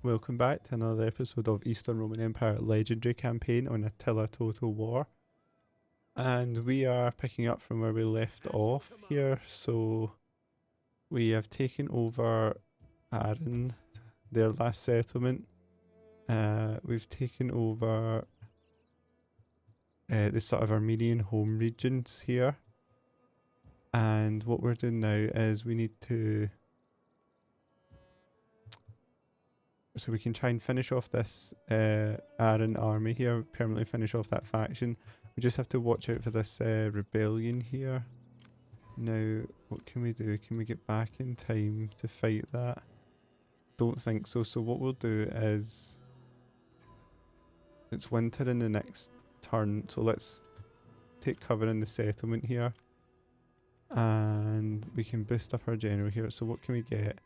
Welcome back to another episode of Eastern Roman Empire Legendary Campaign on Attila Total War. And we are picking up from where we left off here. So we have taken over Aaron, their last settlement. We've taken over the sort of Armenian home regions here. And what we're doing now is we need to... So we can try and finish off this Aaron army here, permanently finish off that faction. We just have to watch out for this rebellion here. Now, what can we do? Can we get back in time to fight that? Don't think so. So what we'll do is... It's winter in the next turn, so let's take cover in the settlement here. And we can boost up our general here. So what can we get?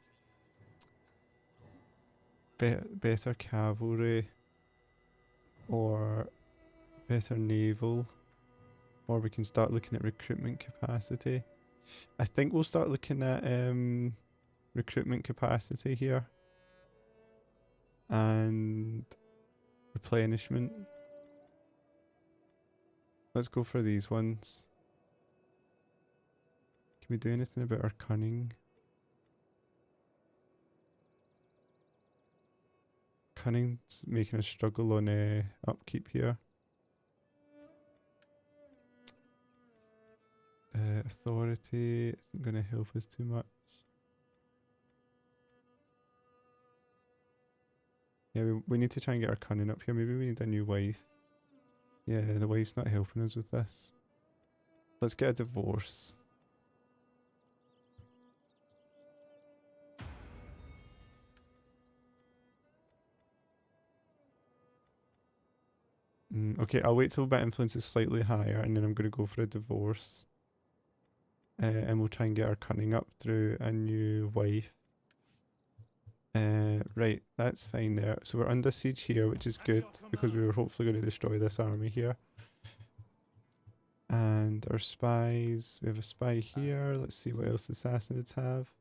Better cavalry, or better naval, or we can start looking at recruitment capacity. I think we'll start looking at recruitment capacity here and replenishment. Let's go for these ones. Can we do anything about our cunning? Cunning's making us struggle on upkeep here. Authority isn't going to help us too much. Yeah, we need to try and get our cunning up here. Maybe we need a new wife. Yeah, the wife's not helping us with this. Let's get a divorce. Okay, I'll wait till my influence is slightly higher and then I'm going to go for a divorce. And we'll try and get our cunning up through a new wife. Right, that's fine there. So we're under siege here, which is good because we were hopefully going to destroy this army here. And our spies, we have a spy here. Let's see what else the Sassanids have.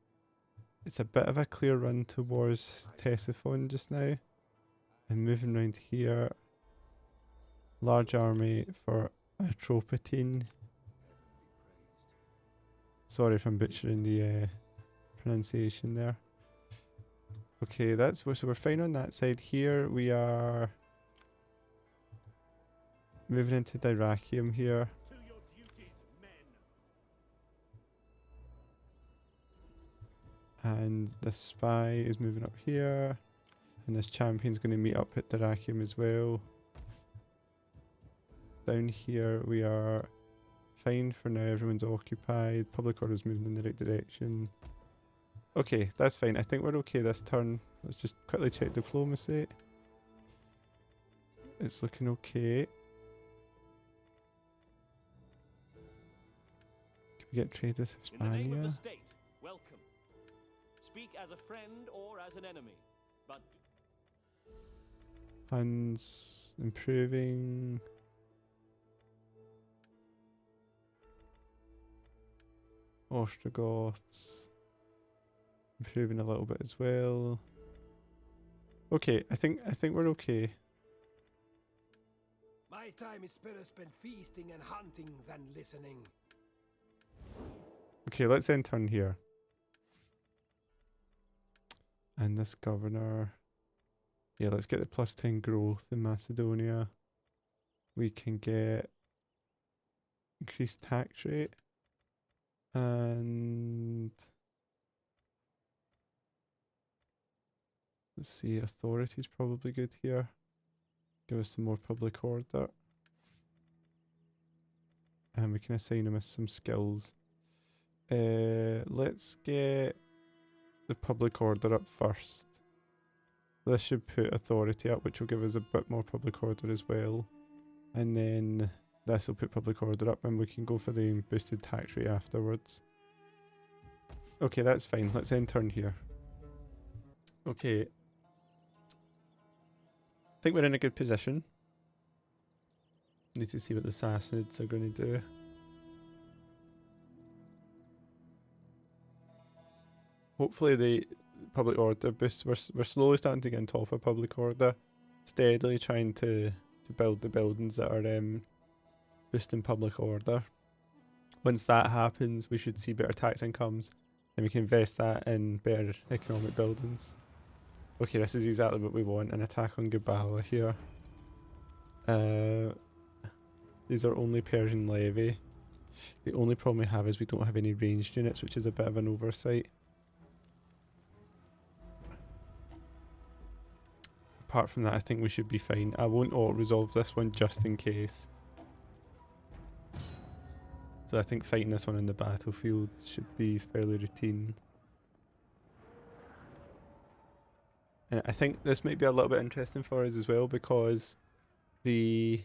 It's a bit of a clear run towards Ctesiphon just now. And moving around here. Large army for Atropatene. Sorry if I'm butchering the pronunciation there. Okay, so we're fine on that side. Here we are moving into Dyrrhachium here. And the spy is moving up here. And this champion's going to meet up at Dyrrhachium as well. Down here we are fine for now, everyone's occupied, public order's moving in the right direction. Okay, that's fine, I think we're okay this turn. Let's just quickly check diplomacy. It's looking okay. Can we get trade with Hispania? In the name of the state, welcome. Speak as a friend or as an enemy, but... Huns improving. Ostrogoths improving a little bit as well. Okay, I think we're okay. My time is better spent feasting and hunting than listening. Okay, let's end turn here. And this governor. Yeah, let's get the +10 growth in Macedonia. We can get increased tax rate. And let's see, authority is probably good here. Give us some more public order. And we can assign them some skills. Let's get the public order up first. This should put authority up, which will give us a bit more public order as well. And then this will put public order up and we can go for the boosted tax rate afterwards. Okay, that's fine. Let's end turn here. Okay. I think we're in a good position. Need to see what the Sassanids are going to do. Hopefully public order boosts. We're slowly starting to get on top of public order, steadily trying to build the buildings that are boosting public order. Once that happens, we should see better tax incomes, and we can invest that in better economic buildings. Okay, this is exactly what we want, an attack on Gabala here. These are only Persian levy. The only problem we have is we don't have any ranged units, which is a bit of an oversight. Apart from that, I think we should be fine. I won't auto-resolve this one just in case. So I think fighting this one in the battlefield should be fairly routine. And I think this might be a little bit interesting for us as well, because the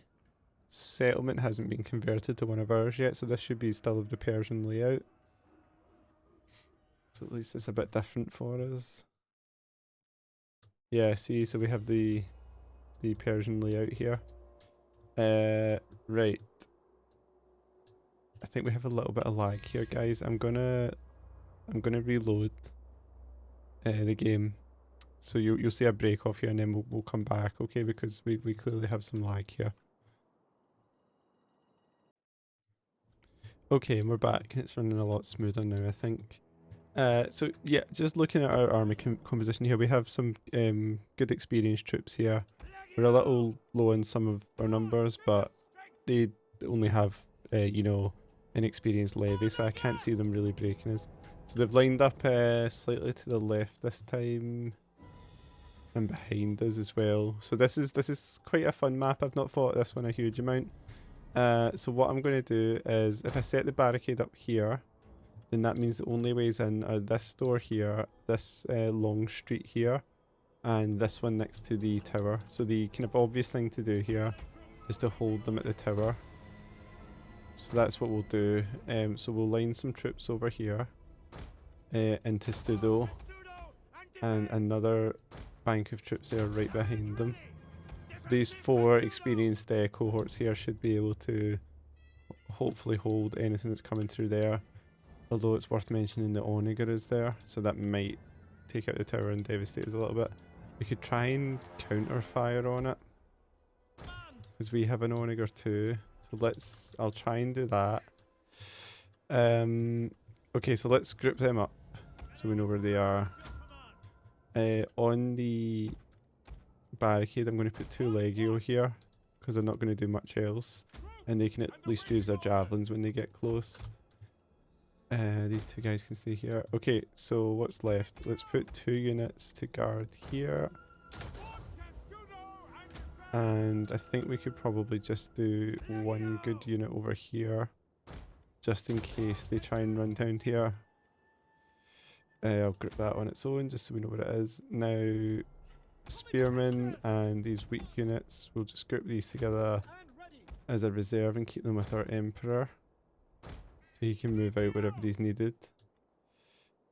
settlement hasn't been converted to one of ours yet, so this should be still of the Persian layout. So at least it's a bit different for us. Yeah, see, so we have the Persian layout here. Right. I think we have a little bit of lag here, guys. I'm gonna reload the game, so you'll see a break off here, and then we'll come back, okay? Because we clearly have some lag here. Okay, and we're back, and it's running a lot smoother now, I think. So yeah, just looking at our army composition here, we have some good experienced troops here. We're a little low in some of our numbers, but they only have you know, inexperienced levy, so I can't see them really breaking us. So they've lined up slightly to the left this time, and behind us as well. So this is quite a fun map. I've not fought this one a huge amount. So what I'm going to do is, if I set the barricade up here, then that means the only ways in are this door here, this long street here, and this one next to the tower. So the kind of obvious thing to do here is to hold them at the tower. So that's what we'll do. So we'll line some troops over here into Studo, and another bank of troops there right behind them. These 4 experienced cohorts here should be able to hopefully hold anything that's coming through there. Although it's worth mentioning the Onager is there, so that might take out the tower and devastate us a little bit. We could try and counter fire on it, because we have an Onager too. So I'll try and do that. Okay, so let's group them up so we know where they are. On the barricade, I'm going to put 2 Legio here, because they're not going to do much else, and they can at least use their javelins when they get close. These 2 guys can stay here. Okay, so what's left? Let's put 2 units to guard here. And I think we could probably just do 1 good unit over here, just in case they try and run down here. I'll group that on its own, just so we know what it is. Now, spearmen and these weak units, we'll just group these together as a reserve and keep them with our emperor, so he can move out wherever he's needed.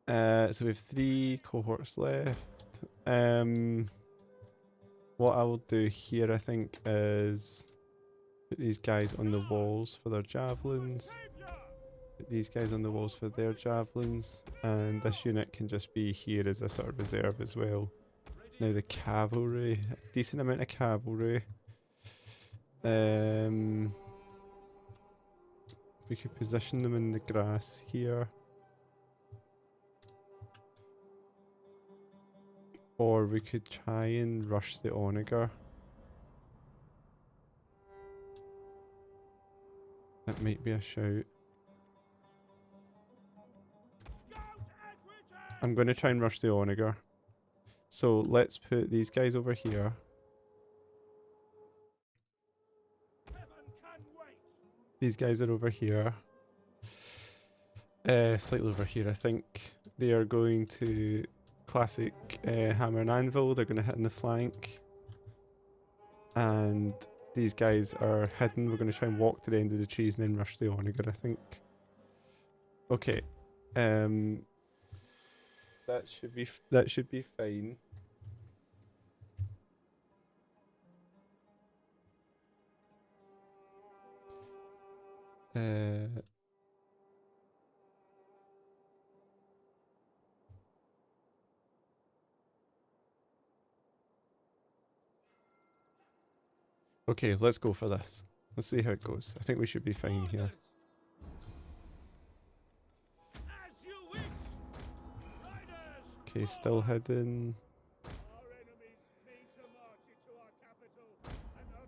So we have 3 cohorts left. What I will do here, I think, is put these guys on the walls for their javelins. Put these guys on the walls for their javelins. And this unit can just be here as a sort of reserve as well. Now the cavalry, a decent amount of cavalry. We could position them in the grass here. Or we could try and rush the Onager. That might be a shout. I'm going to try and rush the Onager. So let's put these guys over here. These guys are over here. Slightly over here, I think. They are going to classic hammer and anvil. They're going to hit in the flank. And these guys are hidden. We're going to try and walk to the end of the trees and then rush the Onager, I think. Okay. That should be fine. Okay, let's go for this. Let's see how it goes. I think we should be fine here. As you wish. Riders. Okay, still hidden.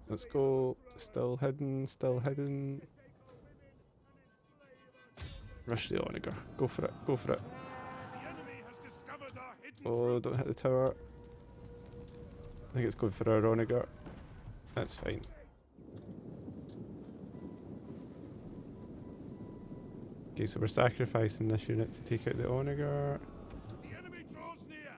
Let's go. Still hidden, still hidden. Rush the onager. Go for it, go for it. Oh, don't hit the tower. I think it's going for our onager. That's fine. Okay, so we're sacrificing this unit to take out the onager. The enemy draws near.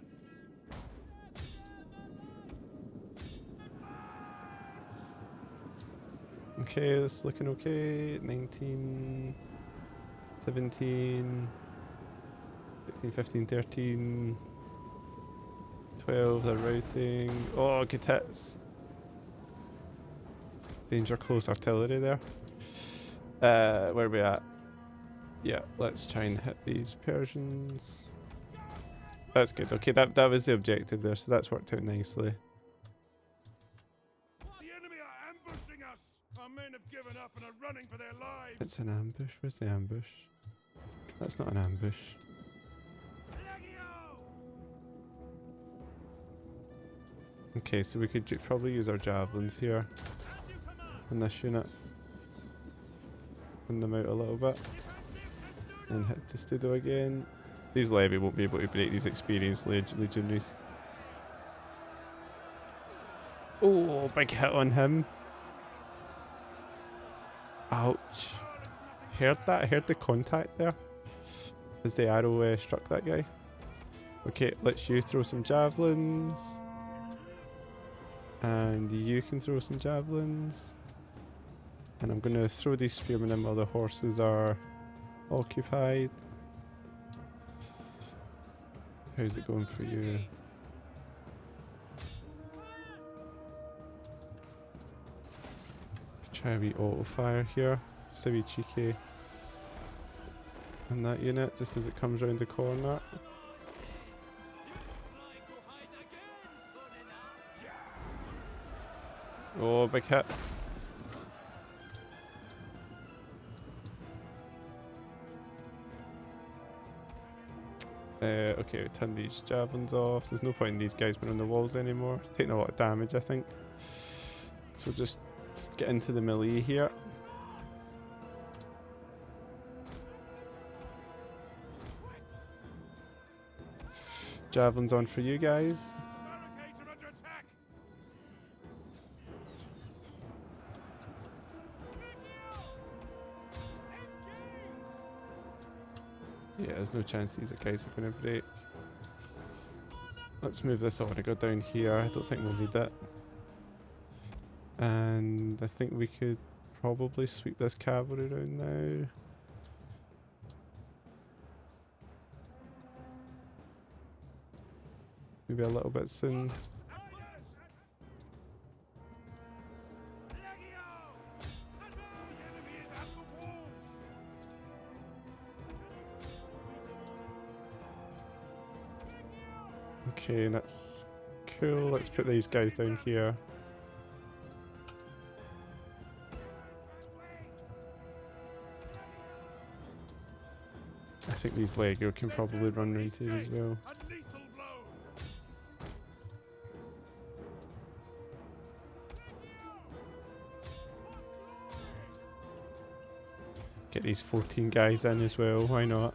Okay, this is looking okay. 19, 17, 16, 15, 13, 12, they're routing. Oh, good hits. Danger close artillery there. Where are we at? Yeah, let's try and hit these Persians. That's good. Okay, that was the objective there, so that's worked out nicely. The enemy are ambushing us. Our men have given up and are running for their lives. It's an ambush. Where's the ambush? That's not an ambush. Okay, so we could probably use our javelins here in this unit. Thin them out a little bit. And hit Testudo again. These levy won't be able to break these experienced legionaries. Oh, big hit on him. Ouch. Heard that? I heard the contact there as the arrow struck that guy. Okay, let's you throw some javelins. And you can throw some javelins. And I'm going to throw these spearmen in while the horses are occupied. How's it going for you? Try a wee auto fire here. Just a wee cheeky. And that unit, just as it comes round the corner. Oh, big hit. Okay, turn these javelins off. There's no point in these guys being on the walls anymore. Taking a lot of damage, I think. So we'll just get into the melee here. Javelins on for you guys. Yeah, there's no chance these guys are going to break. Let's move this on and go down here. I don't think we'll need it. And I think we could probably sweep this cavalry around now. Maybe a little bit soon. Okay, that's cool. Let's put these guys down here. I think these Lego can probably run round here as well. Get these 14 guys in as well, why not?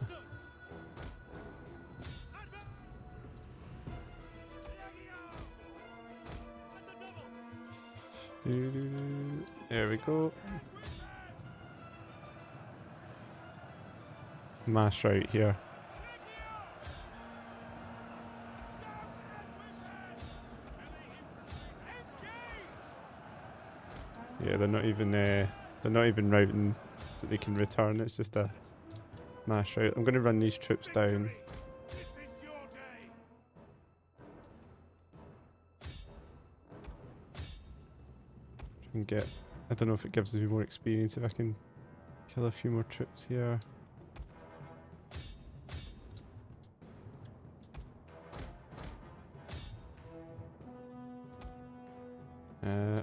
There we go. Mash right here. Yeah, they're not even routing that they can return. It's just a mash out. I'm going to run these troops down. And get, I don't know if it gives me more experience if I can kill a few more troops here.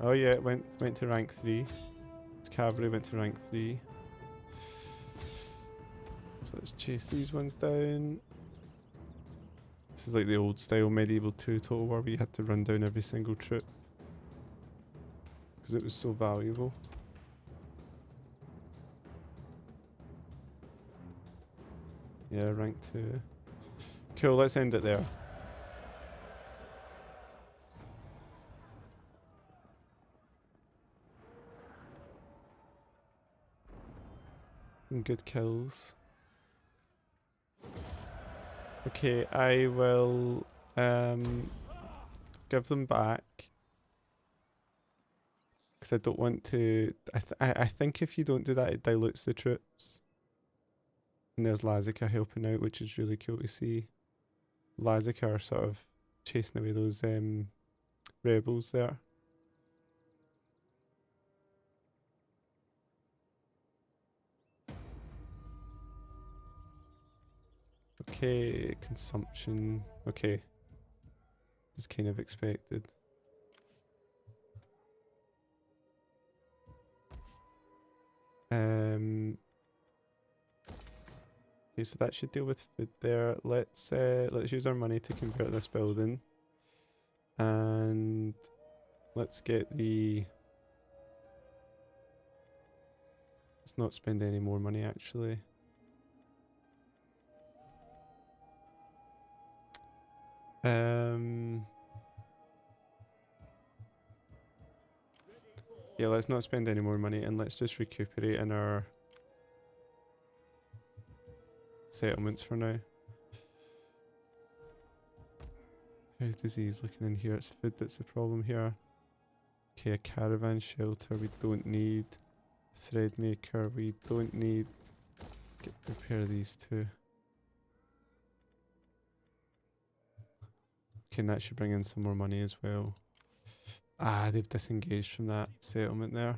Oh yeah, it went to rank 3. Its cavalry went to rank 3. So let's chase these ones down. This is like the old style medieval 2 Total War where you had to run down every single troop. Because it was so valuable. Yeah, rank 2. Cool, let's end it there. Good kills. Okay, I will give them back. Because I don't want to... I think if you don't do that, it dilutes the troops. And there's Lazica helping out, which is really cool to see. Lazica are sort of chasing away those rebels there. Okay, consumption. Okay. It's kind of expected. Okay, so that should deal with food there. Let's use our money to convert this building. And let's get the... Let's not spend any more money actually. Yeah, let's not spend any more money and let's just recuperate in our settlements for now. How's disease looking in here? It's food that's the problem here. Okay, a caravan shelter we don't need. Thread maker we don't need. Repair these two. Okay, and that should bring in some more money as well. Ah, they've disengaged from that settlement there.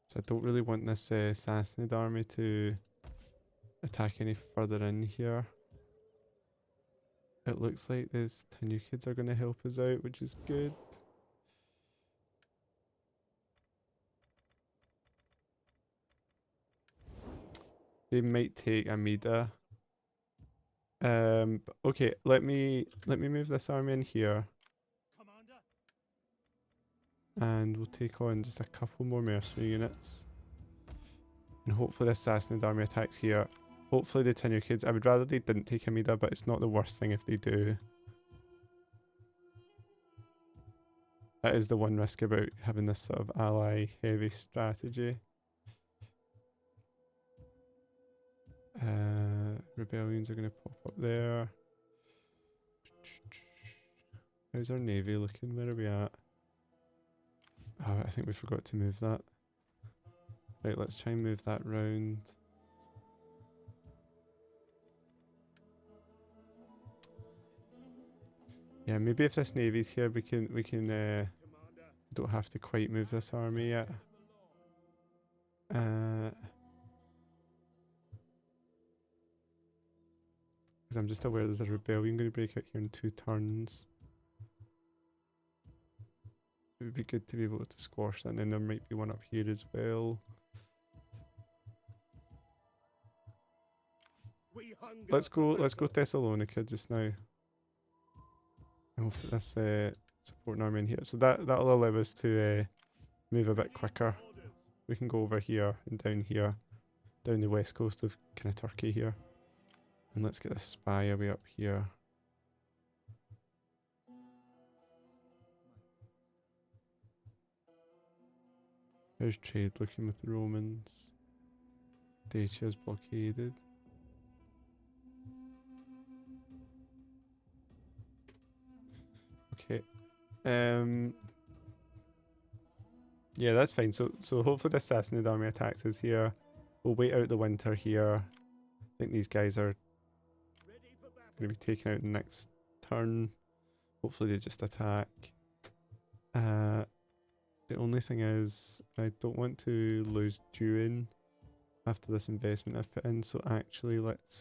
So I don't really want this Sassanid army to attack any further in here. It looks like these Tanukids are going to help us out, which is good. They might take Amida. Okay, let me move this army in here. Commander. And we'll take on just a couple more mercenary units. And hopefully this Sassanid army attacks here. Hopefully the Tanukids, I would rather they didn't take Amida, but it's not the worst thing if they do. That is the one risk about having this sort of ally heavy strategy. Rebellions are going to pop up there. How's our navy looking? Where are we at? Oh, I think we forgot to move that. Right, let's try and move that round. Yeah, maybe if this navy's here, we can don't have to quite move this army yet. Because I'm just aware there's a rebellion going to break out here in 2 turns. It would be good to be able to squash that, and then there might be one up here as well. Let's go Thessalonica just now. And we'll put this supporting army in here. So that'll allow us to move a bit quicker. We can go over here and down here, down the west coast of kind of Turkey here. And let's get this spy away up here. How's trade looking with the Romans? Dacia's blockaded. Okay. Yeah, that's fine. So hopefully the Sassanid army attacks us here. We'll wait out the winter here. I think these guys are going to be taken out in the next turn. Hopefully they just attack. The only thing is, I don't want to lose Duin after this investment I've put in. So actually, let's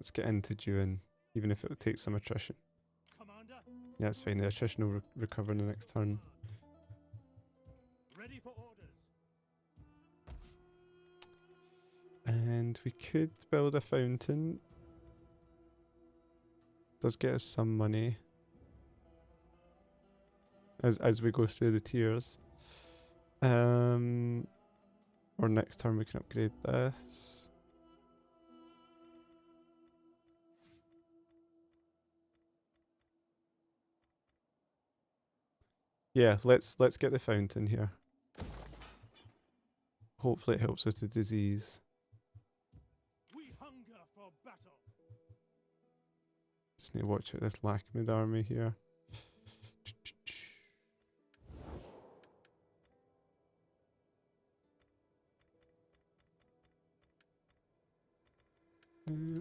Let's get into June, even if it would take some attrition. Commander, Yeah, it's fine. The attrition will recover in the next turn. ready for orders. And we could build a fountain. Does get us some money as we go through the tiers. Or next turn we can upgrade this. Yeah, let's get the fountain here. Hopefully it helps with the disease. We hunger for battle. Just need to watch out this Lakhmid army here.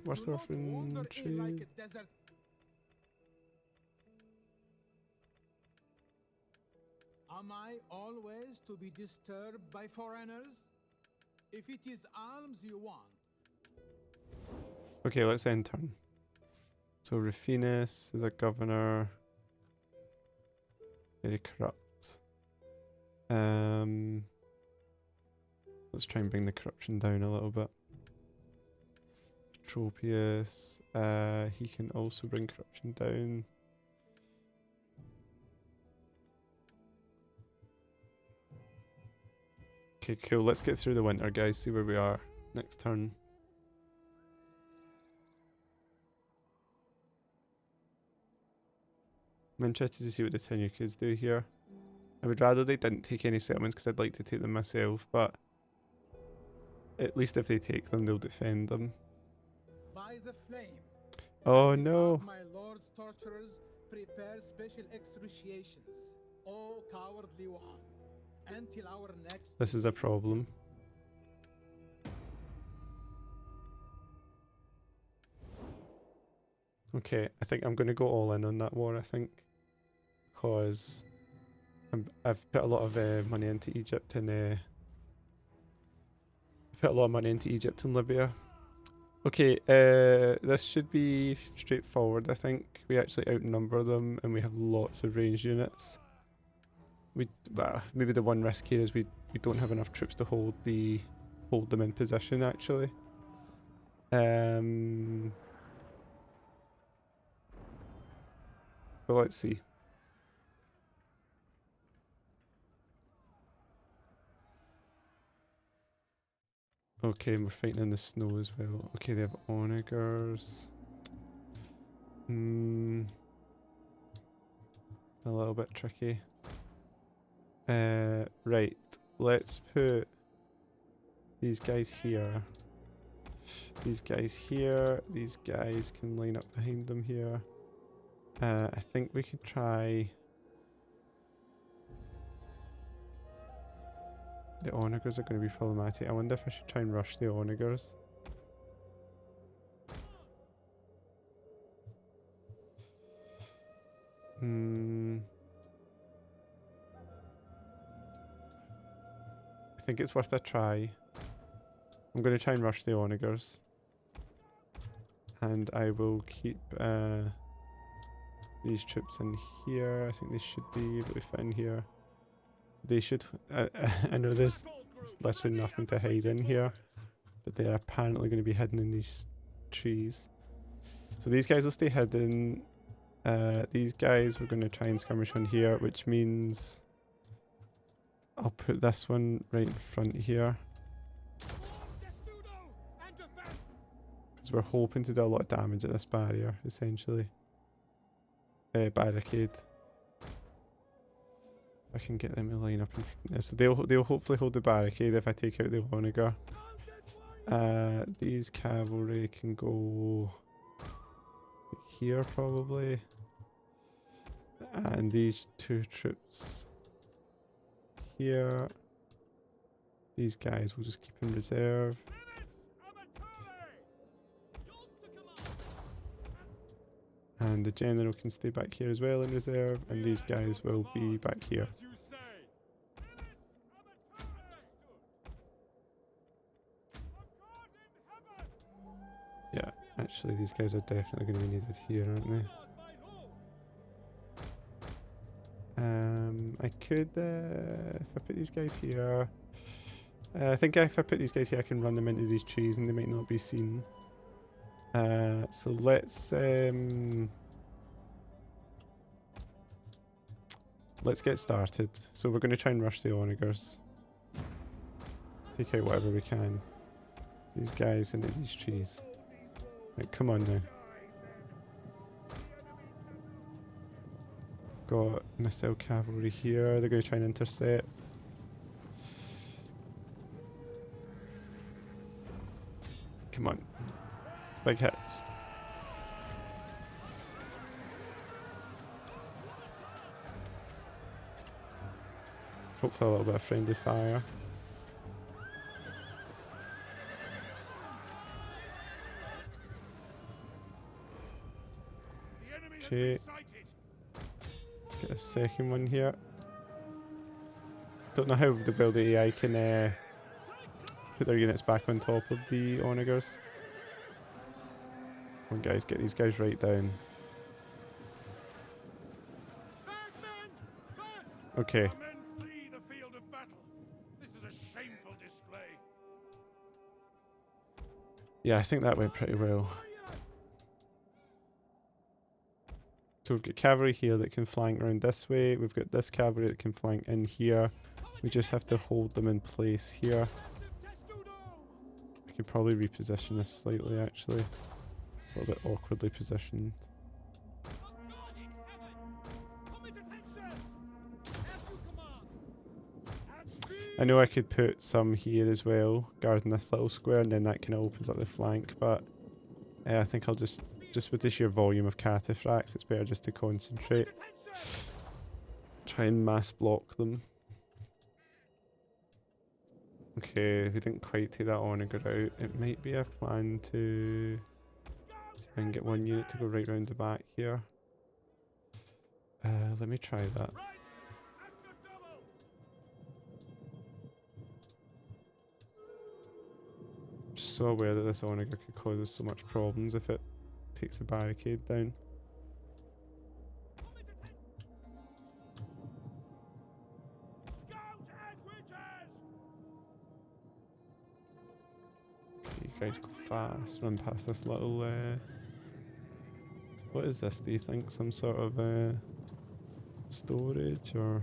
What's Do our not wander in like infantry? a desert. Am I always to be disturbed by foreigners? If it is alms you want, Okay, let's end turn. So Rufinus is a governor. Very corrupt. Let's try and bring the corruption down a little bit. Tropius, he can also bring corruption down. Okay, cool. Let's get through the winter, guys. See where we are next turn. I'm interested to see what the tenure kids do here. I would rather they didn't take any settlements because I'd like to take them myself, but at least if they take them, they'll defend them. by the flame. Oh I no! have my lord's torturers prepare special excruciations. O cowardly one, until our next. This is a problem. Okay, I think I'm going to go all in on that war, I think. Because I've put a lot of money into Egypt and Libya. Okay, this should be straightforward, I think. We actually outnumber them and we have lots of ranged units. Maybe the one risk here is we don't have enough troops to hold them in position, actually. But let's see. Okay, and we're fighting in the snow as well. Okay, they have onagers. A little bit tricky. Right. Let's put these guys here. These guys here. These guys can line up behind them here. I think we could try... The onagers are going to be problematic. I wonder if I should try and rush the onagers. I think it's worth a try. I'm going to try and rush the onagers. And I will keep these troops in here. I think they should be able to fit in here. They should... I know there's literally nothing to hide in here. But they're apparently going to be hidden in these trees. So these guys will stay hidden. These guys we're going to try and skirmish on here, which means I'll put this one right in front here. Because we're hoping to do a lot of damage at this barrier, essentially. Barricade. I can get them to line up in front. So they'll hopefully hold the barricade if I take out the onager. These cavalry can go here probably. And these two troops here. These guys will just keep in reserve. And the general can stay back here as well in reserve, and these guys will be back here. Yeah, actually these guys are definitely going to be needed here, aren't they? I could, if I put these guys here, I think if I put these guys here I can run them into these trees and they might not be seen. So let's get started. So we're going to try and rush the onagers. Take out whatever we can. These guys into these trees. Right, come on now. Got missile cavalry here. They're going to try and intercept. Come on. Big hits. Hopefully a little bit of friendly fire. Okay. Get a second one here. Don't know how the AI can put their units back on top of the onagers. Come on guys, get these guys right down. Okay. Yeah, I think that went pretty well. So we've got cavalry here that can flank around this way. We've got this cavalry that can flank in here. We just have to hold them in place here. I could probably reposition this slightly actually. A little bit awkwardly positioned. I know I could put some here as well, guarding this little square, and then that kind of opens up the flank, but I think I'll just with the sheer volume of cataphracts, it's better just to concentrate. Try and mass block them. Okay, we didn't quite take that onager out. It might be a plan to see if I can get one unit to go right round the back here. Let me try that. Just so aware that this onager could cause us so much problems if it takes the barricade down. You guys go fast, run past this little what is this, do you think? Some sort of storage or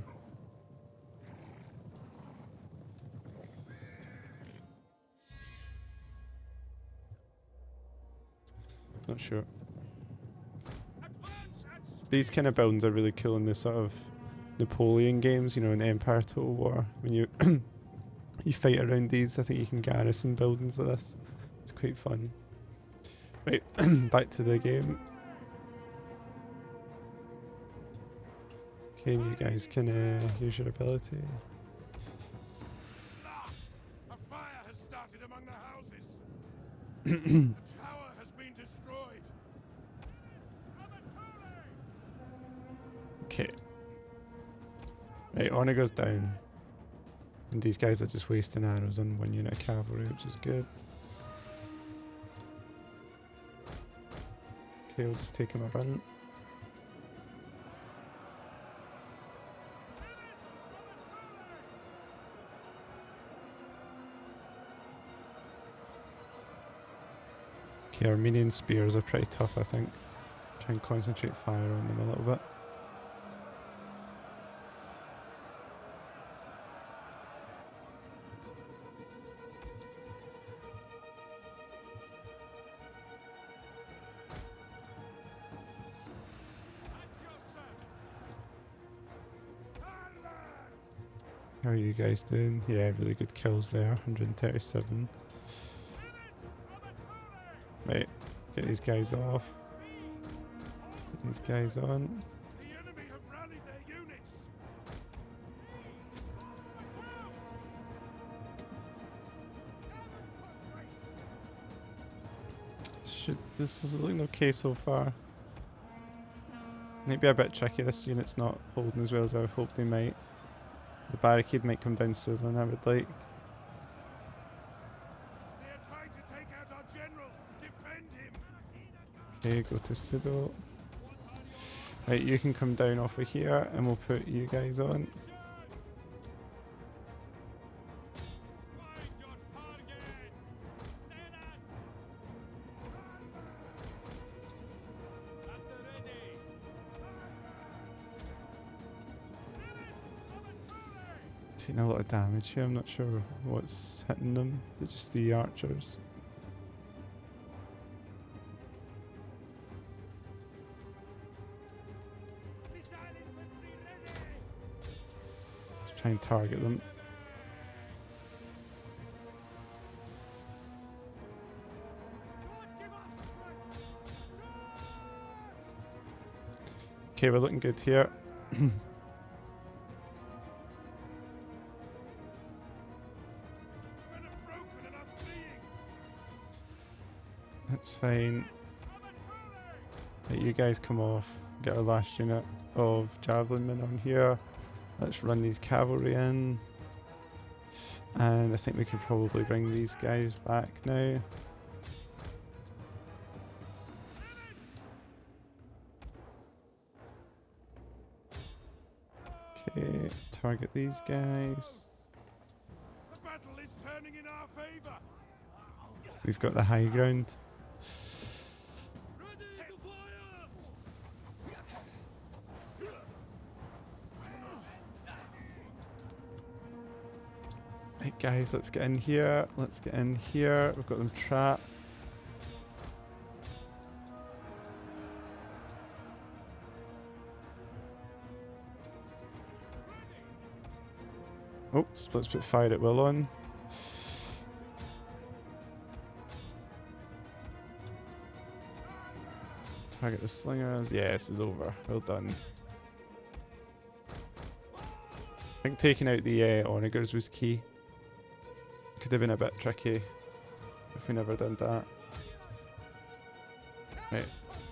not sure. These kind of buildings are really cool in the sort of Napoleon games, you know, in Empire Total War. When you you fight around these, I think you can garrison buildings like this. It's quite fun. Right, back to the game. Okay, you guys can use your ability. A fire has started among the houses. The tower has been destroyed. Okay. Right, onagers down. And these guys are just wasting arrows on one unit of cavalry, which is good. Okay, we'll just take him a run. Okay, Armenian spears are pretty tough, I think. Try and concentrate fire on them a little bit. How are you guys doing? Yeah, really good kills there, 137. Right, get these guys off. Get these guys on. The enemy have rallied their units. This is looking okay so far. Might be a bit tricky, this unit's not holding as well as I would hope they might. The barricade might come down sooner than I would like. They are trying to take out our general. Defend him. Okay, go to Studo. Right, you can come down off of here and we'll put you guys on. Taking a lot of damage here, I'm not sure what's hitting them. They're just the archers. Let's try and target them. Okay, we're looking good here. That's fine. Right, you guys come off. Get our last unit of javelin men on here. Let's run these cavalry in. And I think we could probably bring these guys back now. Okay, target these guys. The battle is turning in our favor. We've got the high ground. Ready to fire! Right guys, let's get in here. Let's get in here. We've got them trapped. Oops, let's put fire at will on. Target the slingers. Yeah, this is over. Well done. I think taking out the onagers was key. Could have been a bit tricky if we never done that. Right,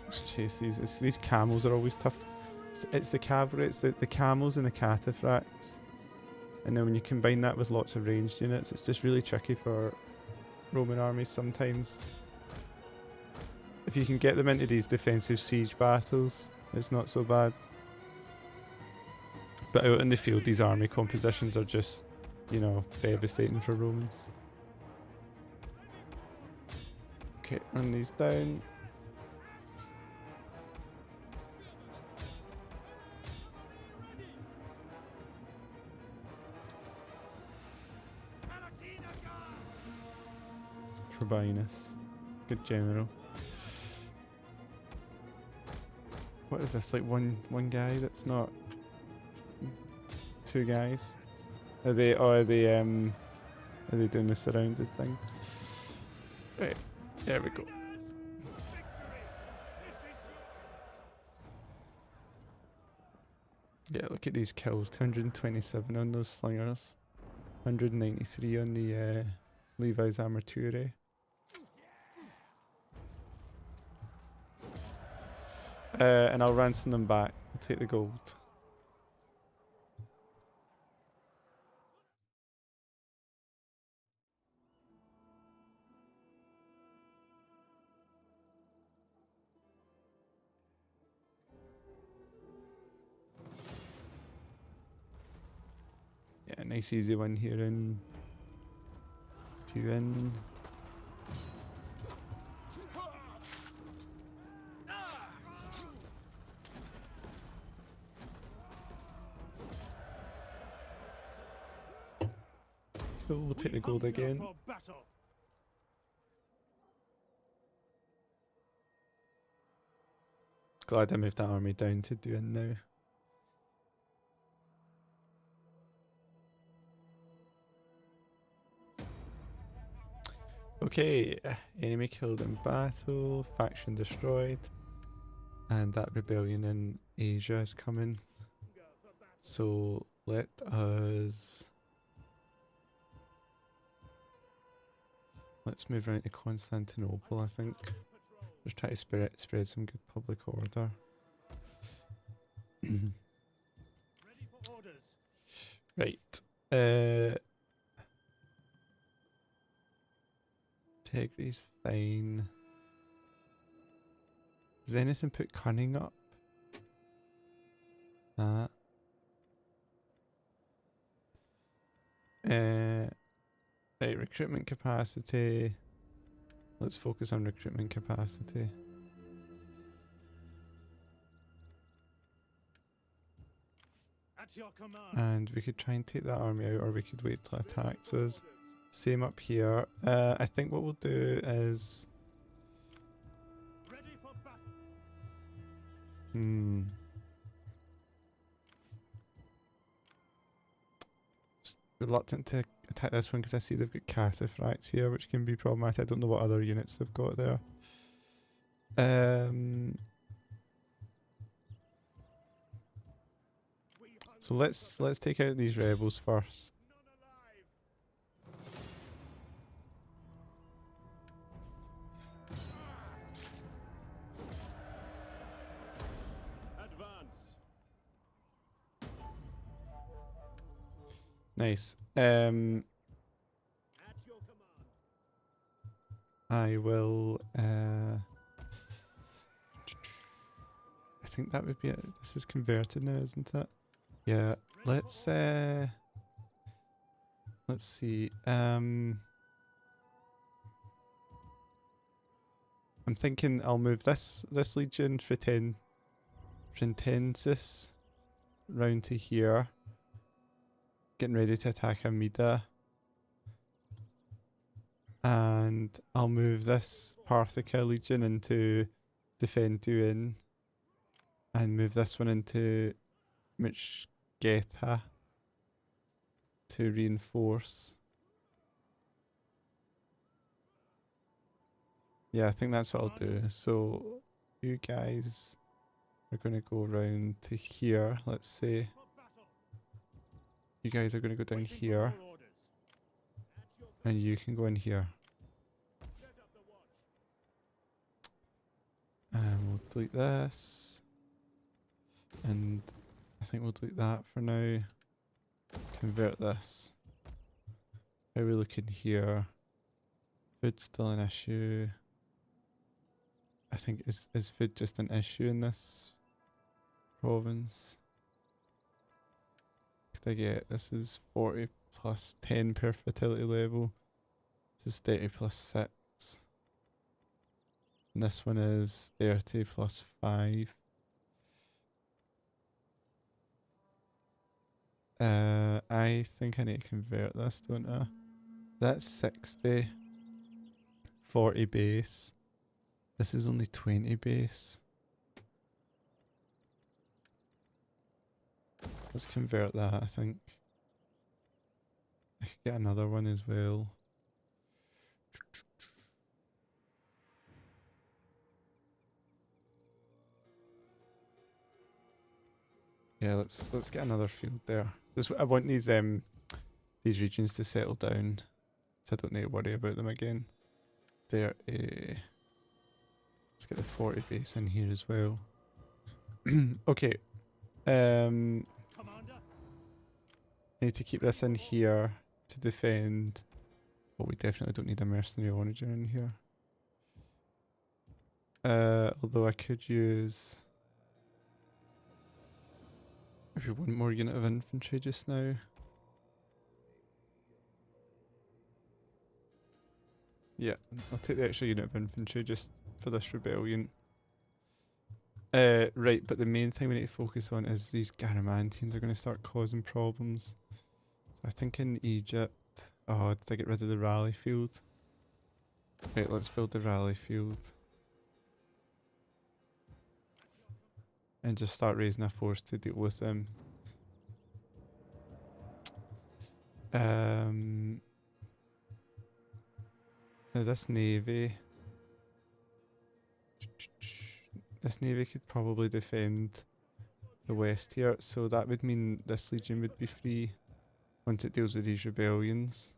let's chase these. These camels are always tough. It's the cavalry, it's the camels and the cataphracts. And then when you combine that with lots of ranged units, it's just really tricky for Roman armies sometimes. If you can get them into these defensive siege battles, it's not so bad. But out in the field, these army compositions are just, you know, devastating for Romans. Okay, run these down. Probinus. Good general. What is this, like one guy that's not two guys? Are they doing the surrounded thing? Right, there we go. Yeah, look at these kills. 227 on those slingers. 193 on the Levi's Armaturae. And I'll ransom them back. I'll take the gold. Yeah, nice easy one here in 2 in. Cool, we'll take the gold again. Glad I moved that army down to do it now. Okay, enemy killed in battle, faction destroyed, and that rebellion in Asia is coming. So let us... Let's move around to Constantinople, I think. Just try to spread some good public order. Right. Tigris, fine. Does anything put cunning up? That. Right, recruitment capacity. Let's focus on recruitment capacity. At your command. And we could try and take that army out, or we could wait till it attacks us. Same up here. I think what we'll do is... Ready for battle. Just reluctant to attack this one because I see they've got Cataphracts here, which can be problematic. I don't know what other units they've got there. So let's take out these rebels first. Advance. Nice. At your command. I will. I think that would be it. This is converted now, isn't it? Yeah. Let's see. I'm thinking I'll move this legion Frentensis round to here. Getting ready to attack Amida. And I'll move this Parthica legion into defend Duin. And move this one into Michgeta to reinforce. Yeah, I think that's what I'll do. So you guys are going to go around to here, let's say. You guys are going to go down here. And you can go in here. And we'll delete this. And I think we'll delete that for now. Convert this. How are we looking here? Food's still an issue. I think is food just an issue in this province? Could I get, this is 40 plus 10 per fertility level. This is 30 plus 6. And this one is 30 plus 5. I think I need to convert this, don't I? That's 60. 40 base. This is only 20 base. Let's convert that, I think. I could get another one as well. Yeah, let's get another field there. I want these regions to settle down, so I don't need to worry about them again. There, let's get the 40 base in here as well. Okay. Commander. Need to keep this in here to defend. But we definitely don't need a mercenary origin in here. Although I could use maybe one more unit of infantry just now. Yeah, I'll take the extra unit of infantry just for this rebellion. Right, but the main thing we need to focus on is these Garamantians are going to start causing problems. So I think in Egypt... Oh, did I get rid of the rally field? Right, let's build the rally field. And just start raising a force to deal with them. Now this navy... This navy could probably defend the west here, so that would mean this legion would be free once it deals with these rebellions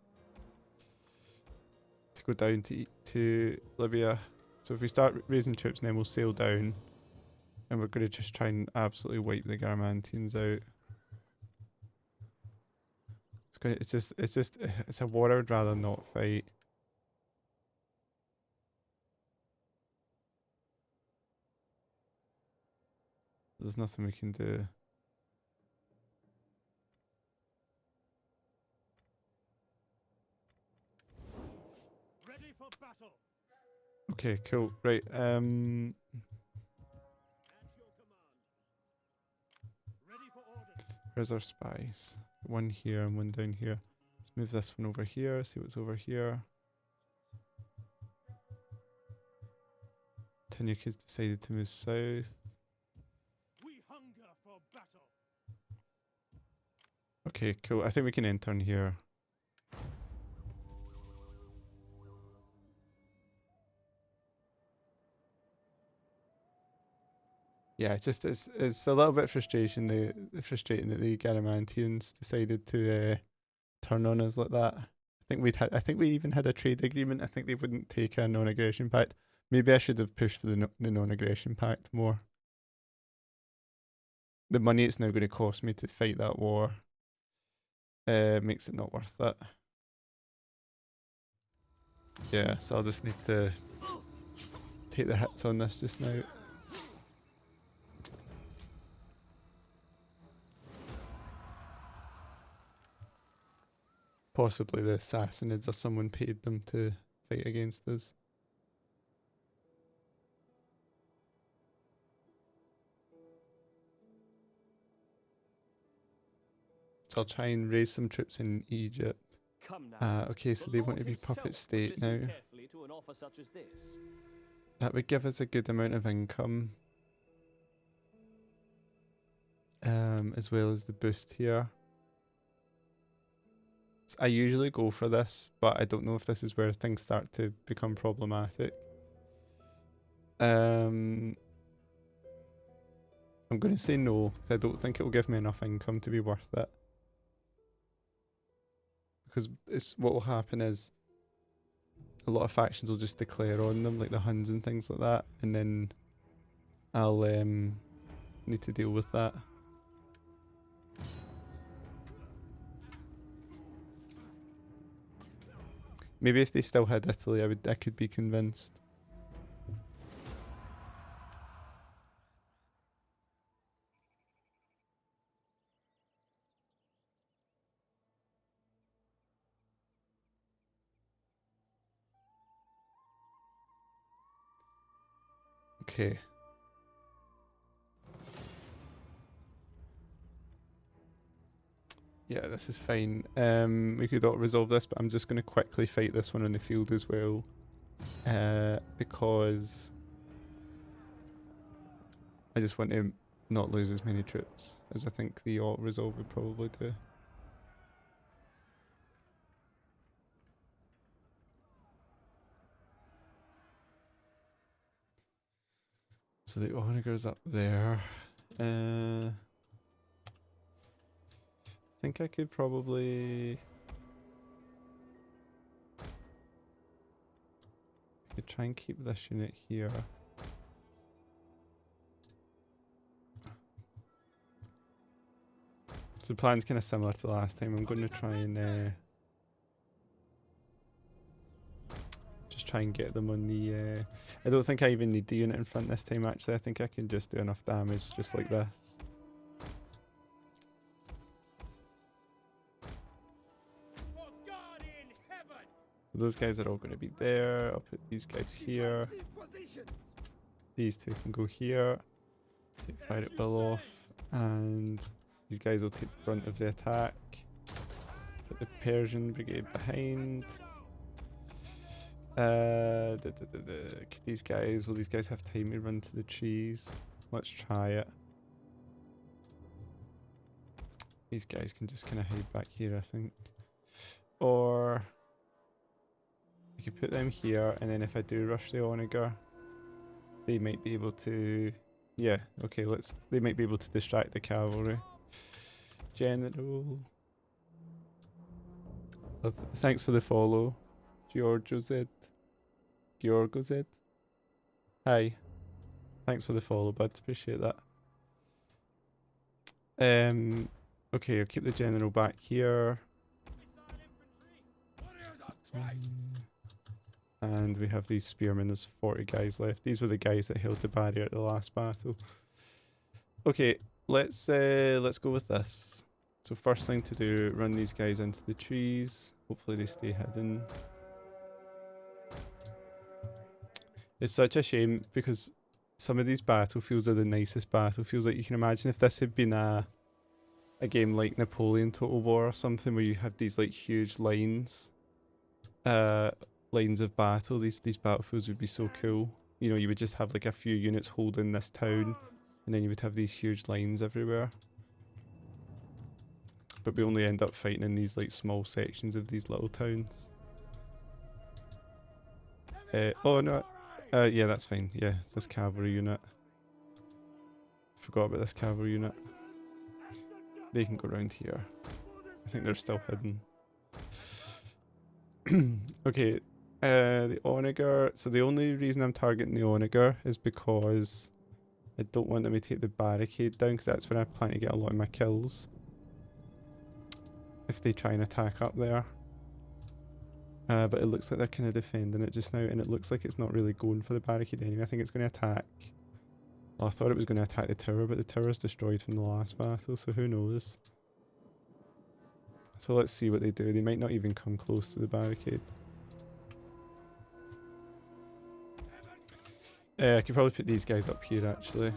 to go down to Libya. So if we start raising troops, and then we'll sail down, and we're going to just try and absolutely wipe the Garamantians out. It's a war I would rather not fight. There's nothing we can do. Ready for battle. Okay, cool. Right. At your command. Ready for orders. Where's our spies? One here and one down here. Let's move this one over here, see what's over here. Tunic has decided to move south. We hunger for battle. Okay, cool. I think we can enter in here. Yeah, it's a little bit frustrating that the Garamantians decided to turn on us like that. I think we even had a trade agreement. I think they wouldn't take a non-aggression pact. Maybe I should have pushed for the non-aggression pact more. The money it's now going to cost me to fight that war makes it not worth it. Yeah, so I'll just need to take the hits on this just now. Possibly the Sassanids or someone paid them to fight against us. So I'll try and raise some troops in Egypt. Come now. Okay, so The they want Lord to be himself puppet would state listen now. carefully to an offer such as this. That would give us a good amount of income. As well as the boost here. So I usually go for this, but I don't know if this is where things start to become problematic. I'm going to say no, 'cause I don't think it will give me enough income to be worth it. Because what will happen is a lot of factions will just declare on them, like the Huns and things like that, and then I'll need to deal with that. Maybe if they still had Italy, I could be convinced. Okay. Yeah, this is fine. We could auto resolve this, but I'm just going to quickly fight this one on the field as well. Because I just want to not lose as many troops as I think the auto resolve would probably do. So the Onager's up there. I think I could probably try and keep this unit here. So the plan's kind of similar to last time. I'm going to try and just try and get them on the... I don't think I even need the unit in front this time actually. I think I can just do enough damage just like this. For God in heaven! Those guys are all going to be there. I'll put these guys here. These two can go here. Take fire at Bill off. And these guys will take the brunt of the attack. Put the Persian brigade behind. These guys, will these guys have time to run to the trees? Let's try it. These guys can just kind of hide back here, I think. Or I could put them here, and then if I do rush the Onager, they might be able to... Yeah, okay, they might be able to distract the cavalry. General. Oh, thanks for the follow, Giorgio Z. Hi. Thanks for the follow, bud. Appreciate that. Okay, I'll keep the general back here. And we have these spearmen. There's 40 guys left. These were the guys that held the barrier at the last battle. Okay, let's go with this. So first thing to do, run these guys into the trees. Hopefully they stay hidden. It's such a shame because some of these battlefields are the nicest battlefields. Like you can imagine if this had been a game like Napoleon Total War or something where you have these like huge lines of battle, these battlefields would be so cool. You know, you would just have like a few units holding this town and then you would have these huge lines everywhere. But we only end up fighting in these like small sections of these little towns. Oh no, yeah, that's fine. Yeah, this cavalry unit. Forgot about this cavalry unit. They can go around here. I think they're still hidden. Okay, the onager. So the only reason I'm targeting the onager is because I don't want them to take the barricade down, because that's when I plan to get a lot of my kills. If they try and attack up there. But it looks like they're kind of defending it just now, and it looks like it's not really going for the barricade anyway. I think it's going to attack. Well, I thought it was going to attack the tower, but the tower's destroyed from the last battle, so who knows. So let's see what they do. They might not even come close to the barricade. I could probably put these guys up here actually.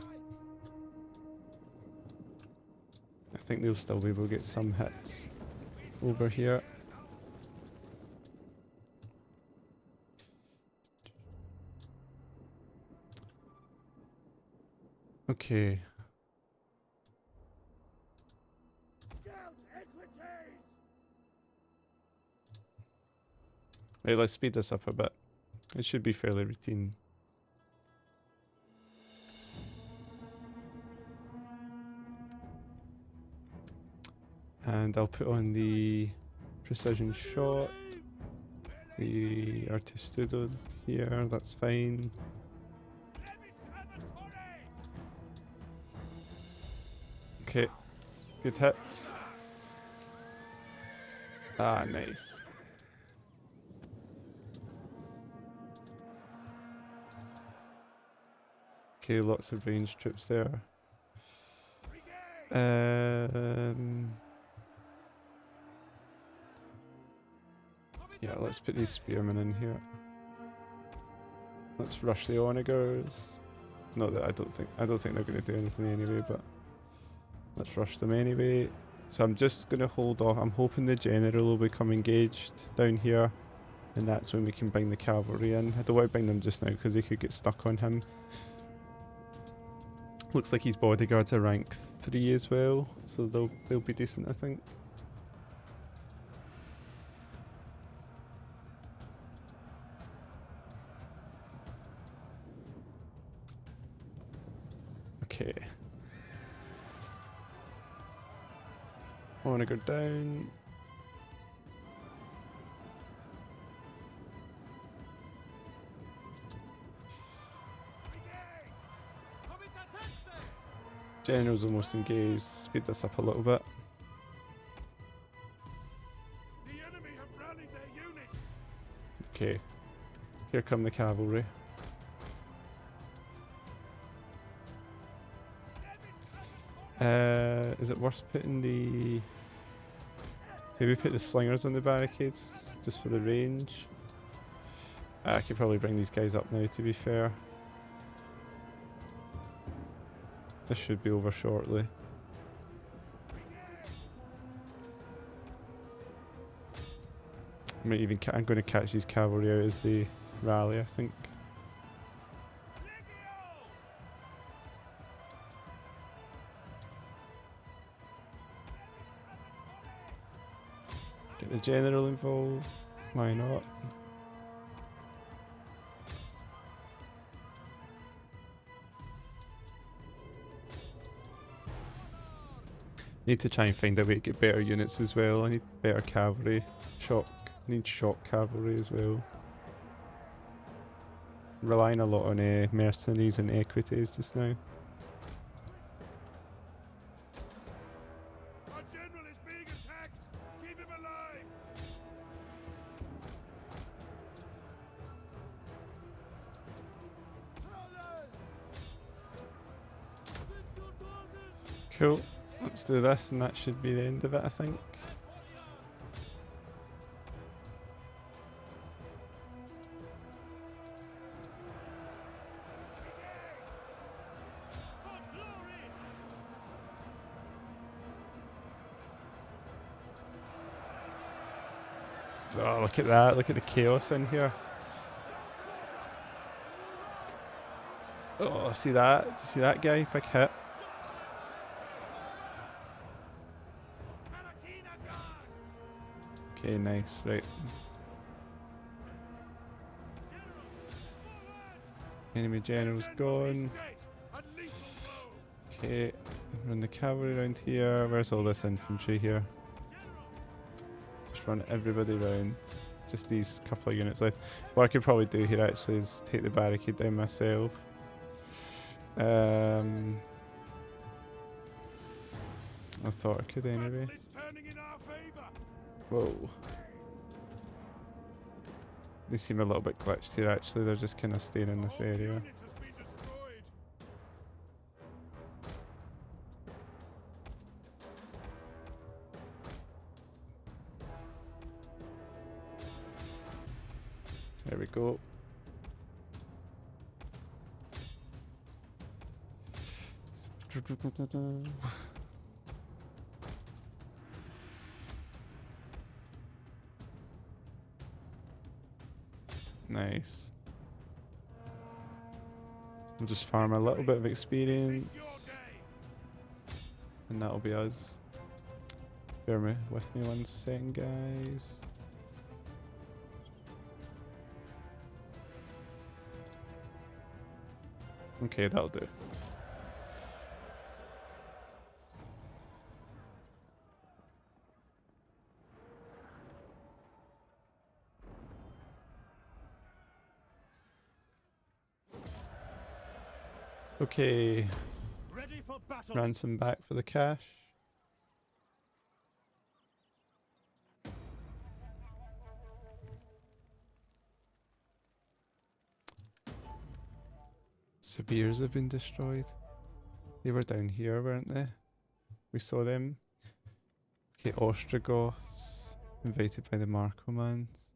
I think they'll still be able to get some hits over here. Okay. Right, let's speed this up a bit. It should be fairly routine. And I'll put on the precision shot, the artistudo here, that's fine. Okay, good hits. Ah, nice. Okay, lots of ranged troops there. Yeah, let's put these spearmen in here. Let's rush the onagers. Not that I don't think they're going to do anything anyway, but let's rush them anyway. So I'm just going to hold off. I'm hoping the general will become engaged down here, and that's when we can bring the cavalry in. I don't want to bring them just now because they could get stuck on him. Looks like his bodyguards are rank 3 as well, so they'll be decent, I think. Okay. Onager down. General's almost engaged. Speed this up a little bit. The enemy have rallied their units. Okay. Here come the cavalry. Is it worth putting the... Maybe put the slingers on the barricades, just for the range. I could probably bring these guys up now, to be fair. This should be over shortly. I'm going to catch these cavalry out as they rally, I think. Get the general involved. Why not? Need to try and find a way to get better units as well. I need better cavalry. I need shock cavalry as well. Relying a lot on mercenaries and equities just now. Our general is being attacked. Keep him alive. Cool. Let's do this, and that should be the end of it, I think. Oh, look at that. Look at the chaos in here. Oh, see that? See that guy? Big hit. Okay, nice. Right. Enemy general's gone. Okay, run the cavalry around here. Where's all this infantry here? Just run everybody around. Just these couple of units left. What I could probably do here actually is take the barricade down myself. I thought I could anyway. Whoa. They seem a little bit glitched here actually. They're just kind of staying in this area. There we go. Nice. We'll just farm a little bit of experience. And that'll be us. Bear with me 1 second, guys. Okay, that'll do. Okay. Ready for battle. Ransom back for the cash. Spears have been destroyed. They were down here, weren't they? We saw them. Okay, Ostrogoths. Invited by the Markomans.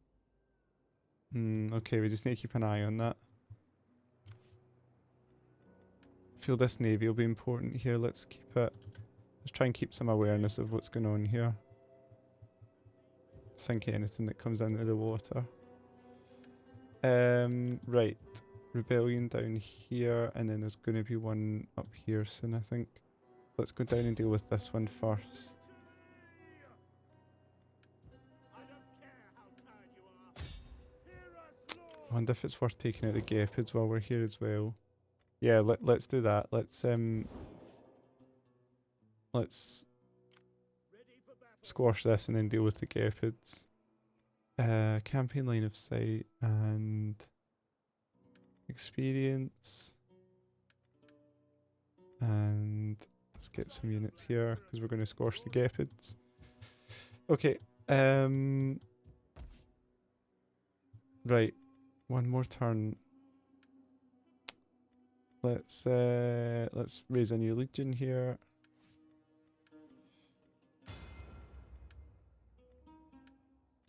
Okay, we just need to keep an eye on that. I feel this navy will be important here. Let's keep it. Let's try and keep some awareness of what's going on here. Sink anything that comes into the water. Right. Rebellion down here, and then there's going to be one up here soon, I think. Let's go down and deal with this one first. I wonder if it's worth taking out the Gepids while we're here as well. Yeah, let's do that. Let's squash this and then deal with the Gepids. Campaign line of sight and experience. And let's get some units here because we're going to squash the Gepids. Okay. Right. One more turn. Let's raise a new legion here.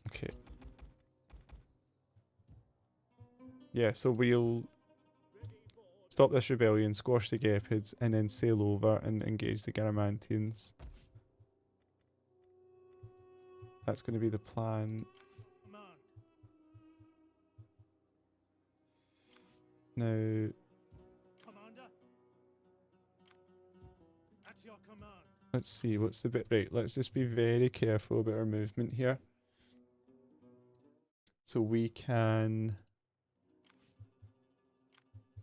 Okay. Yeah, so we'll stop this rebellion, squash the Gepids, and then sail over and engage the Garamantians. That's going to be the plan. Now, let's see, what's the bit? Right, let's just be very careful about our movement here. So we can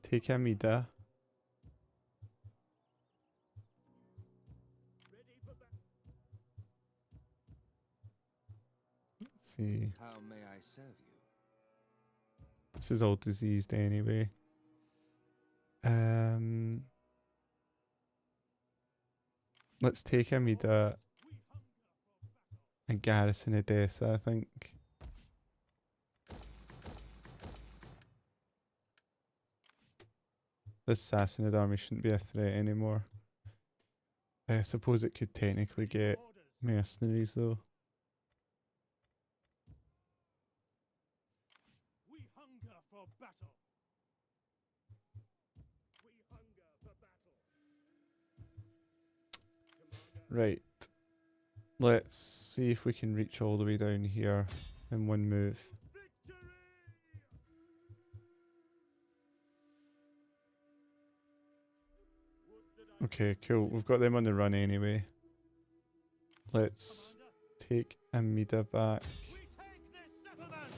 take Amida. Let's see. How may I serve you? This is all diseased anyway. Let's take Amida and garrison Edessa, I think. This Sassanid army shouldn't be a threat anymore. I suppose it could technically get mercenaries though. We hunger for battle. We hunger for battle. Commander, Right. Let's see if we can reach all the way down here in one move. victory! Would that I Okay, cool. We've got them on the run anyway. Let's Commander, take Amida back. we take this settlement.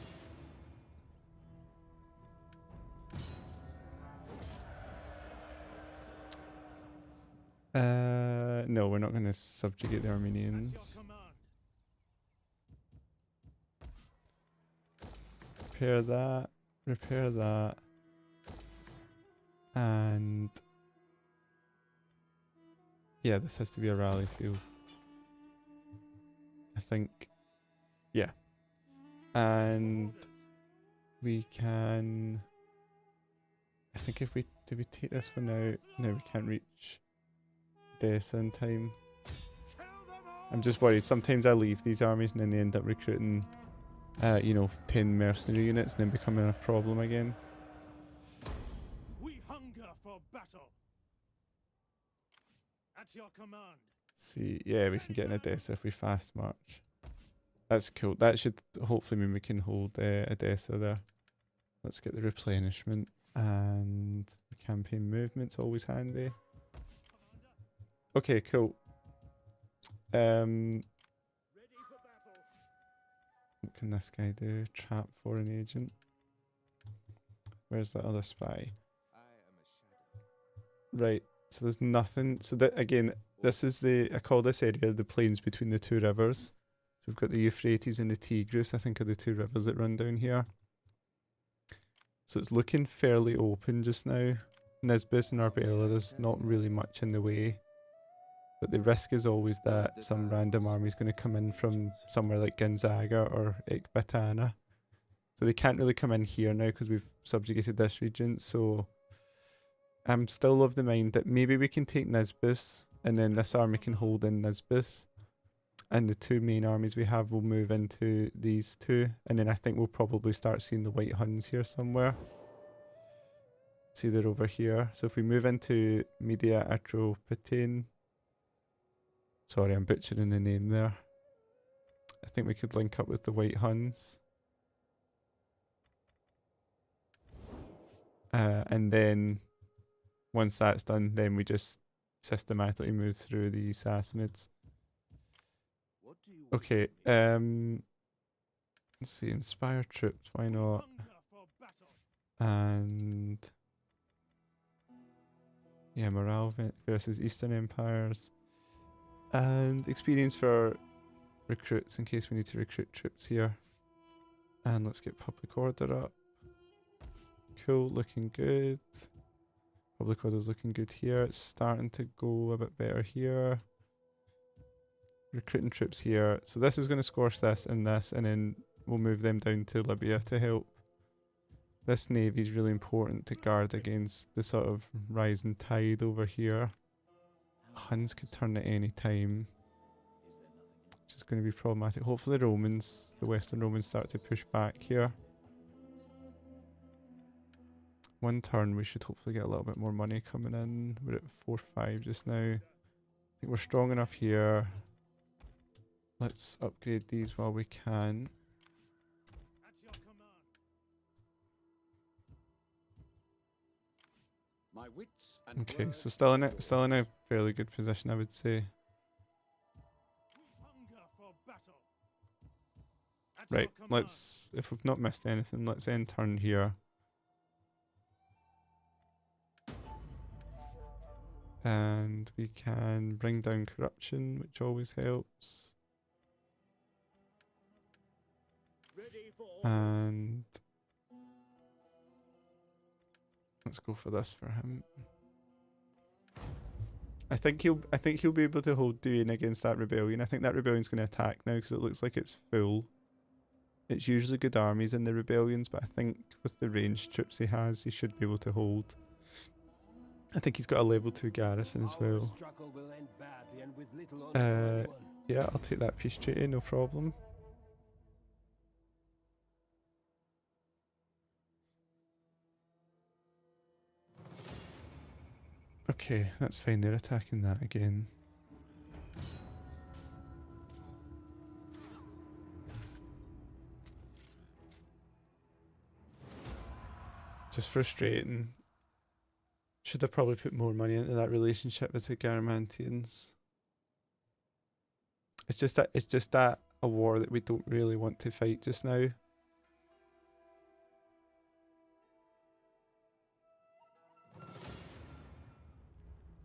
No, we're not going to subjugate the At your Armenians. command. Repair that. Repair that. And yeah, this has to be a rally field. I think. Yeah. And Orders. we can. I think if we do we take this one out? No, we can't reach Dessa in time. Kill them all. I'm just worried. Sometimes I leave these armies and then they end up recruiting, 10 mercenary units and then becoming a problem again. We hunger for battle. At your command. See, yeah, we can get in Edessa if we fast march. That's cool. That should hopefully mean we can hold Edessa there. Let's get the replenishment and the campaign movement's always handy. Okay, cool. Ready for battle. What can this guy do? Trap foreign agent. Where's that other spy? Right. So there's nothing. So that again, this is I call this area the plains between the two rivers. So we've got the Euphrates and the Tigris, I think are the two rivers that run down here. So it's looking fairly open just now. Nisbis and Arbela, there's not really much in the way. But the risk is always that some random army is going to come in from somewhere like Gonzaga or Ecbatana. So they can't really come in here now because we've subjugated this region. So I'm still of the mind that maybe we can take Nisbis and then this army can hold in Nisbis. And the two main armies we have will move into these two. And then I think we'll probably start seeing the White Huns here somewhere. See, they're over here. So if we move into Media Atropatene. Sorry, I'm butchering the name there. I think we could link up with the White Huns. And then once that's done, then we just systematically move through the Sassanids. What do you Okay, let's see, inspire troops, why not? hunger for battle. And yeah, morale versus Eastern Empires. And experience for recruits in case we need to recruit troops here. And let's get public order up. Cool, looking good. Public order's looking good here. It's starting to go a bit better here. Recruiting troops here. So this is going to squash this, and then we'll move them down to Libya to help. This navy is really important to guard against the sort of rising tide over here. Huns could turn at any time, which is going to be problematic. Hopefully the Romans, the Western Romans, start to push back here. One turn we should hopefully get a little bit more money coming in. We're at 4-5 just now. I think we're strong enough here. Let's upgrade these while we can. At your command. My wits and Okay, words so still in a fairly good position, I would say. We hunger for battle. At your Right, command. let's, if we've not missed anything, let's end turn here. And we can bring down corruption, which always helps. Ready for orders. And let's go for this for him. I think he'll be able to hold Duin against that rebellion. I think that rebellion's going to attack now because it looks like it's full. It's usually good armies in the rebellions, but I think with the ranged troops he has, he should be able to hold. I think he's got a level 2 garrison as well. Struggle will end badly and with little honor for anyone. Yeah, I'll take that peace treaty, no problem. Okay, that's fine. They're attacking that again. Just frustrating. Should have probably put more money into that relationship with the Garamantians. It's just that a war that we don't really want to fight just now.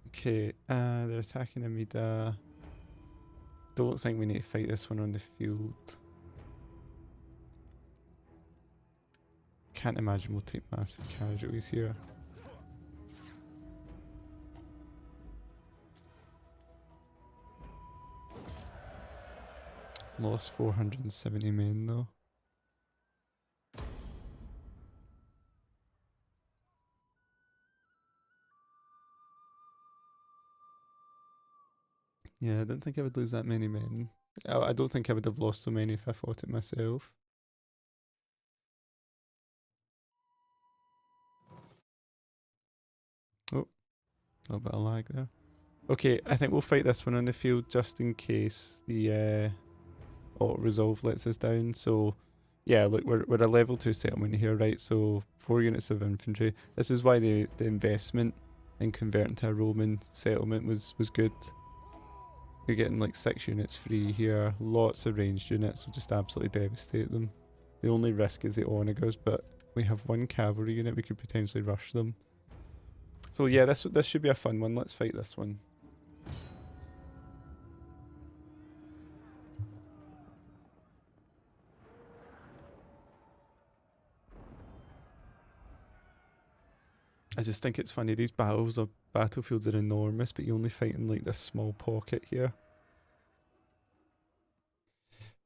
Okay, they're attacking Amida. Don't think we need to fight this one on the field. Can't imagine we'll take massive casualties here. Lost 470 men though. Yeah, I didn't think I would lose that many men. I don't think I would have lost so many if I fought it myself. Oh, a little bit of lag there. Okay, I think we'll fight this one on the field just in case the auto resolve lets us down. So yeah, look, we're a level 2 settlement here, right? So 4 units of infantry. This is why the investment in converting to a Roman settlement was good. You're getting like 6 units free here. Lots of ranged units will just absolutely devastate them. The only risk is the onagers, but we have 1 cavalry unit. We could potentially rush them. So yeah, this should be a fun one. Let's fight this one. I just think it's funny, these battlefields are enormous, but you only fight in like this small pocket here.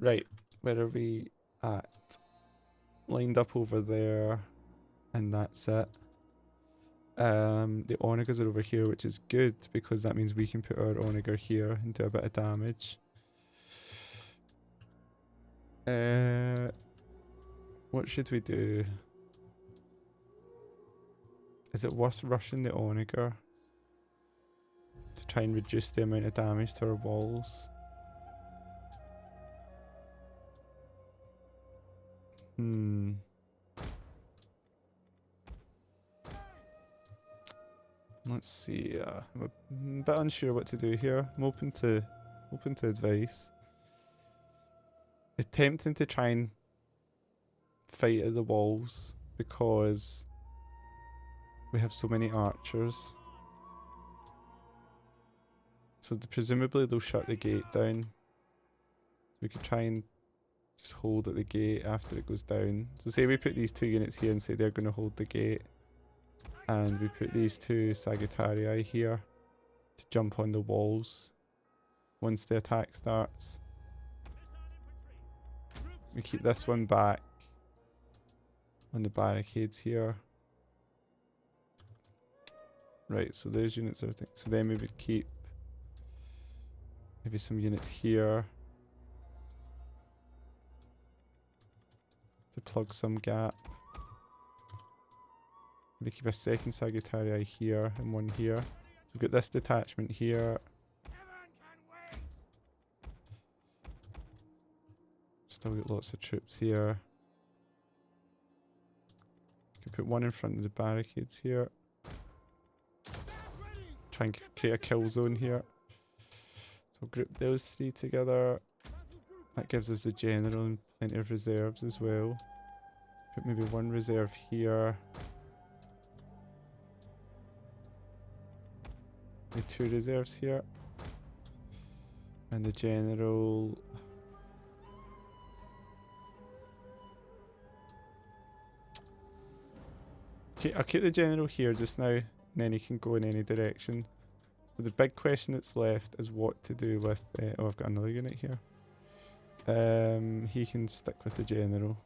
Right, where are we at? Lined up over there, and that's it. The onagers are over here, which is good, because that means we can put our onager here and do a bit of damage. What should we do? Is it worth rushing the onager to try and reduce the amount of damage to our walls? Let's see. I'm a bit unsure what to do here. I'm open to advice. It's tempting to try and fight at the walls because we have so many archers. So presumably they'll shut the gate down. We could try and just hold at the gate after it goes down. So say we put these 2 units here and say they're going to hold the gate. And we put these 2 Sagittarii here to jump on the walls once the attack starts. We keep this one back on the barricades here. Right, so those units are... So then we would keep maybe some units here to plug some gap. We keep a second Sagittarii here and 1 here. So we've got this detachment here. Still got lots of troops here. Could put 1 in front of the barricades here. Try and create a kill zone here. So group those 3 together. That gives us the general and plenty of reserves as well. Put maybe 1 reserve here. Maybe 2 reserves here. And the general... Okay, I'll keep the general here just now, and then he can go in any direction. So the big question that's left is what to do with... oh, I've got another unit here. He can stick with the general.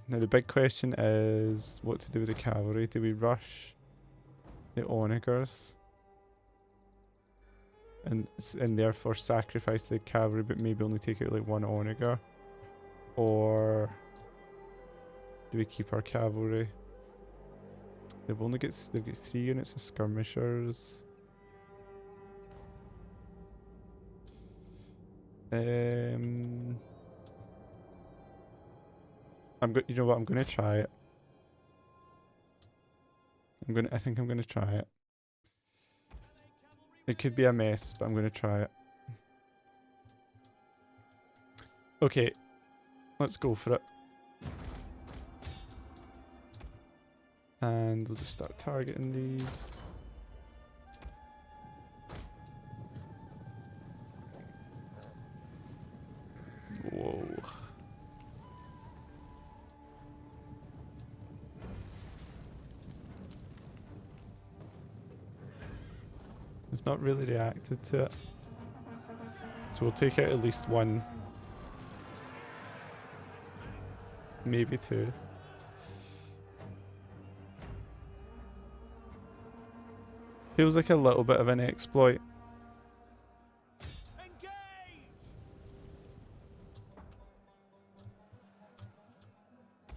Now the big question is what to do with the cavalry. Do we rush the onagers and therefore sacrifice the cavalry but maybe only take out like one onager? Or do we keep our cavalry? They've got 3 units of skirmishers. You know what? I'm gonna try it. I think I'm gonna try it. It could be a mess, but I'm gonna try it. Okay, let's go for it. And we'll just start targeting these. Whoa. They've not really reacted to it. So we'll take out at least one. Maybe 2. Feels like a little bit of an exploit. Engage!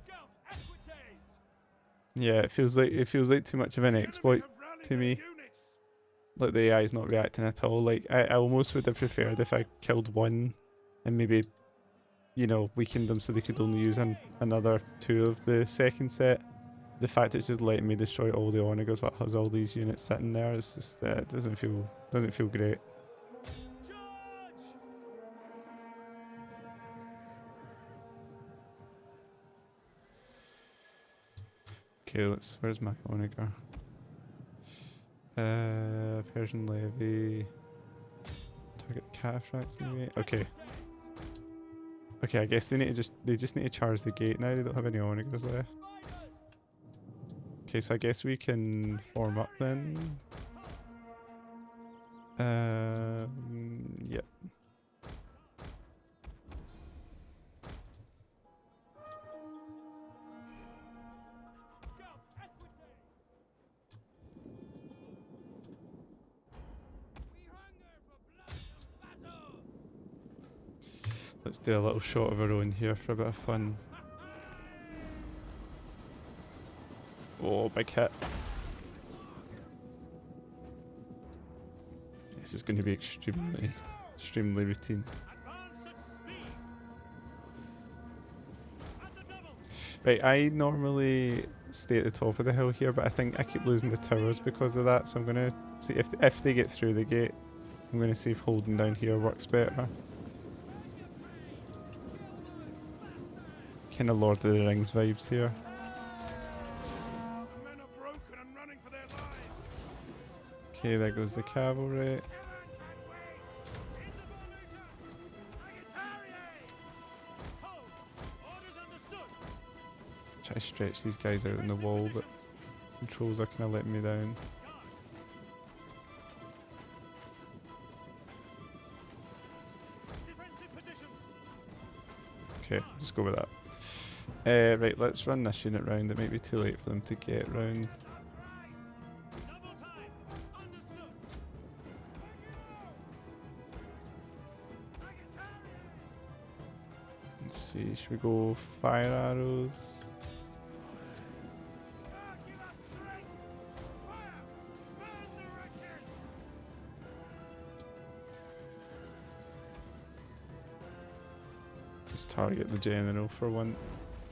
Scout Euphrates! Yeah, it feels like too much of an exploit to me. Like the AI is not reacting at all. Like I almost would have preferred if I killed one and maybe, you know, weakened them so they could only use another 2 of the second set. The fact it's just letting me destroy all the onagers while it has all these units sitting there, it's just it doesn't feel great. Charge! Okay, where's my onager? Persian levy. Target the cataphracts maybe. Okay. Okay, I guess they just need to charge the gate now. They don't have any onagers left. Okay, so I guess we can form up then. Yep. Let's do a little shot of our own here for a bit of fun. Oh, big hit. This is going to be extremely routine. Right, I normally stay at the top of the hill here, but I think I keep losing the towers because of that, so I'm going to see if they get through the gate. I'm going to see if holding down here works better. Kind of Lord of the Rings vibes here. Okay, there goes the cavalry. Try to stretch these guys out in the wall, but controls are kind of letting me down. Okay, just go with that. Right, let's run this unit round. It might be too late for them to get round. Let's see, should we go fire arrows? Let's target the general for one.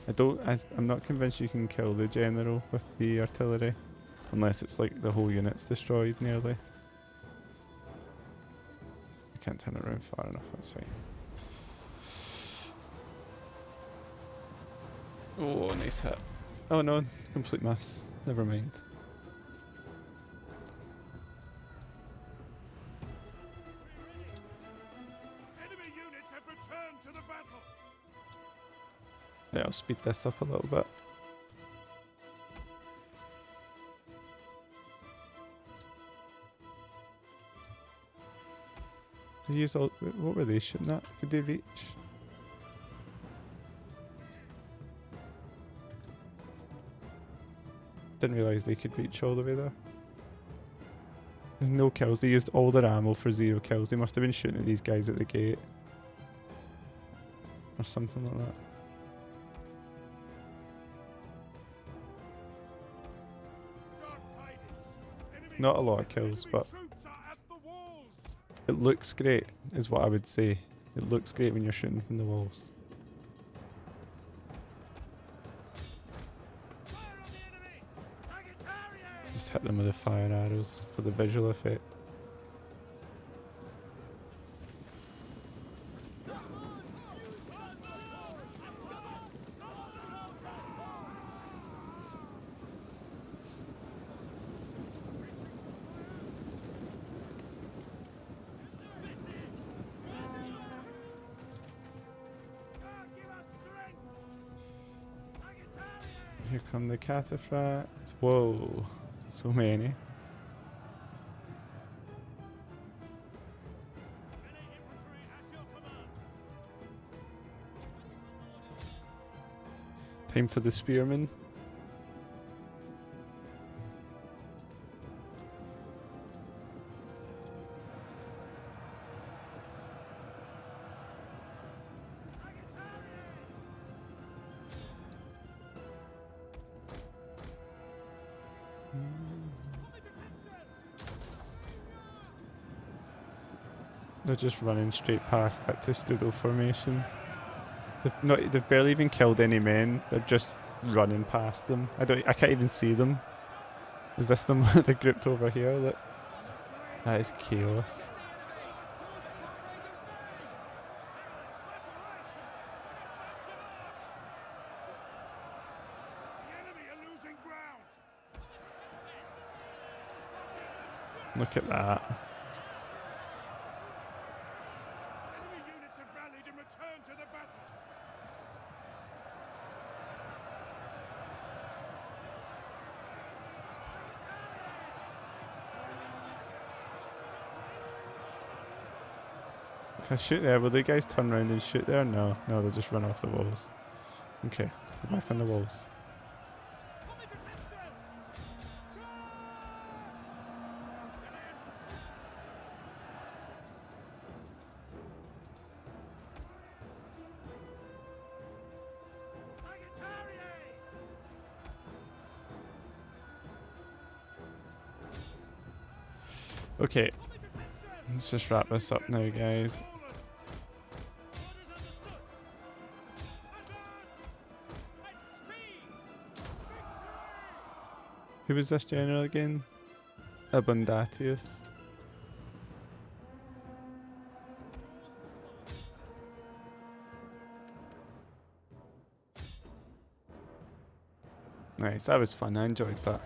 I'm not convinced you can kill the general with the artillery, unless it's like the whole unit's destroyed nearly. I can't turn it around far enough, that's fine. Oh, nice hit. Oh no, complete miss. Never mind. Enemy units have returned to the battle. Yeah, I'll speed this up a little bit. Did you use all, what were they shooting at? Could they reach? Didn't realise they could reach all the way there. There's no kills. They used all their ammo for 0 kills. They must have been shooting at these guys at the gate. Or something like that. Not a lot of kills, but it looks great, is what I would say. It looks great when you're shooting from the walls. Just hit them with the fire arrows for the visual effect. Here come the cataphracts. Whoa, so many. Time for the spearmen. They're just running straight past that Testudo formation. They've barely even killed any men. They're just running past them. I can't even see them. Is this them? They're grouped over here. Look. That is chaos. Look at that. Can I shoot there? Will the guys turn around and shoot there? No, they'll just run off the walls. Okay, go back on the walls. Okay, let's just wrap this up now, guys. Who was this general again? Abundatius. Nice, that was fun. I enjoyed that.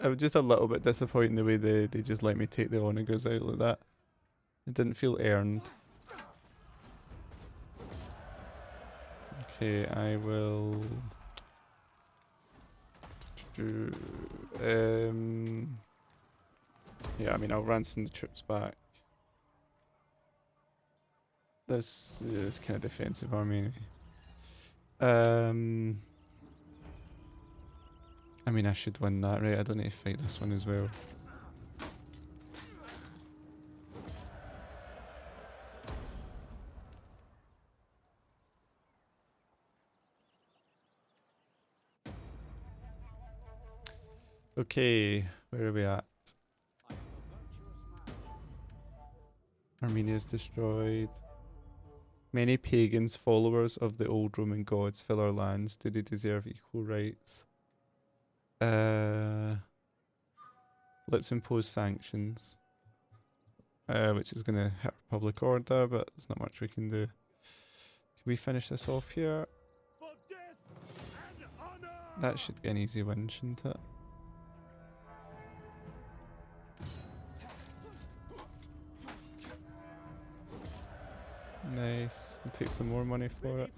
I was just a little bit disappointed the way they just let me take the onagers out like that. It didn't feel earned. Okay, I will do yeah, I mean I'll ransom the troops back. This is kind of defensive army. I mean, I should win that, right? I don't need to fight this one as well. Okay, where are we at? Armenia is destroyed. Many pagans, followers of the old Roman gods, fill our lands. Do they deserve equal rights? Let's impose sanctions, which is going to hit public order, but there's not much we can do. Can we finish this off here? That should be an easy win, shouldn't it? Nice. We'll take some more money for it.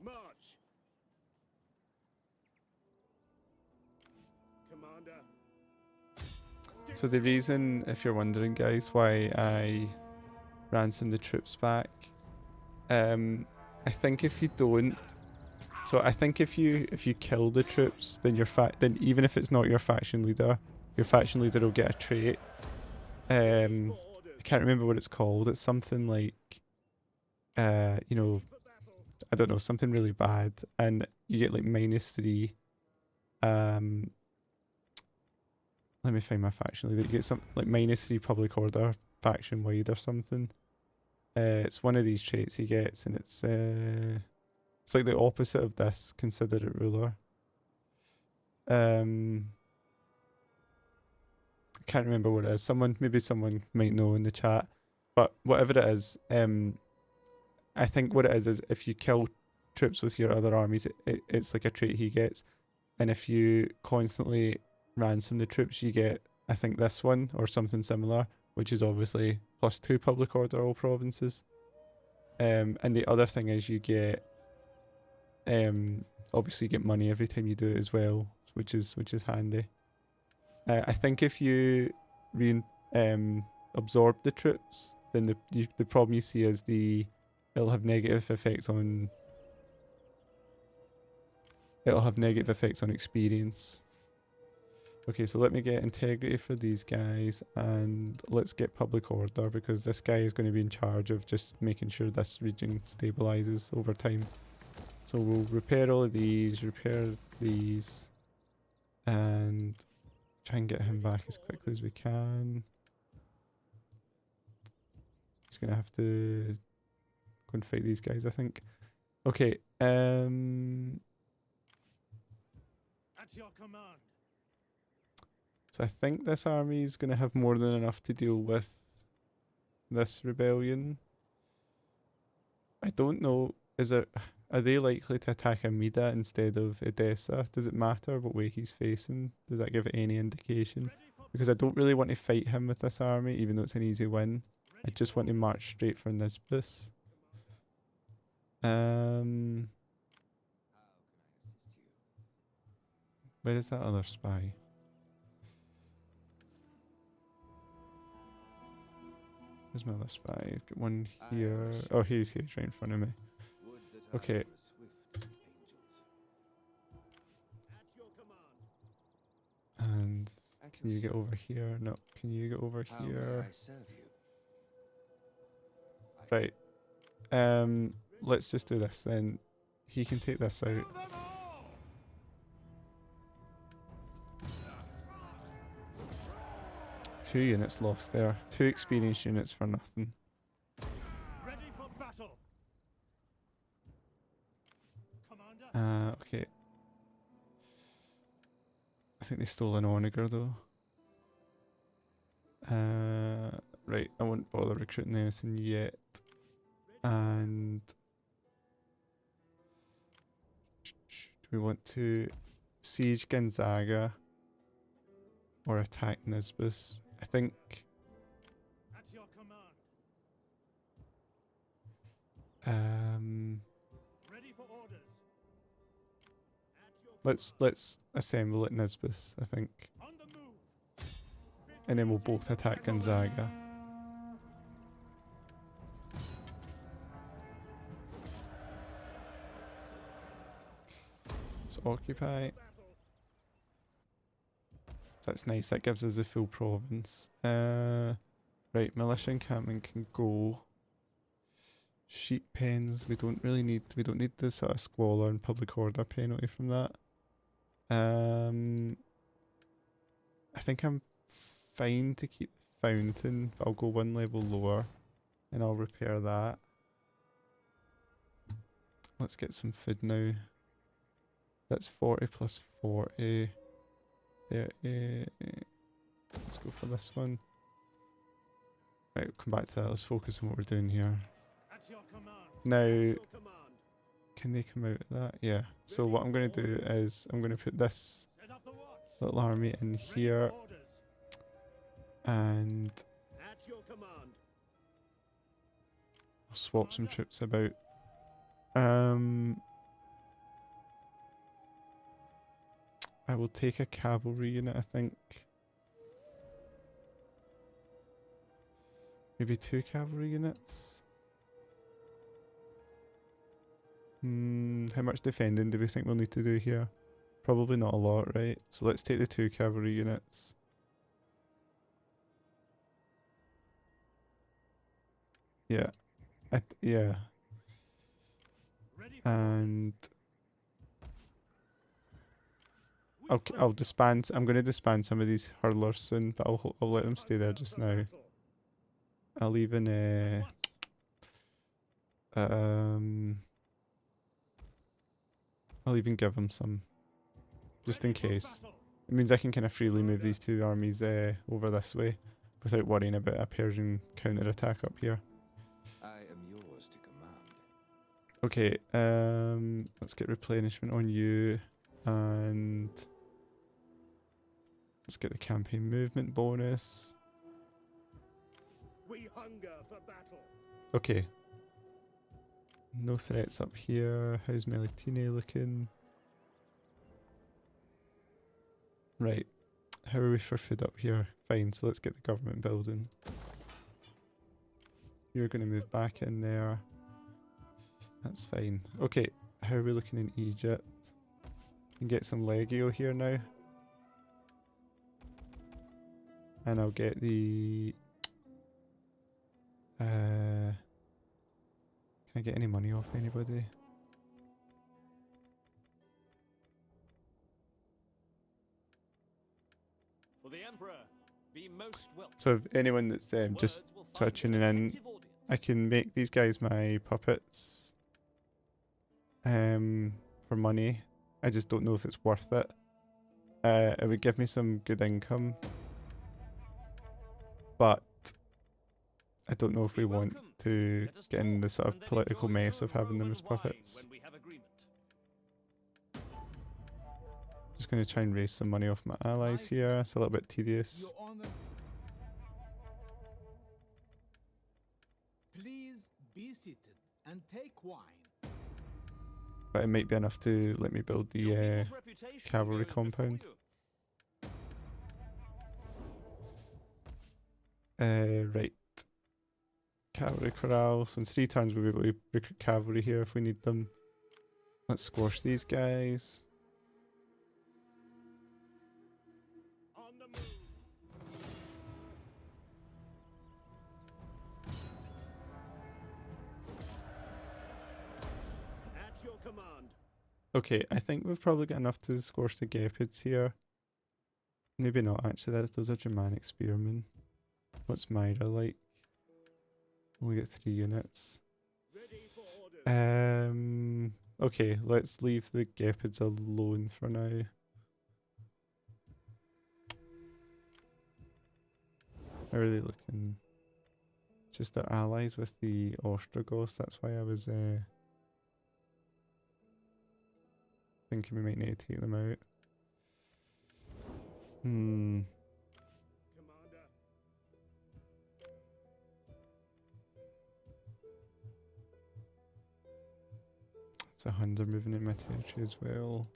March. Commander. So the reason, if you're wondering guys, why I ransom the troops back. I think if you don't, so I think if you kill the troops, then then even if it's not your faction leader will get a trait. I can't remember what it's called. It's something like, you know, I don't know, something really bad, and you get like -3. Let me find my faction leader. You get some like -3 public order faction wide or something. It's one of these traits he gets, and it's like the opposite of this considerate ruler. I can't remember what it is. Maybe someone might know in the chat, but whatever it is, I think what it is if you kill troops with your other armies, it's like a trait he gets, and if you constantly ransom the troops, you get, I think, this one or something similar, which is obviously +2 public order all provinces. And the other thing is you get, obviously you get money every time you do it as well, which is handy. I think if you absorb the troops, then the problem you see is it'll have negative effects on experience. Okay, so let me get integrity for these guys, and let's get public order, because this guy is going to be in charge of just making sure this region stabilizes over time. So we'll repair all of these, repair these, and try and get him back as quickly as we can. He's going to have to go and fight these guys, I think. Okay, At your command. so I think this army is going to have more than enough to deal with this rebellion. I don't know, are they likely to attack Amida instead of Edessa? Does it matter what way he's facing? Does that give it any indication? Because I don't really want to fight him with this army, even though it's an easy win. I just want to march straight for Nisbis. Where is that other spy? Where's my other spy? I've got one here. Oh, he's here, right in front of me. Okay. And can you get over here? No. Can you get over here? Right. Let's just do this then. He can take this out. 2 units lost there. 2 experience units for nothing. Ready for battle. Commander. Okay. I think they stole an onager though. Right, I won't bother recruiting anything yet. And do we want to siege Gonzaga or attack Nisbis? I think At your command. Ready for orders. let's assemble at Nisbis, I think. On the move. And then we'll both attack Gonzaga. Let's occupy. That's nice, that gives us the full province. Right, militia encampment can go. Sheep pens, we don't need the sort of squalor and public order penalty from that. I think I'm fine to keep the fountain, but I'll go 1 level lower and I'll repair that. Let's get some food now. That's 40 plus 40. There, let's go for this one. Right, we'll come back to that. Let's focus on what we're doing here. At your command. Now, can they come out of that? Yeah. So what I'm going to do is I'm going to put this Set up the watch. little army in Ready here, for orders. and At your command. I'll swap some troops about. I will take a cavalry unit, I think. Maybe 2 cavalry units. How much defending do we think we'll need to do here? Probably not a lot, right? So let's take the 2 cavalry units. Yeah. Yeah. Ready for And orders. I'll disband. I'm going to disband some of these hurlers soon, but I'll let them stay there just now. I'll even I'll even give them some, just in case. It means I can kind of freely move these 2 armies over this way without worrying about a Persian counter-attack up here. I am yours to command. Okay, let's get replenishment on you, and let's get the campaign movement bonus. We hunger for battle. Okay. No threats up here. How's Melitene looking? Right. How are we for food up here? Fine, so let's get the government building. You're going to move back in there. That's fine. Okay, how are we looking in Egypt? Can get some Legio here now. And I'll get the... can I get any money off anybody? For the Emperor, be most welcome. So if anyone that's just Words will sort of find tuning an in, attentive audience. I can make these guys my puppets for money. I just don't know if it's worth it. It would give me some good income, but I don't know if we want to Let us get in talk, the sort of and then political enjoy mess your of having them Roman as wine puppets. when we have agreement. Just going to try and raise some money off my allies here. It's a little bit tedious. Your Honor. Please be seated and take wine. But it might be enough to let me build Your the people's reputation cavalry goes before compound. you. Right. Cavalry corral. So in 3 turns we'll be able to recruit cavalry here if we need them. Let's squash these guys. On the move. At your command. Okay, I think we've probably got enough to squash the Gepids here. Maybe not actually, those are Germanic spearmen. What's Myra like? Only get 3 units. Ready for orders. Okay, let's leave the Gepids alone for now. How are they looking? Just their allies with the Ostrogoths, that's why I was thinking we might need to take them out. Commander. It's a Huns are moving in my territory as well.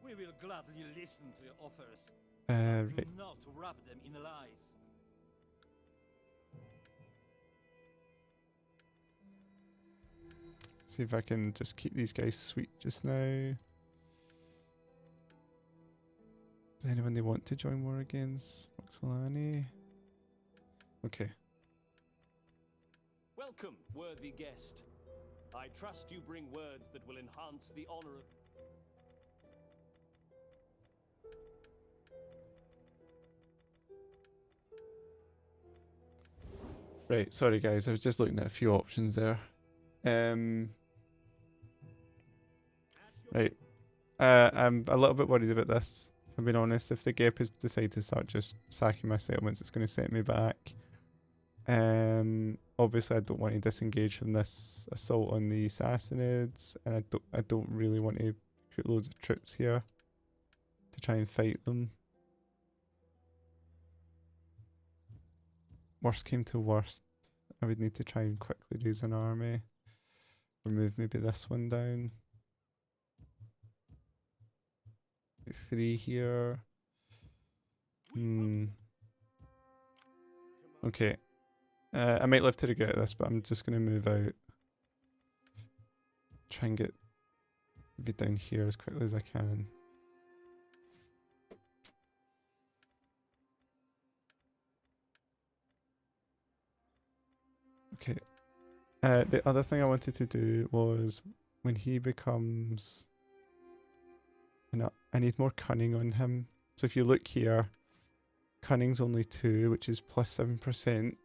We will gladly listen to your offers. Right. Do not wrap them in lies. See if I can just keep these guys sweet just now. Does anyone they want to join war against? Roxolani? Okay. Welcome, worthy guest. I trust you bring words that will enhance the honor of... Right, sorry guys, I was just looking at a few options there. Right. I'm a little bit worried about this, if I'm being honest. If the Gepids decide to start just sacking my settlements, it's going to set me back. Obviously I don't want to disengage from this assault on the Sassanids, and I don't really want to put loads of troops here to try and fight them. Worst came to worst, I would need to try and quickly raise an army. Remove maybe this one down. 3 here. Hmm. Okay. I might live to regret this, but I'm just going to move out. Try and get down here as quickly as I can. Okay. The other thing I wanted to do was when he becomes... I need more cunning on him. So if you look here, cunning's only 2, which is plus 7%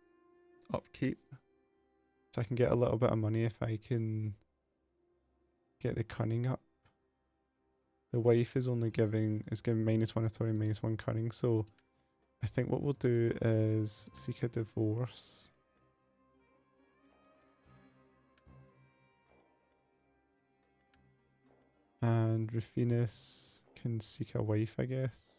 upkeep. So I can get a little bit of money if I can get the cunning up. The wife is only giving -1 authority, -1 cunning. So I think what we'll do is seek a divorce. And Rufinus can seek a wife, I guess.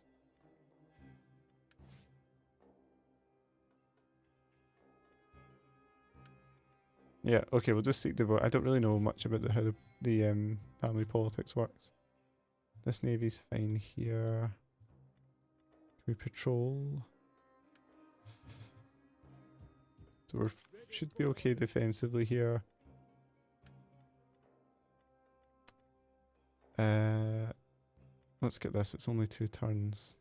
Yeah, okay, we'll just seek divorce. I don't really know much about how the family politics works. This navy's fine here. Can we patrol? So we should be okay defensively here. Let's get this. It's only 2 turns.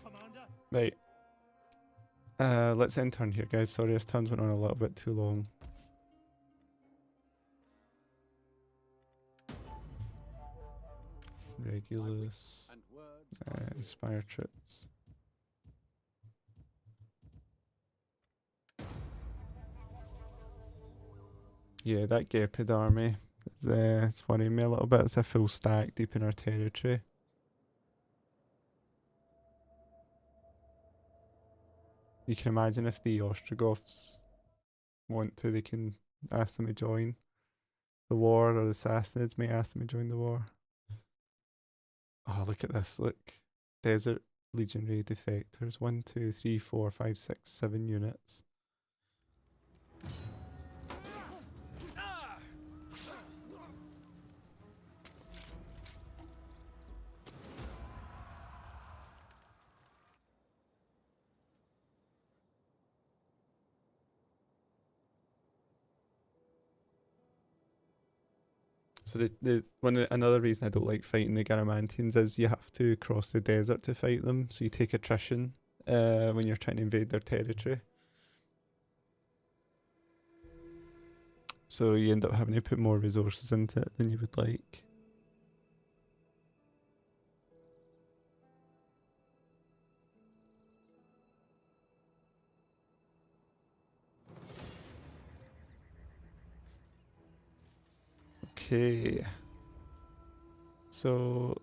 Commander. Right. Let's end turn here, guys. Sorry, this turns went on a little bit too long. Regulus. Inspire troops. Yeah, that Gepid army is it's worrying me a little bit. It's a full stack deep in our territory. You can imagine if the Ostrogoths want to, they can ask them to join the war, or the Sassanids may ask them to join the war. Oh, look at this, look. Desert Legionary Defectors. 1, 2, 3, 4, 5, 6, 7 units. So another reason I don't like fighting the Garamantians is you have to cross the desert to fight them, so you take attrition when you're trying to invade their territory. So you end up having to put more resources into it than you would like. Okay. So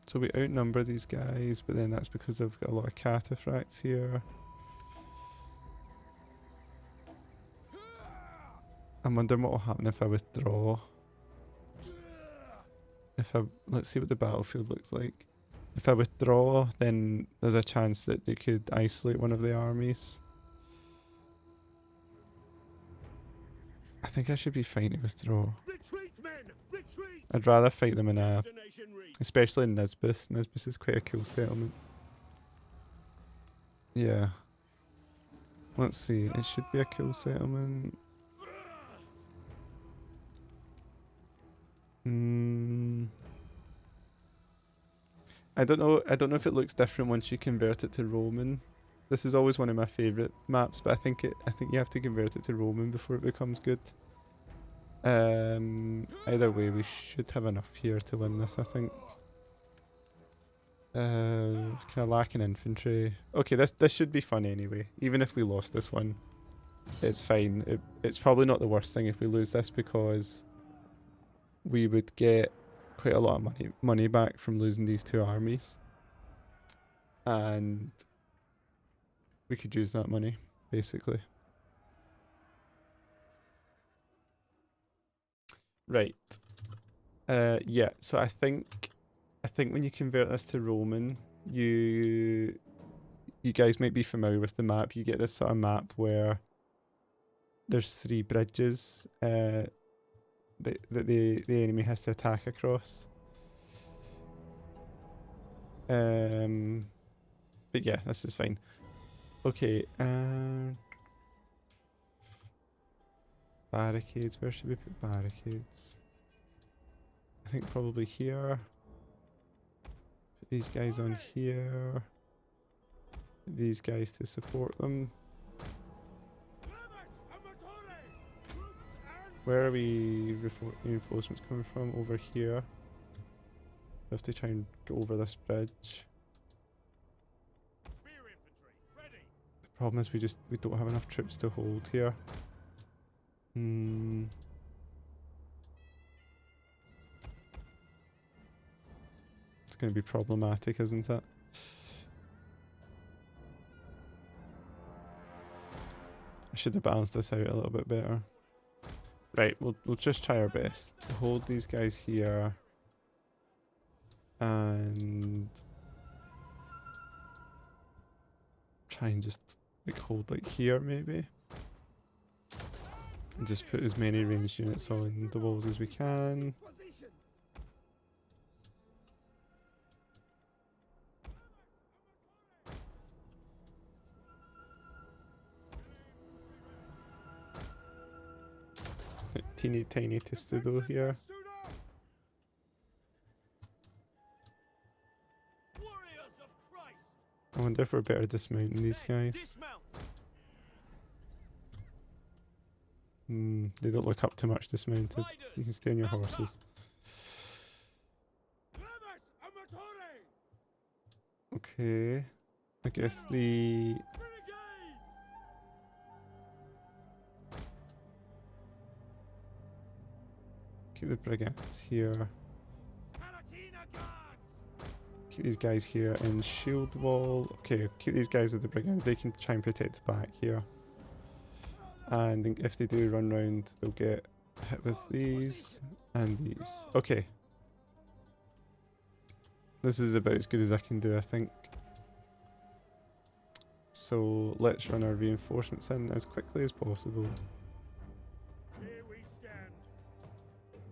so we outnumber these guys, but then that's because they've got a lot of cataphracts here. I'm wondering what will happen if I withdraw. Let's see what the battlefield looks like. If I withdraw, then there's a chance that they could isolate one of the armies. I think I should be fine to withdraw. Retreat, men! Retreat! I'd rather fight them in Destination reached. especially in Nisbis. Nisbis is quite a cool settlement. Yeah. Let's see, it should be a cool settlement. I don't know if it looks different once you convert it to Roman. This is always one of my favourite maps, but I think you have to convert it to Roman before it becomes good. Either way, we should have enough here to win this, I think. Kind of lacking infantry. Okay, this should be fun anyway. Even if we lost this one, it's fine. It's probably not the worst thing if we lose this, because we would get quite a lot of money back from losing these 2 armies, and we could use that money basically. Right. Yeah, so I think when you convert this to Roman, you you guys might be familiar with the map. You get this sort of map where there's 3 bridges that the enemy has to attack across. But yeah, this is fine. Okay, barricades. Where should we put barricades? I think probably here. Put these guys on here. Put these guys to support them. Where are we reinforcements coming from? Over here. We have to try and go over this bridge. Spear infantry, ready. The problem is we don't have enough troops to hold here. It's going to be problematic, isn't it? I should have balanced this out a little bit better. Right, we'll just try our best. Hold these guys here. And try and just like hold like here maybe. And just put as many ranged units on the walls as we can. Teeny tiny Testudo here. I wonder if we're better dismounting these guys. They don't look up too much dismounted. You can stay on your horses. Okay. I guess the... Keep the brigands here. Keep these guys here in shield wall. Okay, keep these guys with the brigands. They can try and protect the back here. And if they do run round, they'll get hit with these and these. Okay. This is about as good as I can do, I think. So let's run our reinforcements in as quickly as possible. Here we stand.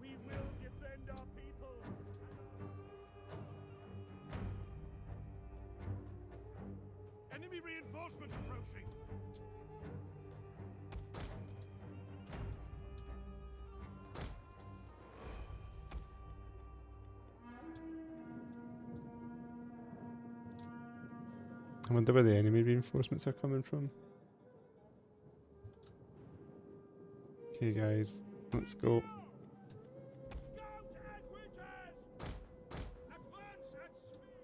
We will defend our people. Enemy reinforcements approaching. I wonder where the enemy reinforcements are coming from. Okay guys, let's go. Scout equitas! Advance at speed!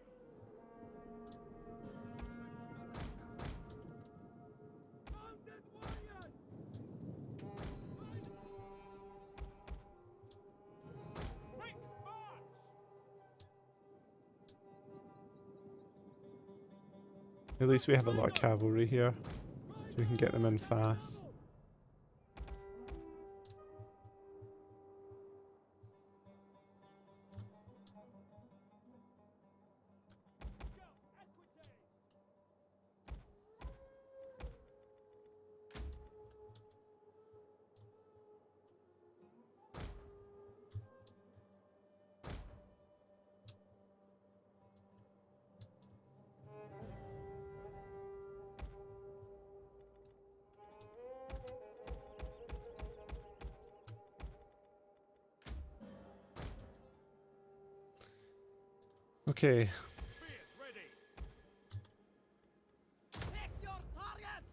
Mounted warriors! Quick march! At least we have a lot of cavalry here, so we can get them in fast. Okay. Spears ready! Pick your targets!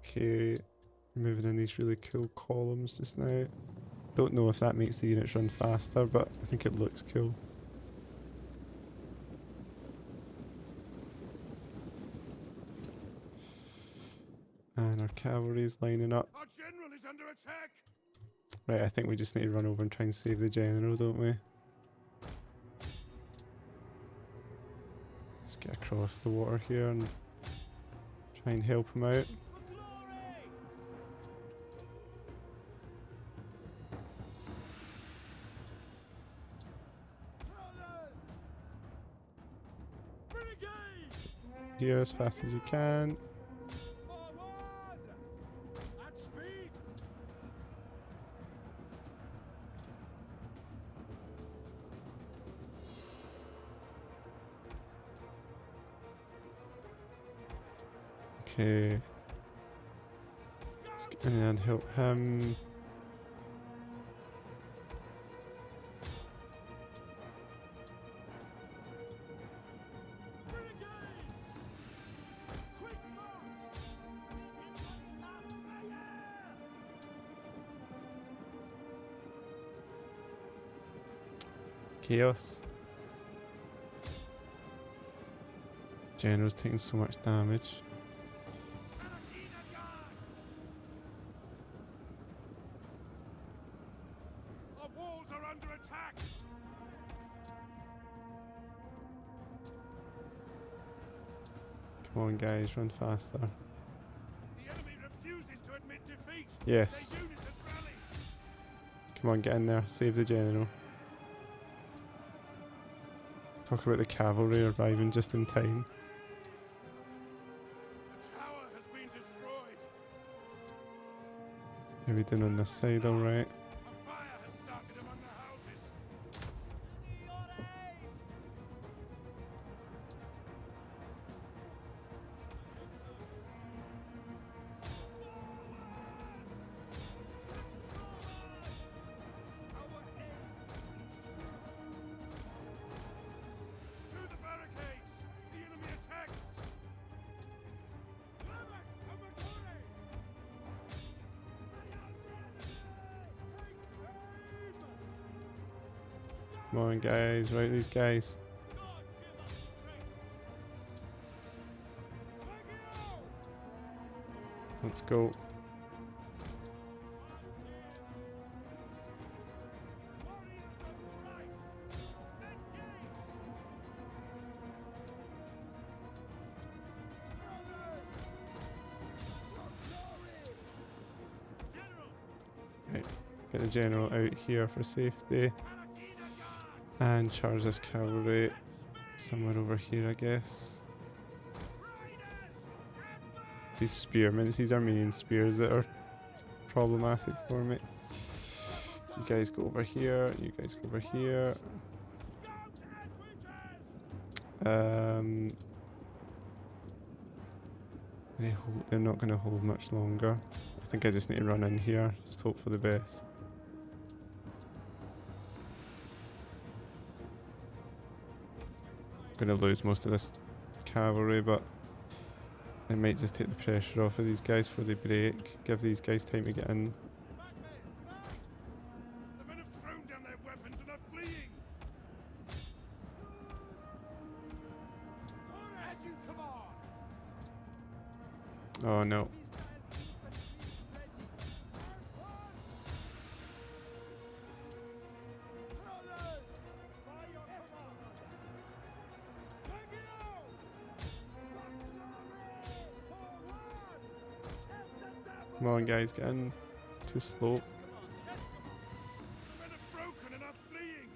Okay, moving in these really cool columns just now. Don't know if that makes the units run faster, but I think it looks cool. And our cavalry's lining up. Our general is under attack! Right, I think we just need to run over and try and save the general, don't we? across the water here and try and help him out. For glory! Renegade! Here as fast as you can. Forward! At speed! Okay. Let's get in and help him. Renegade! Quick march! Chaos. General's taking so much damage. Palatina guards! Our walls are under attack! Come on, guys, run faster. The enemy refuses to admit defeat! Yes. Their unit has rallied! Come on, get in there. Save the general. Talk about the cavalry arriving just in time. The tower has been destroyed! How are we doing on this side alright? A fire has started among the houses! To the barricades! The enemy attacks! Come on, guys, right, these guys. Let's go. Right, get the general out here for safety. And charge this cavalry somewhere over here, I guess. These spearmen, these Armenian spears that are problematic for me. You guys go over here, you guys go over here. They're not going to hold much longer. I think I just need to run in here, just hope for the best. I'm going to lose most of this cavalry, but I might just take the pressure off of these guys before they break. Give these guys time to get in. The men have thrown down their weapons and are fleeing! As you command! Oh no. Come on, guys, get in. Too slow. The men are broken and are fleeing!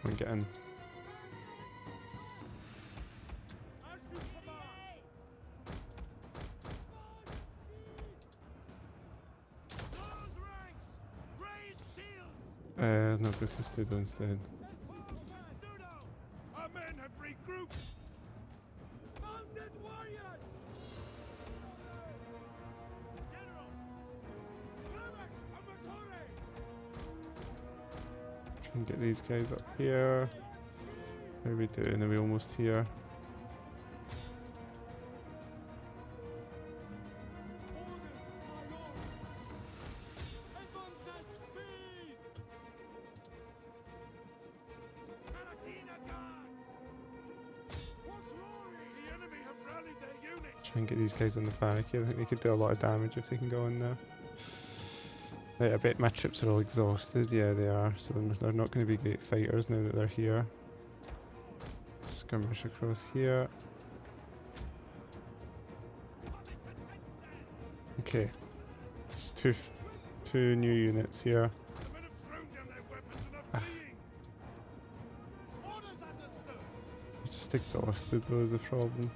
Come on, get in. No, Brutus did instead. Our men have regrouped! Mounted warriors! General! Rex Amatore! Try and get these guys up here. How are we doing? Are we almost here? Palatina guards! For glory! The enemy have rallied their unit! Try and get these guys on the barricade. I think they could do a lot of damage if they can go in there. Right, I bet my troops are all exhausted. Yeah, they are. So they're not going to be great fighters now that they're here. Skirmish across here. Okay. It's two new units here. The men have thrown down their weapons and are fleeing. Orders understood. They're just exhausted though is the problem.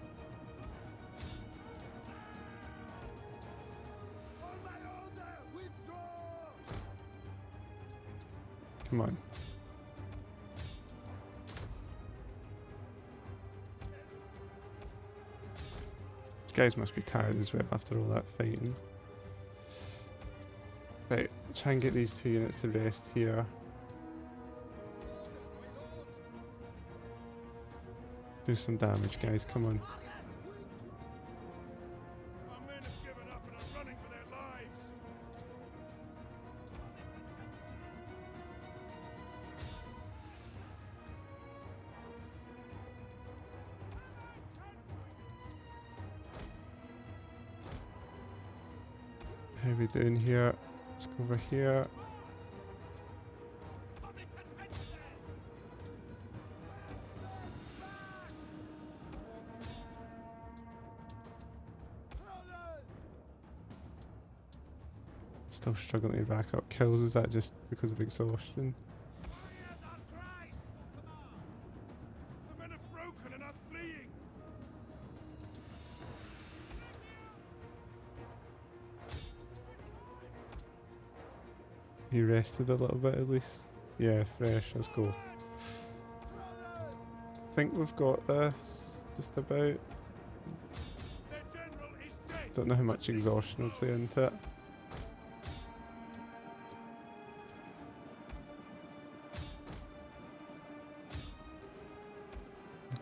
On my order, withdraw. Come on. These guys must be tired as well after all that fighting. Right, try and get these two units to rest here. Do some damage, guys, come on. Our men have given up and are running for their lives. How are we doing here? Let's go over here. Still struggling to back up kills. Is that just because of exhaustion? The men are broken and are fleeing. He rested a little bit at least. Yeah, fresh. Let's go. I think we've got this just about. Their general is dead. Don't know how much exhaustion will play into it.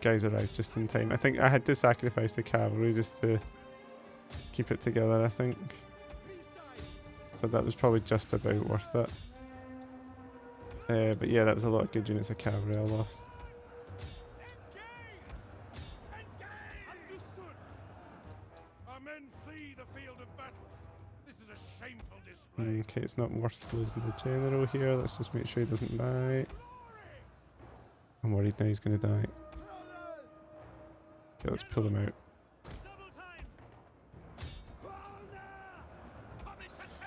Guys arrived just in time. I think I had to sacrifice the cavalry just to keep it together, I think. So that was probably just about worth it. But yeah, that was a lot of good units of cavalry I lost. Understood. Our men flee the field of battle. This is a shameful display. Okay, it's not worth losing the general here. Let's just make sure he doesn't die. I'm worried now he's going to die. Okay, let's pull him out.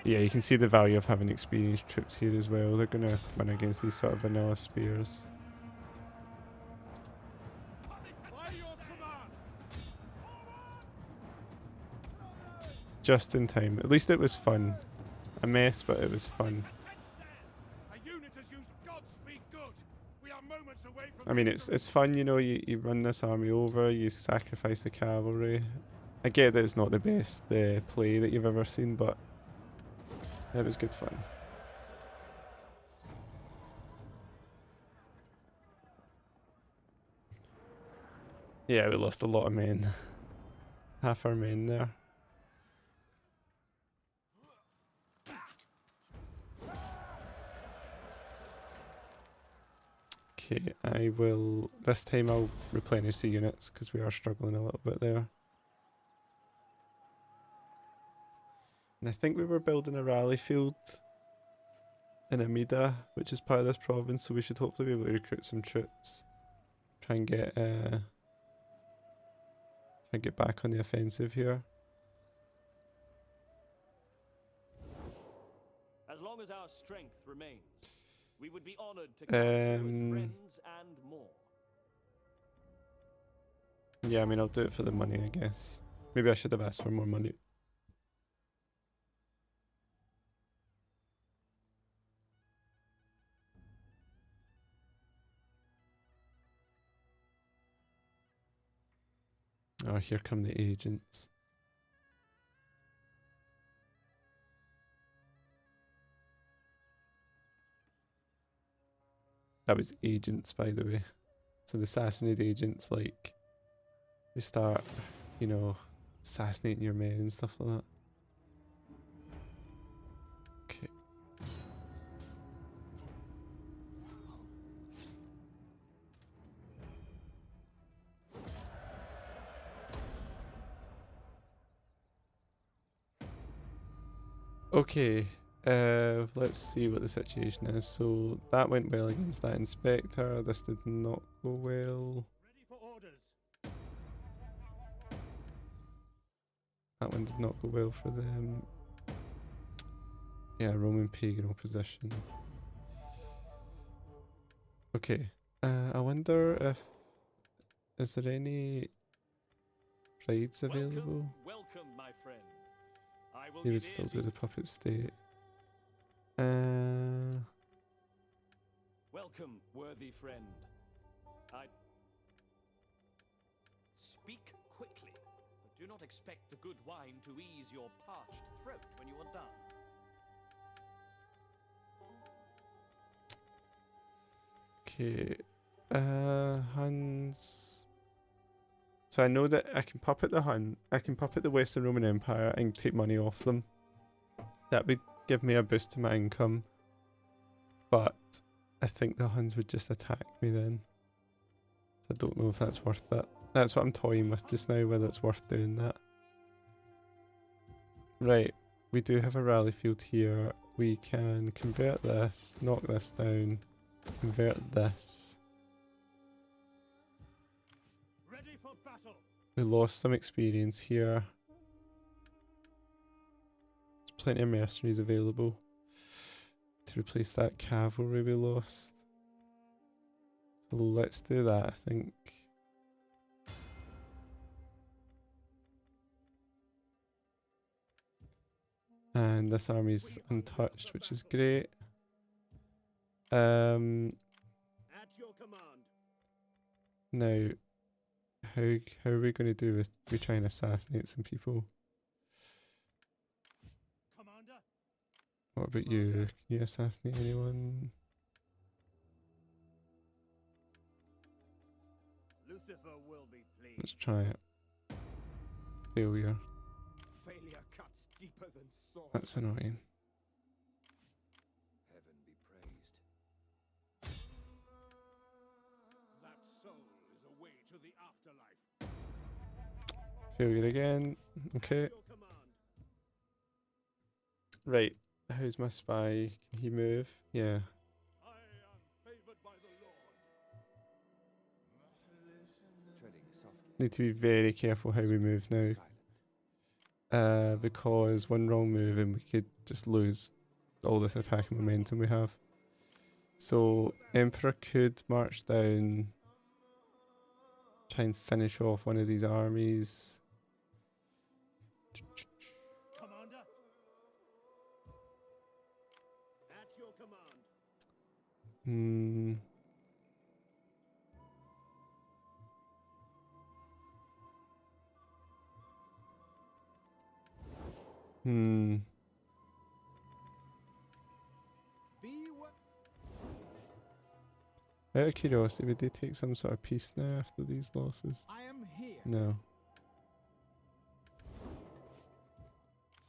Yeah, you can see the value of having experienced troops here as well. They're going to win against these sort of vanilla spears. By your command. Just in time. At least it was fun. A mess, but it was fun. A unit has used Godspeed good. We are moments away from. I mean, it's fun, you know, you run this army over, you sacrifice the cavalry. I get that it's not the best play that you've ever seen, but it was good fun. Yeah, we lost a lot of men. Half our men there. Okay, this time I'll replenish the units because we are struggling a little bit there. And I think we were building a rally field in Amida, which is part of this province, so we should hopefully be able to recruit some troops. Try and get back on the offensive here. As long as our strength remains, we would be honored to count you as friends and more. Yeah, I mean, I'll do it for the money, I guess. Maybe I should have asked for more money. Oh, here come the agents. That was agents, by the way. So the Sassanid agents, like, they start, you know, assassinating your men and stuff like that. Okay. Okay, let's see what the situation is. So that went well against that inspector. This did not go well. Ready for orders. That one did not go well for them. Yeah, Roman pagan opposition. Okay, I wonder if is there any raids available? Welcome, my friend. I will He be would there still to do the puppet state. welcome, worthy friend. I speak quickly, but do not expect the good wine to ease your parched throat when you are done. Okay, Huns. So I know that I can puppet the Hun. I can puppet the Western Roman Empire and take money off them. That would give me a boost to my income. But I think the Huns would just attack me then. So I don't know if that's worth it. That's what I'm toying with just now, whether it's worth doing that. Right, we do have a rally field here. We can convert this, knock this down, convert this. Ready for battle. We lost some experience here. There's plenty of mercenaries available to replace that cavalry we lost. So let's do that, I think. And this army's untouched, which is great. At your command. Now, how are we going to do with we try and assassinate some people? Commander. What about you? Can you assassinate anyone? Lucifer will be pleased. Let's try it. Failure. Failure cuts deeper than sword. That's annoying. Heaven be praised. That soul is a way to the afterlife. Failure again. Okay. At your command. Right. How's my spy? Can he move? Yeah. I am favored by the Lord. Treading softly. Need to be very careful how we move now. Silent. Because one wrong move and we could just lose all this attacking momentum we have. So Emperor could march down, try and finish off one of these armies. Commander. At your command. Hmm. Hmm. Beware. Out of curiosity, would they take some sort of peace now after these losses? I am here. No.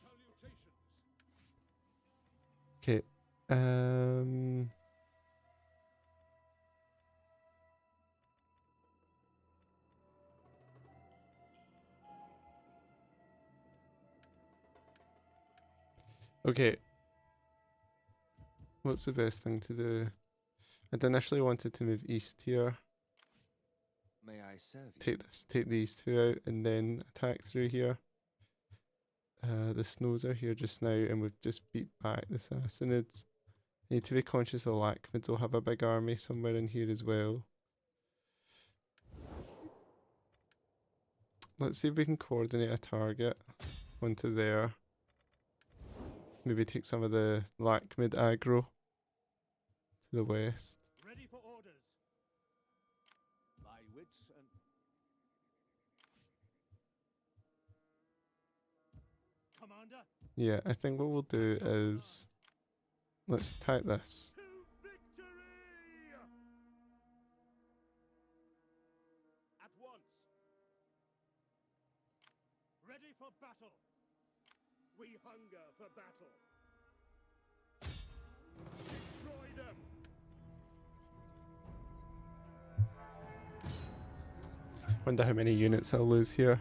Salutations. Okay. Okay. What's the best thing to do? I'd initially wanted to move east here, May I serve you? take these two out, and then attack through here. The snows are here just now, and we've just beat back the Sassanids. I need to be conscious the Lakhmids will have a big army somewhere in here as well. Let's see if we can coordinate a target onto there. Maybe take some of the Lakhmid aggro to the west. Ready for orders. My wits and Commander. Yeah, I think what we'll do is let's attack this. To victory! At once. Ready for battle. We hunger for battle. Destroy them. Wonder how many units I'll lose here.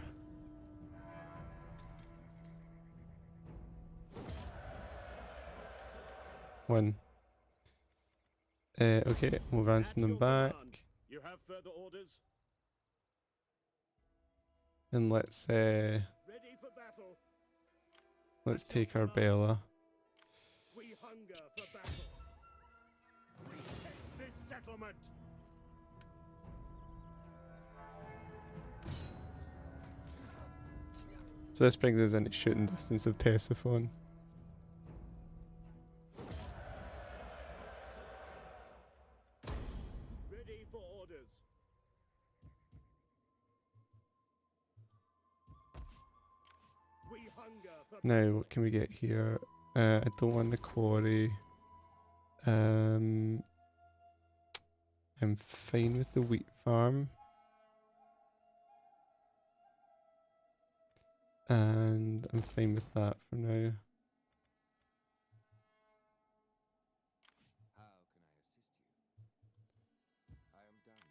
1. Okay, we'll ransom them back. You have further orders? And let's Ready for battle. let's take Arbela. We hunger for battle. We take this settlement. So this brings us into shooting distance of Ctesiphon. Ready for orders. We hunger for Now, what can we get here? I don't want the quarry. I'm fine with the wheat farm. And I'm fine with that for now. How can I assist you? I am done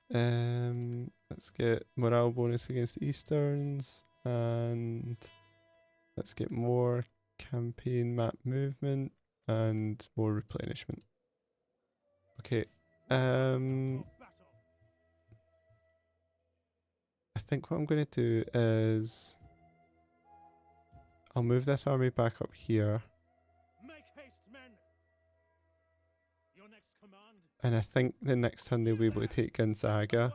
for now. Let's get morale bonus against the Easterns, and let's get more campaign map movement and more replenishment. Okay. battle. I think what I'm going to do is I'll move this army back up here, Make haste, men. Your next command. and I think the next turn they'll be able to take Gonzaga.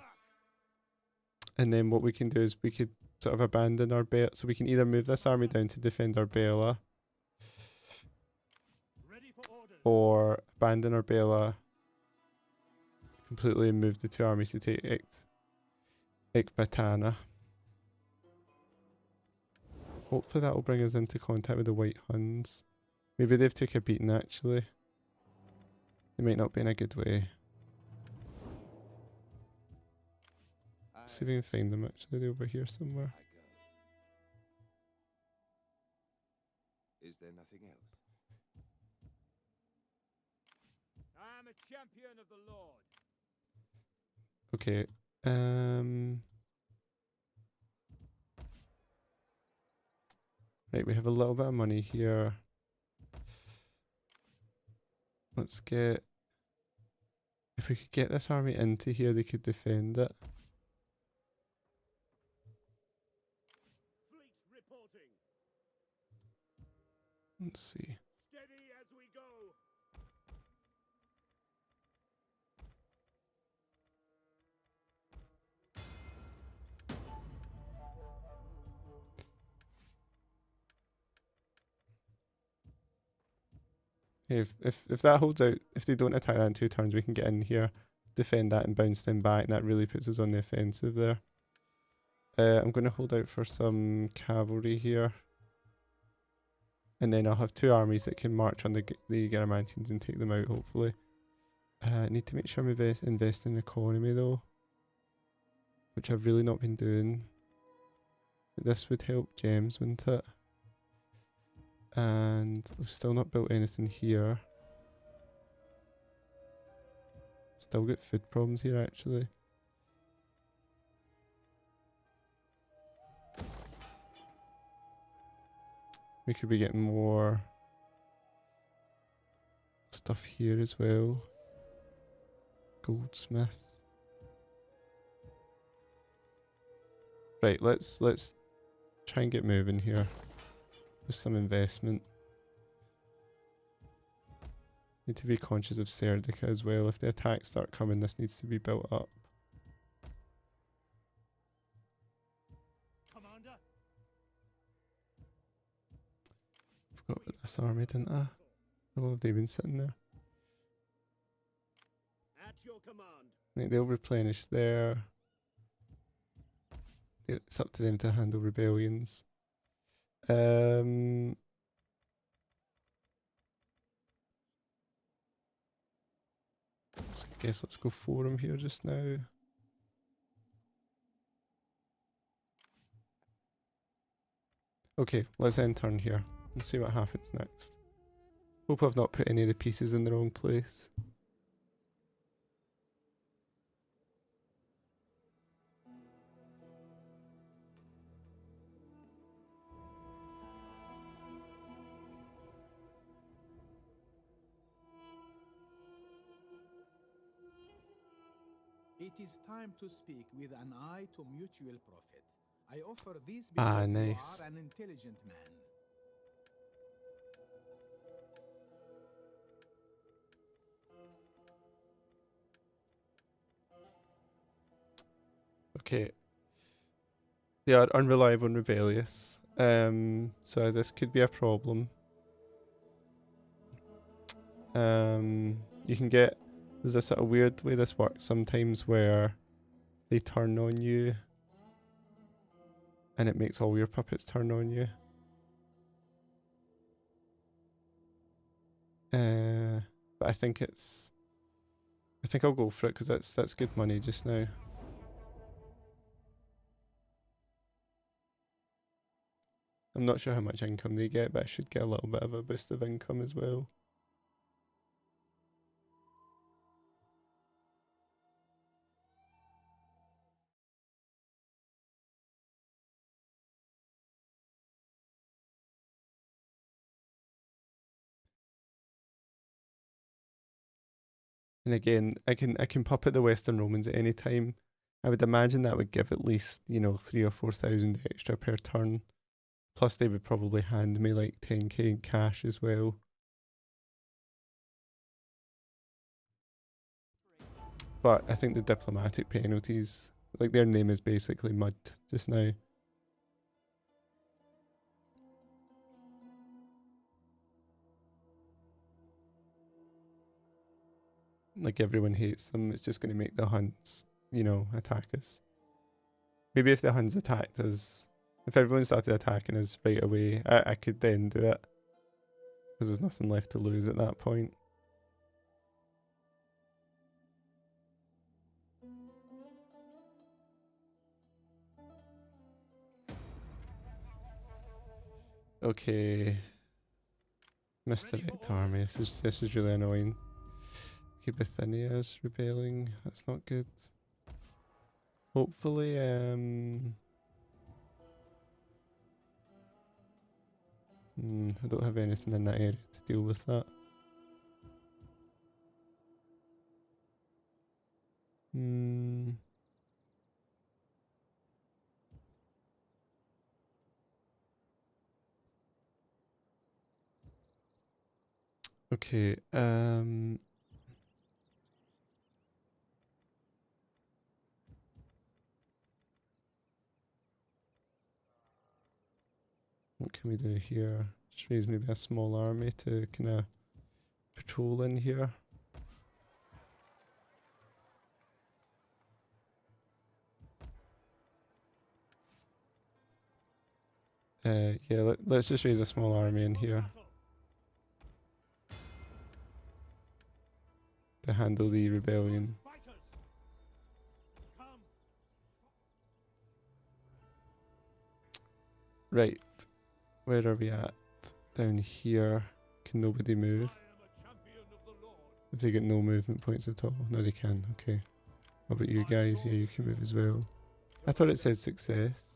And then what we can do is we could sort of abandon Arbela, so we can either move this army down to defend Arbela, Ready for orders. or abandon Arbela completely and move the two armies to take Ecbatana. Hopefully that will bring us into contact with the White Huns. Maybe they've took a beating actually. They might not be in a good way. Let's see if we can find them actually. They're over here somewhere. I go. Is there nothing else? I am a champion of the Lord. Okay. Right, we have a little bit of money here. Let's get... If we could get this army into here, they could defend it. Fleet reporting. Let's see. Steady as we go. If that holds out, if they don't attack that in 2 turns, we can get in here, defend that and bounce them back, and that really puts us on the offensive there. I'm going to hold out for some cavalry here. And then I'll have 2 armies that can march on the Garamantians and take them out, hopefully. I need to make sure I invest in economy though, which I've really not been doing. This would help gems, wouldn't it? And we've still not built anything here. Still got food problems here actually. We could be getting more stuff here as well. Goldsmith. Right, let's try and get moving here. With some investment. Need to be conscious of Serdica as well. If the attacks start coming, this needs to be built up. Commander. Forgot about this army, didn't I? How long have they been sitting there? At your command. Right, they'll replenish there. It's up to them to handle rebellions. So I guess let's go for them here just now. Okay, let's end turn here and see what happens next. Hope I've not put any of the pieces in the wrong place. It is time to speak with an eye to mutual profit. I offer this Ah, because nice. you are an intelligent man. Okay. They are unreliable and rebellious. So this could be a problem. You can get, there's a sort of weird way this works sometimes where they turn on you and it makes all your puppets turn on you. But I think I'll go for it because that's good money just now. I'm not sure how much income they get, but I should get a little bit of a boost of income as well. And again, I can puppet the Western Romans at any time. I would imagine that would give at least, 3,000 or 4,000 extra per turn. Plus they would probably hand me like 10k in cash as well. But I think the diplomatic penalties, like their name is basically mud just now. Like everyone hates them, it's just going to make the Huns, attack us. Maybe if the Huns attacked us, if everyone started attacking us right away, I could then do it. Because there's nothing left to lose at that point. Okay. Missed the right army. This is really annoying. Okay, Bithynia is rebelling. That's not good. Hopefully, I don't have anything in that area to deal with that. Okay, what can we do here? Just raise maybe a small army to kind of patrol in here. Yeah, let's just raise a small army in here to handle the rebellion. Right, where are we at? Down here. Can nobody move? If they get no movement points at all? No, they can. Okay. What about you guys? Yeah, you can move as well. I thought it said success.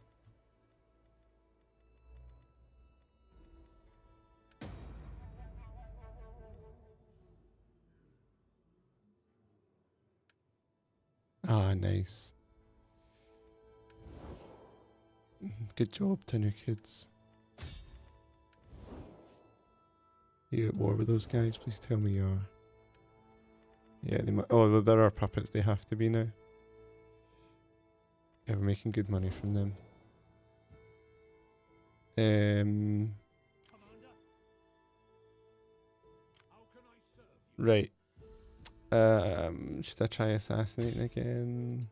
Ah, nice. Good job, 10 kids. You at war with those guys? Please tell me you are. Yeah, they might. Oh, there are puppets. They have to be now. Yeah, we're making good money from them. Right. Should I try assassinating again?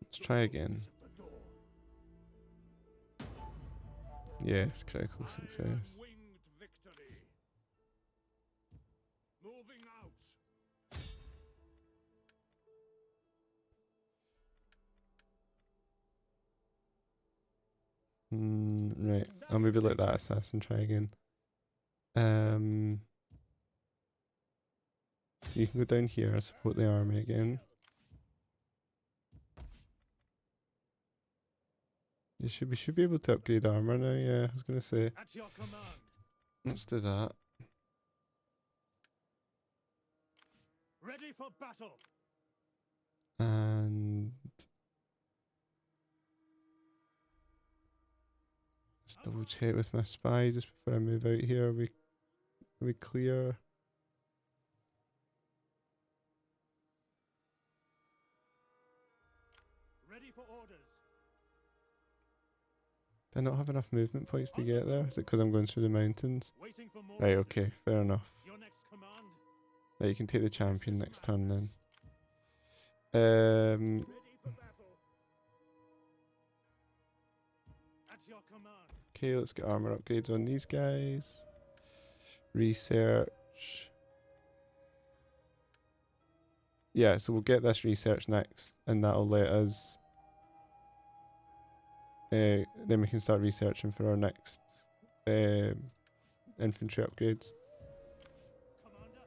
Let's try again. Yes, critical success. Right. I'll maybe let that assassin try again. You can go down here and support the army again. We should be able to upgrade armor now, yeah, I was gonna say. At your command. Let's do that. Ready for battle. And let's double check with my spy just before I move out here. Are we clear? Ready for orders. Do I not have enough movement points to get there? Is it because I'm going through the mountains? Waiting for more Right, orders. okay, fair enough. Your next command. Right, you can take the champion next turn then. Ready for battle. At your command. Okay, let's get armor upgrades on these guys. Research. Yeah, so we'll get this research next, and that'll let us. Then we can start researching for our next infantry upgrades. Commander,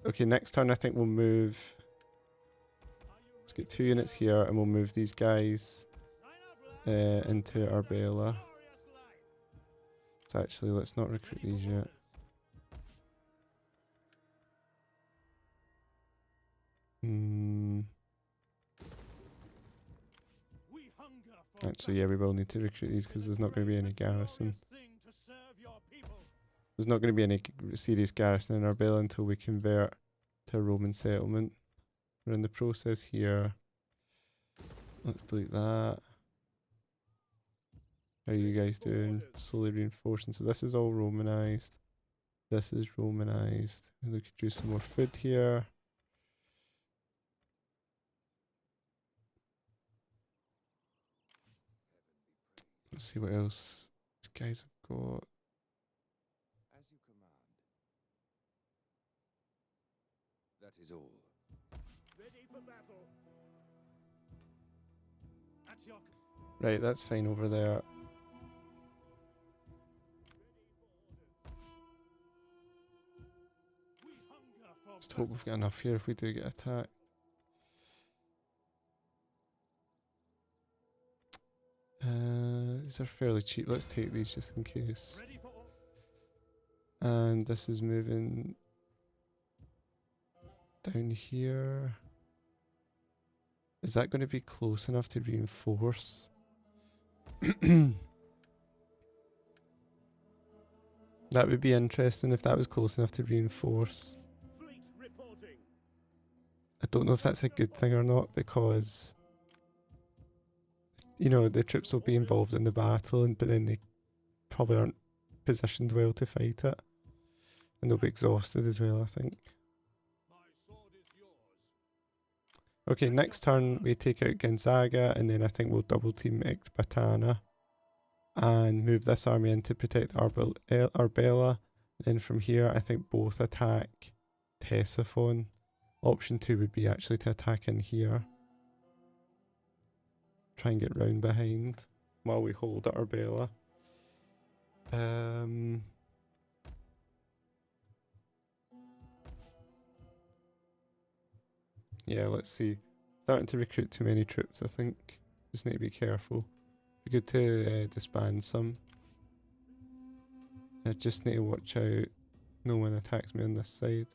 Okay, next turn I think we'll move. are you Let's get 2 units here, and we'll move these guys into Arbela. glorious life? So actually, let's not recruit Ready for these yet. orders. We hunger for Actually, yeah, we will need to recruit these because there's not going to be any garrison. thing to serve your people. There's not going to be any serious garrison in Arbela until we convert to a Roman settlement. We're in the process here. Let's delete that. How are you guys doing? Slowly reinforcing. So this is all Romanized. This is Romanized. We could use some more food here. Let's see what else these guys have got. As you command. That is all. Ready for battle. At your Right, that's fine over there. we hunger for Let's hope we've got enough here if we do get attacked. These are fairly cheap. Let's take these just in case. ready for orders. And this is moving down here. Is that going to be close enough to reinforce? That would be interesting if that was close enough to reinforce. Fleet reporting. I don't know if that's a good thing or not because, you know, the troops will be involved in the battle, but then they probably aren't positioned well to fight it. And they'll be exhausted as well, I think. My sword is yours. Okay, next turn we take out Gonzaga, and then I think we'll double team Ecbatana and move this army in to protect Arbela. Then from here, I think both attack Ctesiphon. Option 2 would be actually to attack in here. Try and get round behind while we hold at Arbela. Yeah, let's see. Starting to recruit too many troops, I think. Just need to be careful. Be good to disband some. I just need to watch out no one attacks me on this side.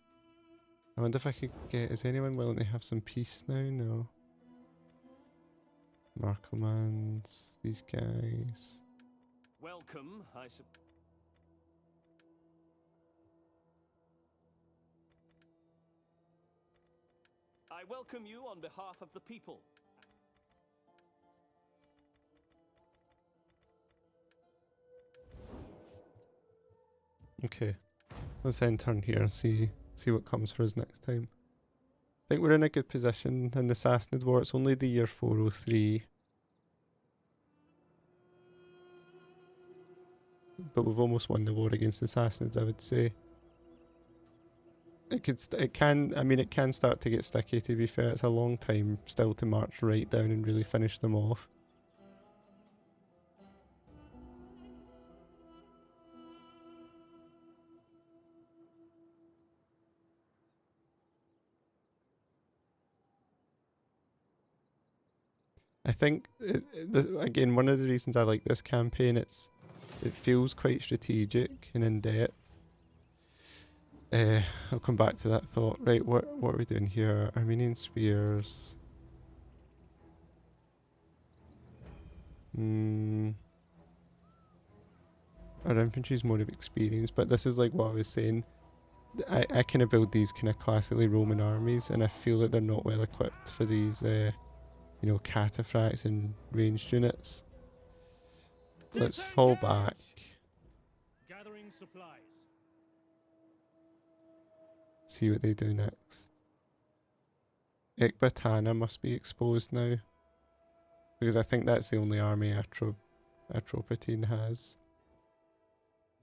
I wonder if I could get... Is anyone willing to have some peace now? No. Markomans, these guys. Welcome, I welcome you on behalf of the people. Okay. Let's end turn here and see what comes for us next time. I think we're in a good position in the Sassanid War. It's only the year 403. But we've almost won the war against the Sassanids, I would say. It can start to get sticky, to be fair. It's a long time still to march right down and really finish them off. I think, again, one of the reasons I like this campaign, it feels quite strategic and in depth. I'll come back to that thought. Right, what are we doing here? Armenian spears. Our infantry's more of experience, but this is like what I was saying. I kind of build these kind of classically Roman armies, and I feel that they're not well equipped for these, you know, cataphracts and ranged units. Let's fall back. Gathering supplies. See what they do next. Ecbatana must be exposed now, because I think that's the only army Atropatene has.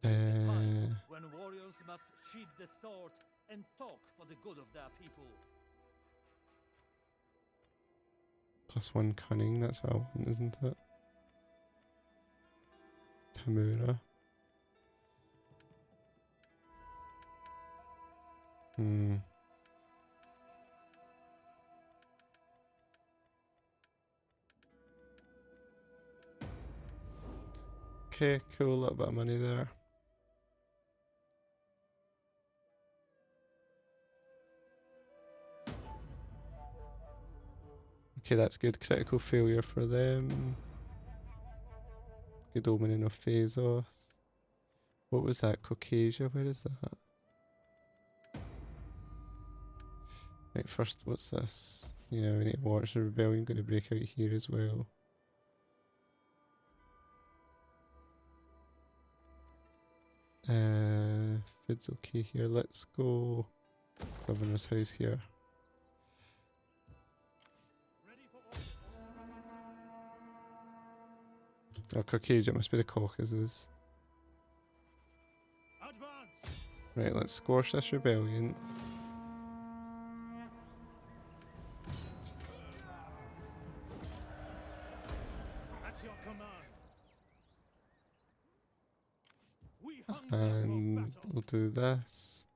When warriors must sheathe the sword and talk for the good of their people. +1 cunning, that's what I want, isn't it? Tamura. Okay, cool, a little bit of money there. Okay, that's good. Critical failure for them. Good opening of Phasos. What was that? Caucasia? Where is that? Right, first, what's this? Yeah, we need to watch the rebellion. Going to break out here as well. Food's okay here. Let's go Governor's house here. Oh, Caucasia, must be the Caucasus. Advance. Right, let's squash this rebellion. At your command. We hunger And for battle. we'll do this.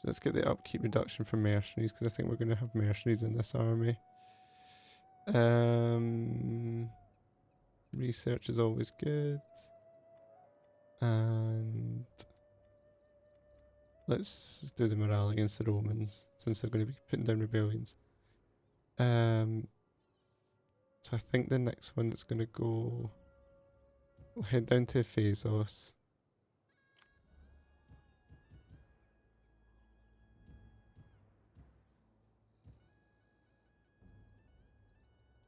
Let's get the upkeep reduction for mercenaries, because I think we're going to have mercenaries in this army. Research is always good. And let's do the morale against the Romans, since they're going to be putting down rebellions. So I think the next one that's going to go... We'll head down to Phasos.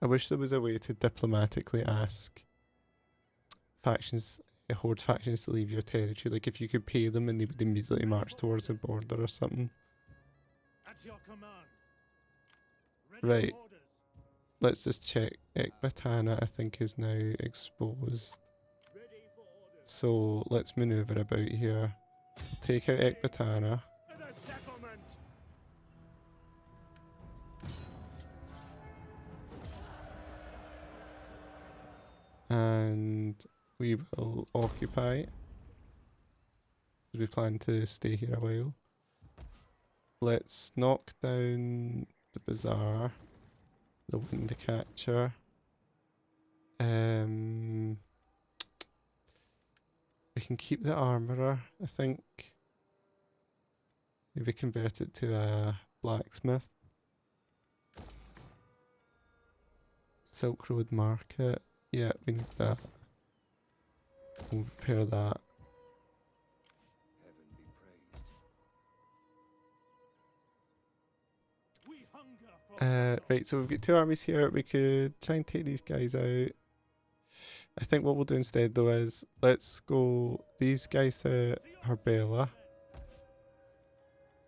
I wish there was a way to diplomatically ask factions, horde factions to leave your territory. Like if you could pay them and they would immediately march towards the border or something. At your command. Right. Let's just check. Ecbatana, I think, is now exposed. So let's maneuver about here. Take out Ecbatana. And we will occupy. We plan to stay here a while. Let's knock down the bazaar, the wind catcher. We can keep the armorer, I think. Maybe convert it to a blacksmith. Silk Road Market. Yeah, we need that. We'll repair that. Heaven be praised. We hunger for Right, so we've got two armies here. We could try and take these guys out. I think what we'll do instead though is let's go these guys to Arbela.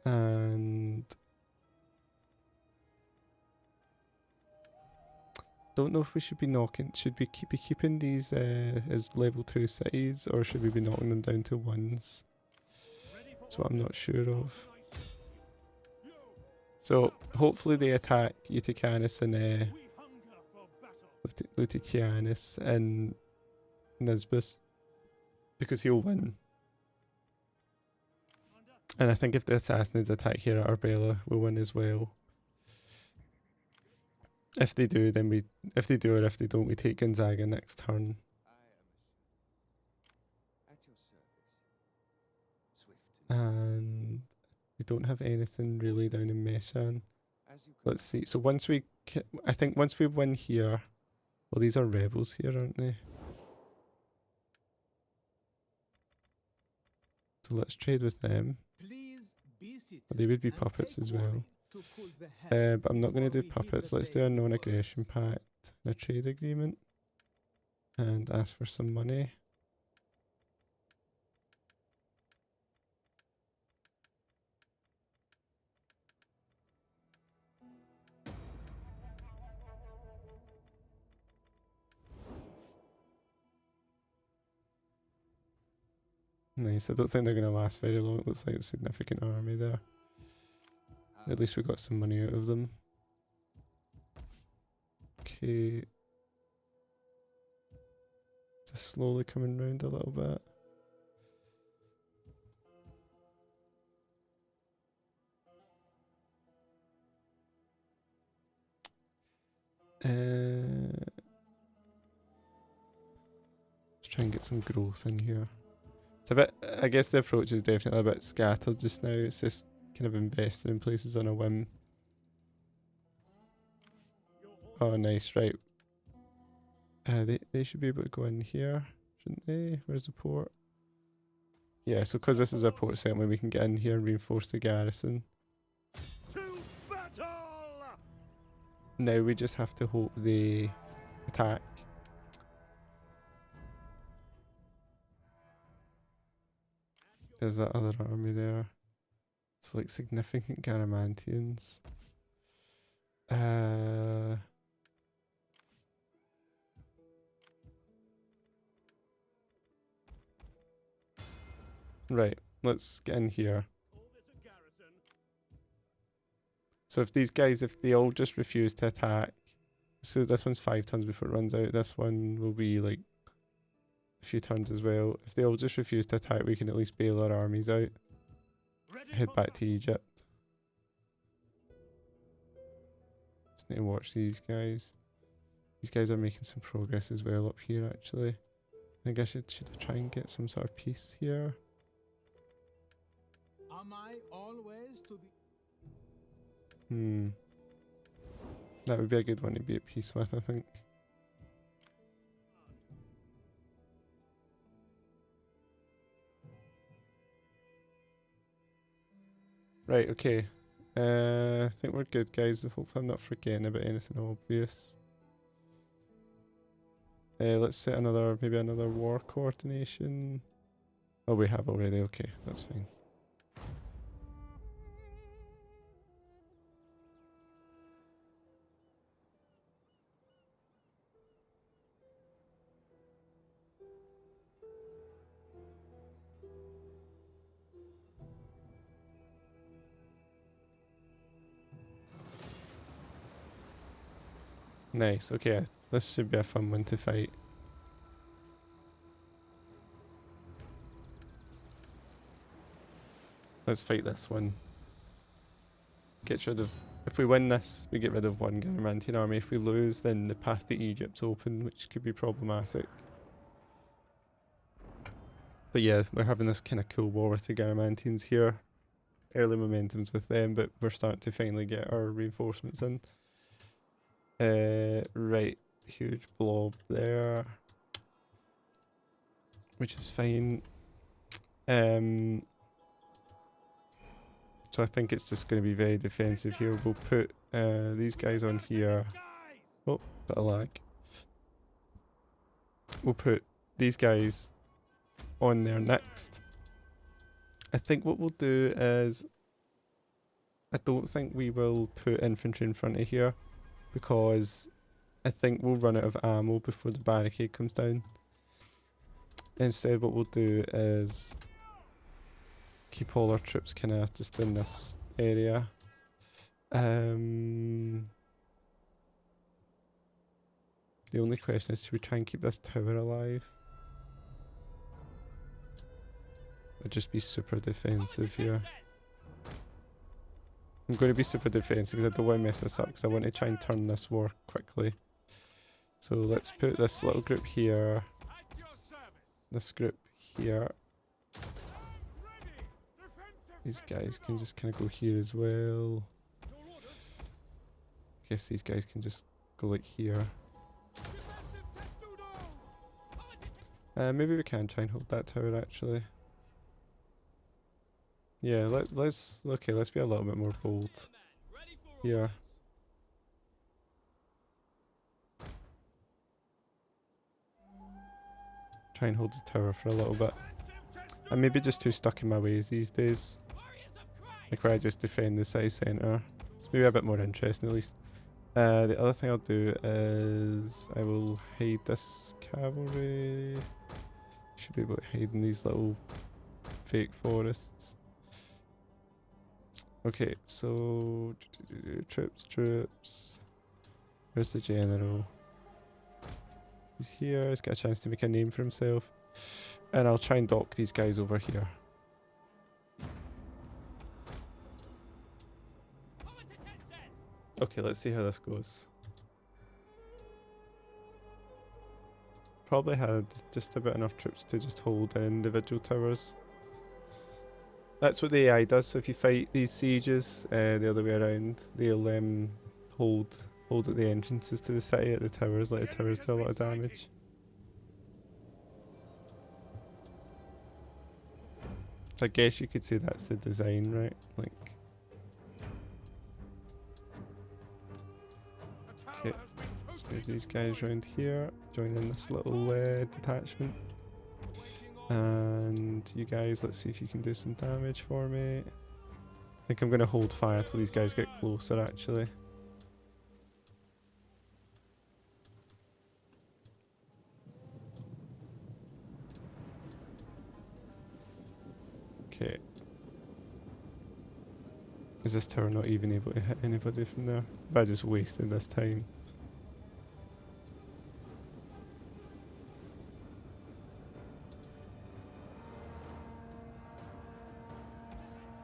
And don't know if we should be knocking. Should we be keeping these as level 2 cities, or should we be knocking them down to 1s? That's what I'm not sure of. So hopefully they attack Uticanus and Luticianus and Nisbis, because he'll win. And I think if the Sassanids attack here at Arbela, we'll win as well. If they do, then we... If they do or if they don't, we take Gonzaga next turn. I am at your And we don't have anything really down in Meshan. As you Let's see. So once we, I think once we win here, well, these are rebels here, aren't they? So let's trade with them. Please be seated Well, they would be and puppets take as well. wine to cool the head But I'm not going to do before we hit puppets. the Let's do a bay non-aggression pact and a trade agreement. And ask for some money. Nice. I don't think they're going to last very long. It looks like a significant army there. At least we got some money out of them. Okay. Just slowly coming round a little bit. Let's try and get some growth in here. It's a bit, I guess the approach is definitely a bit scattered just now. It's just kind of investing in places on a whim. Oh, nice, right. They should be able to go in here, shouldn't they? Where's the port? Yeah, so because this is a port settlement, we can get in here and reinforce the garrison. To battle! Now we just have to hope they attack. There's that other army there. It's like significant Garamantians. Right, let's get in here. So if these guys, if they all just refuse to attack, so this one's 5 turns before it runs out, this one will be like a few turns as well. If they all just refuse to attack, we can at least bail our armies out. Head back to Egypt. Just need to watch these guys. These guys are making some progress as well up here actually. I think I should try and get some sort of peace here. Am I always to be? That would be a good one to be at peace with, I think. Right, okay. I think we're good, guys. Hopefully I'm not forgetting about anything obvious. Let's set maybe another war coordination. Oh, we have already. Okay, that's fine. Nice, okay. This should be a fun one to fight. Let's fight this one. Get rid of... If we win this, we get rid of one Garamantian army. If we lose, then the path to Egypt's open, which could be problematic. But yeah, we're having this kind of cool war with the Garamantians here. Early momentum's with them, but we're starting to finally get our reinforcements in. Right, huge blob there, which is fine. So I think it's just going to be very defensive here. We'll put these guys on here. Oh, bit of lag. We'll put these guys on there next. I think what we'll do is, I don't think we will put infantry in front of here, because I think we'll run out of ammo before the barricade comes down. Instead, what we'll do is keep all our troops kind of just in this area. The only question is, should we try and keep this tower alive? Or just be super defensive here? I'm going to be super defensive because I don't want to mess this up, because I want to try and turn this war quickly. So let's put this little group here, this group here. These guys can just kind of go here as well. Guess these guys can just go like here. Maybe we can try and hold that tower actually. Yeah, let's be a little bit more bold here. Try and hold the tower for a little bit. I'm maybe just too stuck in my ways these days. Like where I just defend the city centre. It's maybe a bit more interesting at least. The other thing I'll do is I will hide this cavalry. Should be able to hide in these little fake forests. Okay, so troops. Where's the general? He's here, he's got a chance to make a name for himself. And I'll try and dock these guys over here. Okay, let's see how this goes. Probably had just about enough troops to just hold individual towers. That's what the AI does, so if you fight these sieges the other way around, they'll hold at the entrances to the city at the towers, let the towers do a lot of damage. So I guess you could say that's the design, right? Like, okay, let's move these guys around here, join in this little detachment. And you guys, let's see if you can do some damage for me. I think I'm going to hold fire till these guys get closer actually. Okay. Is this tower not even able to hit anybody from there? Have I just wasted this time?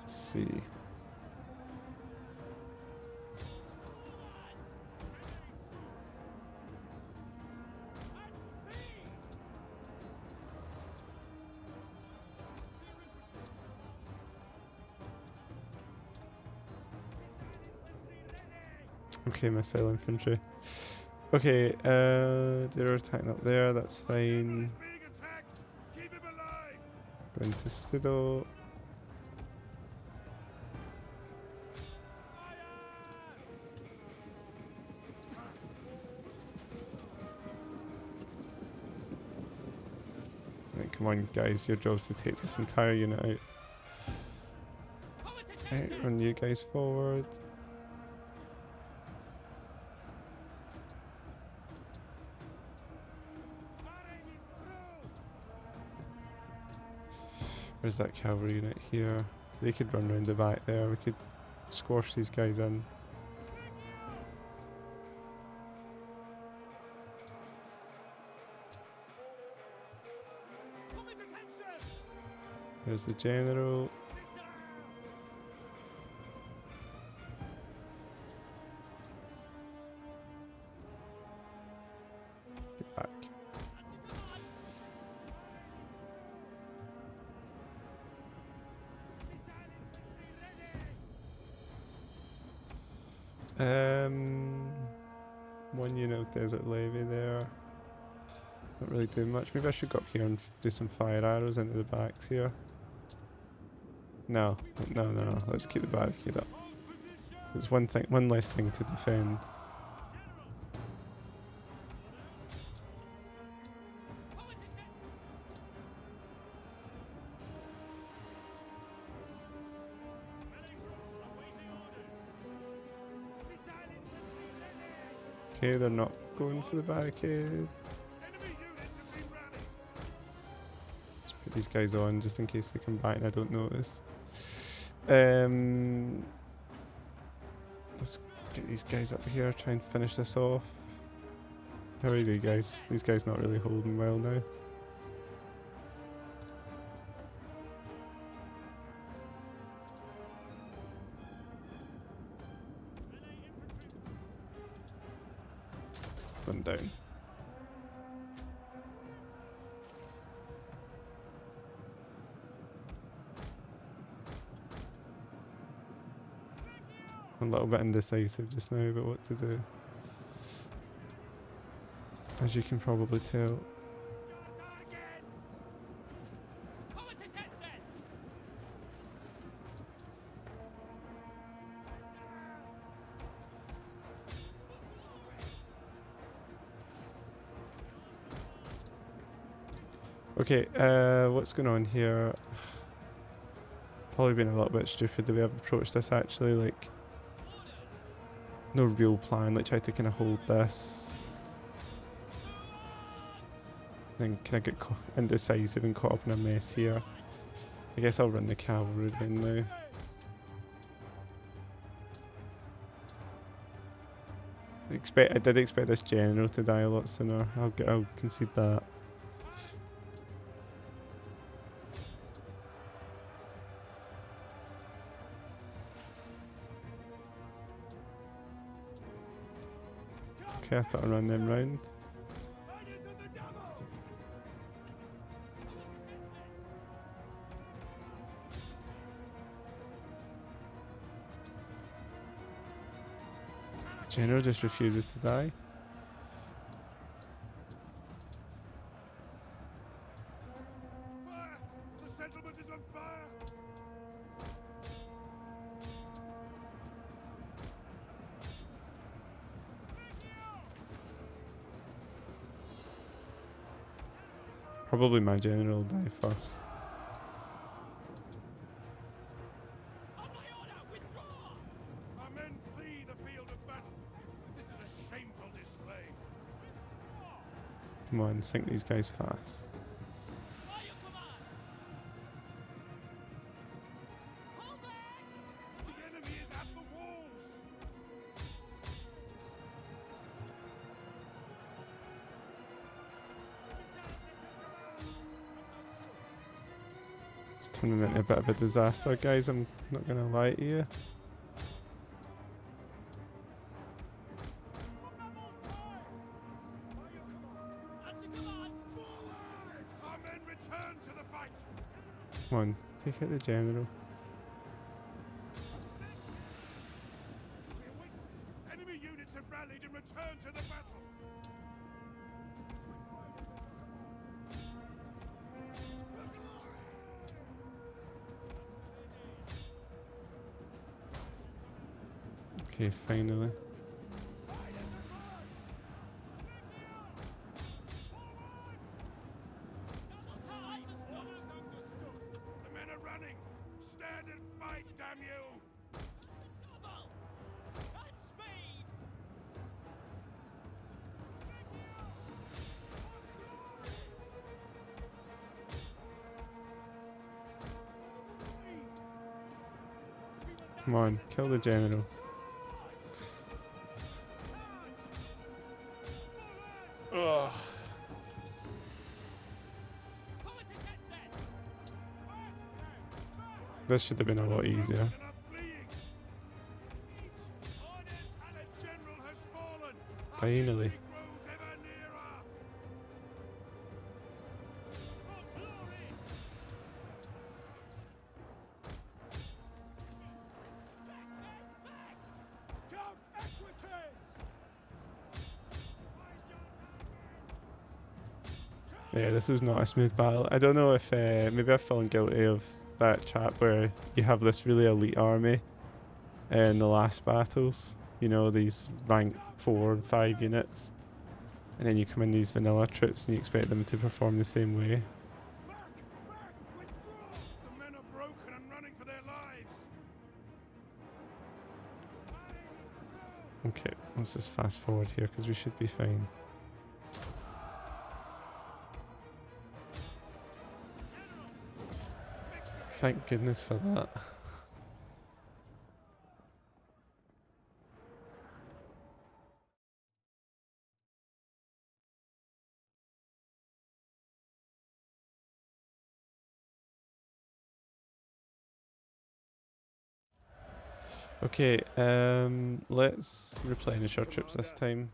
Let's see. Okay, missile infantry. Okay, they're attacking up there, that's fine. Go into Studo. Right, come on guys, your job's to take this entire unit out. Right, run you guys forward. Where's that cavalry unit here? They could run round the back there, we could squash these guys in. There's the general. Get back. One unit of desert levy there. Not really doing much. Maybe I should go up here and do some fire arrows into the backs here. No. Let's keep the barricade up. There's one less thing to defend. Okay, they're not going for the barricade. Let's put these guys on just in case they come back and I don't notice. Let's get these guys up here, try and finish this off. How are they guys? These guys not really holding well now. One down. a little bit indecisive just now about what to do. As you can probably tell. Okay, what's going on here? Probably been a little bit stupid the way I've approached this actually, like no real plan, like try to kind of hold this. Then kind of get indecisive and caught up in a mess here. I guess I'll run the cavalry then now. I did expect this general to die a lot sooner. I'll concede that. Okay, I thought I'd run them round. General just refuses to die. Fire! The settlement is on fire! Probably my general will die first. Our men flee the field of battle. This is a shameful display. Come on, sink these guys fast. The enemy is at the walls. It's turning into a bit of a disaster, guys. I'm not gonna lie to you. Our men return to the fight. Come on, take out the general. Enemy units have rallied and returned to the battle. Okay, finally. The men are running. Stand and fight, damn you! Come on, kill the general. Ugh. This should have been a lot easier. And are fleeing. The general has fallen. Our Finally. victory grows ever nearer. Scout equities! Yeah, this was not a smooth battle. I don't know if maybe I've fallen guilty of that trap where you have this really elite army in the last battles. You know, these rank 4 and 5 units. And then you come in these vanilla troops and you expect them to perform the same way. Withdraw! The men are broken and running for their lives. Okay, let's just fast forward here because we should be fine. Thank goodness for that. Okay, let's replenish our troops this time.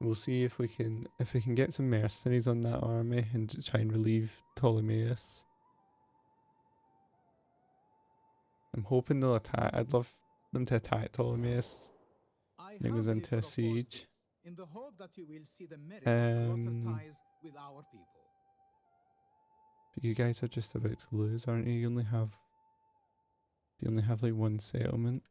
We'll see if they can get some mercenaries on that army and try and relieve Ptolemaeus. I'm hoping they'll attack. I'd love them to attack Ptolemaeus. I It goes humbly into a propose siege. this, in the hope that you will see the merit of closer ties with our people. But you guys are just about to lose, aren't you? You only have like one settlement.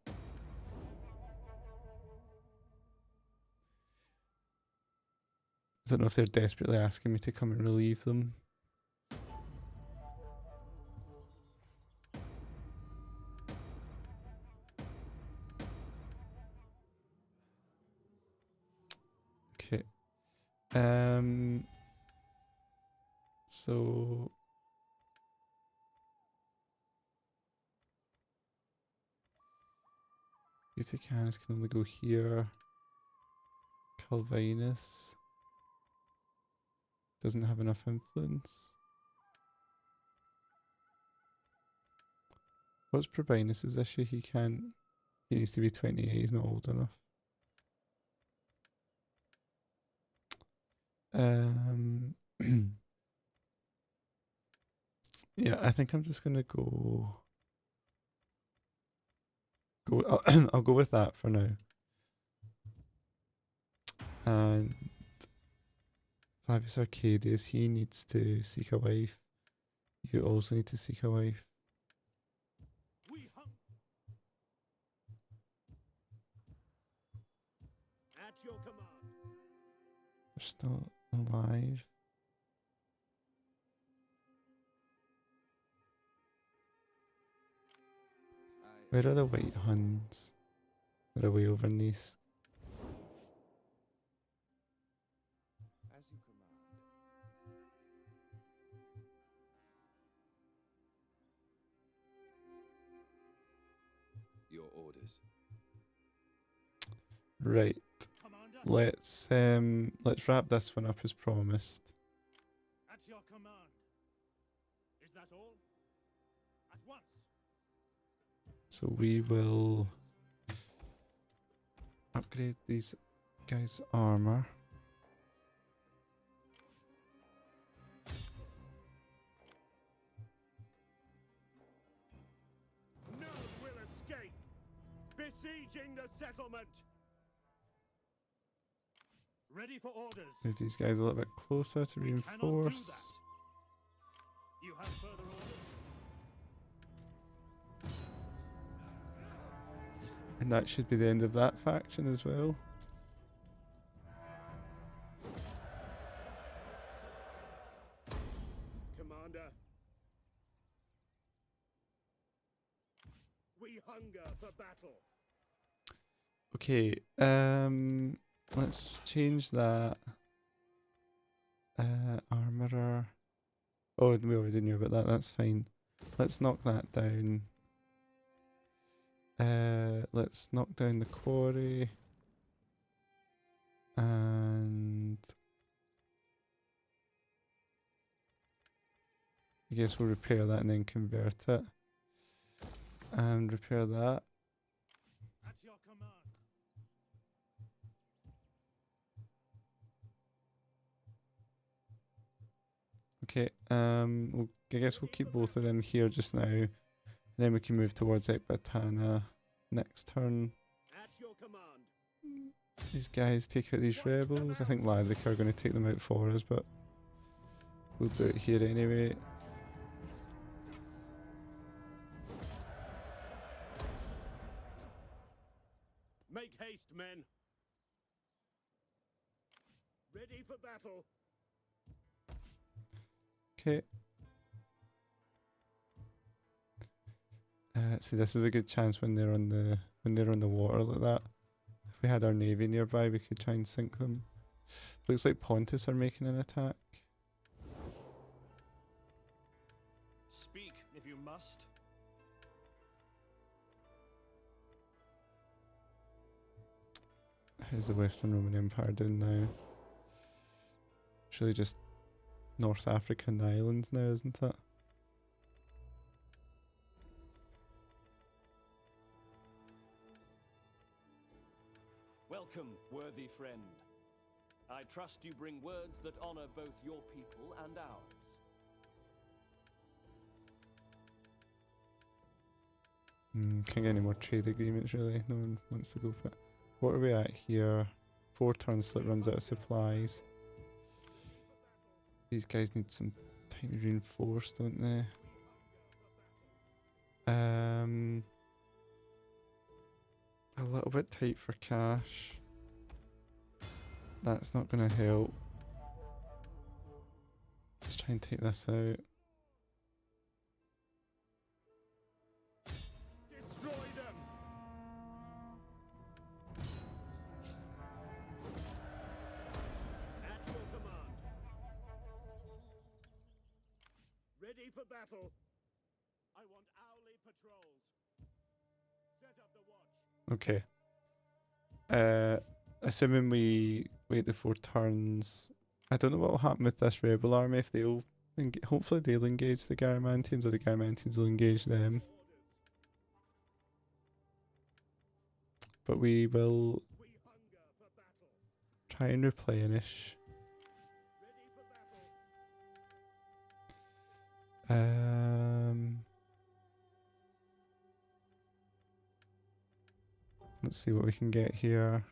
I don't know if they're desperately asking me to come and relieve them. Okay. So Uticanus can only go here. Calvinus doesn't have enough influence. What's Probinus's issue? He needs to be 28, he's not old enough. Yeah, I think I'm just gonna go. I'll go with that for now. And Flavius Arcadius, he needs to seek a wife. You also need to seek a wife. At your command. They're still alive. Where are the white Huns? They're away over in the east. As you command. Your orders. Right. Commander, Let's wrap this one up as promised. at your command. Is that all? At once. So we will upgrade these guys' armor. None will escape. Besieging the settlement. Ready for orders. Move these guys a little bit closer to We cannot do reinforce. that. You have further orders? And that should be the end of that faction as well. Commander. We hunger for battle. Okay, let's change that. Armorer. Oh, we already knew about that, that's fine. Let's knock that down. Let's knock down the quarry. And I guess we'll repair that and then convert it. And repair that. At your command. Okay, I guess we'll keep both of them here just now. And then we can move towards Ecbatana next turn. At your command. These guys take out these rebels. I think Lazic are going to take them out for us, but we'll do it here anyway. Make haste, men. Ready for battle. Okay. See, this is a good chance when they're on the water like that. If we had our navy nearby, we could try and sink them. Looks like Pontus are making an attack. Speak if you must. How's the Western Roman Empire doing now? It's really just North Africa and the islands now, isn't it? Welcome, worthy friend. I trust you bring words that honor both your people and ours. Can't get any more trade agreements really. No one wants to go for it. What are we at here? 4 turns till it runs out of supplies. These guys need some time to reinforce, don't they? A little bit tight for cash. That's not going to help. Let's try and take this out. Destroy them! At your command. Ready for battle. I want hourly patrols. Set up the watch. Okay. Assuming we wait the 4 turns, I don't know what will happen with this rebel army. If they'll, hopefully they'll engage the Garamantians, or the Garamantians will engage them. But we will We hunger for battle. try and replenish. Ready for battle. Let's see what we can get here.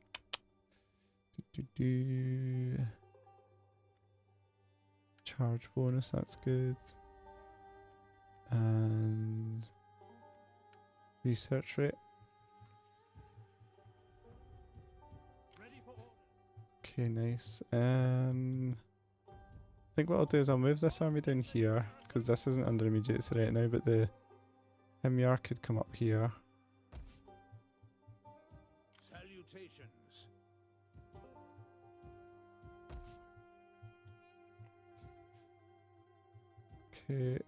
Charge bonus, that's good. And research rate. Ready for orders. Okay, nice. I think what I'll do is I'll move this army down here, because this isn't under immediate threat now, but the Himyar could come up here. Salutations. Okay.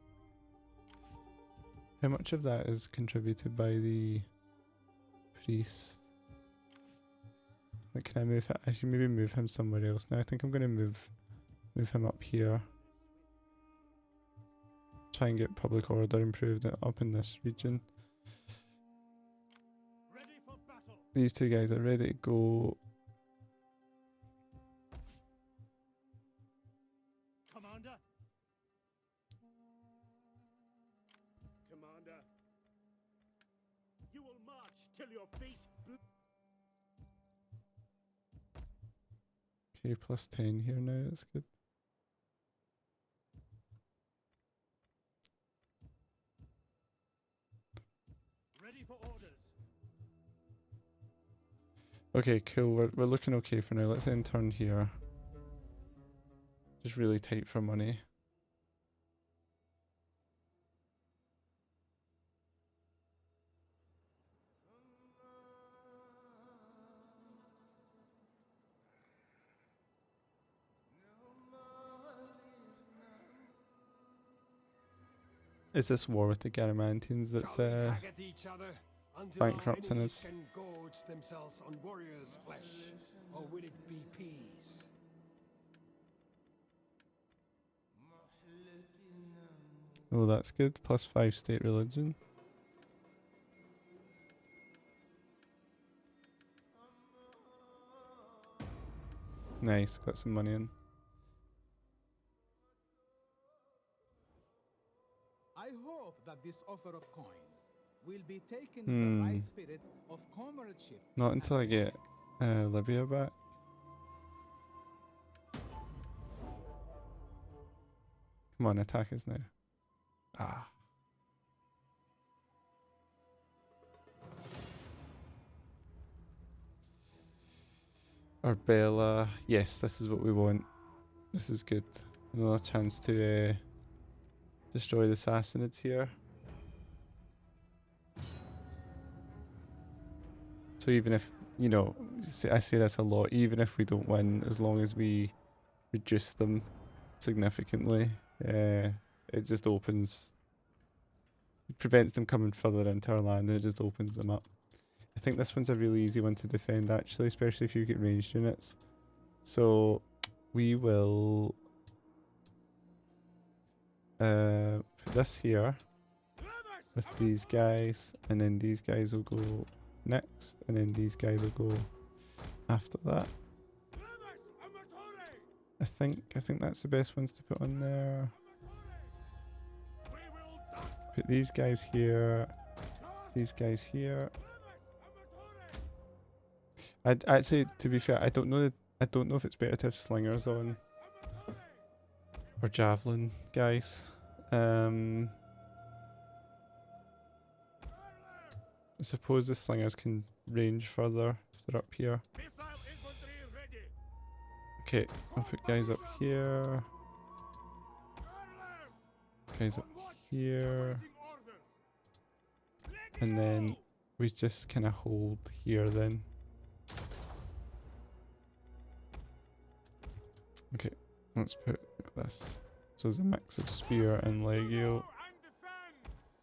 How much of that is contributed by the priest? Like, can I move him? I should maybe move him somewhere else. Now I think I'm gonna move him up here. Try and get public order improved up in this region. Ready for battle. These 2 guys are ready to go. Commander. Commander. You will march till your feet Okay, plus 10 here now, that's good. ready for orders. Okay, cool. We're looking okay for now. Let's end turn here. Just really tight for money. Is this war with the Garamantians that's Shall we hack at each other until bankrupting our us? enemies can gorge themselves on warriors' flesh, or will it be peace? Oh, that's good. Plus 5 state religion. Nice, got some money in. I hope that this offer of coins will be taken in the right spirit of comradeship. Not until I and get respect. Libya back. Come on, attack us now. Ah. Arbela. Yes, this is what we want. This is good. Another chance to destroy the Sassanids here. So even if, you know, I say this a lot, even if we don't win, as long as we reduce them significantly, it just opens, it prevents them coming further into our land, and it just opens them up. I think this one's a really easy one to defend actually, especially if you get ranged units. So we will put this here with these guys, and then these guys will go next, and then these guys will go after that. I think that's the best ones to put on there. Put these guys here. These guys here. I'd actually, to be fair, I don't know if it's better to have slingers on or javelin guys. I suppose the slingers can range further if they're up here. Okay, I'll put guys up here. Guys up here. And then we just kind of hold here then. Okay, let's put this. So there's a mix of spear and legio.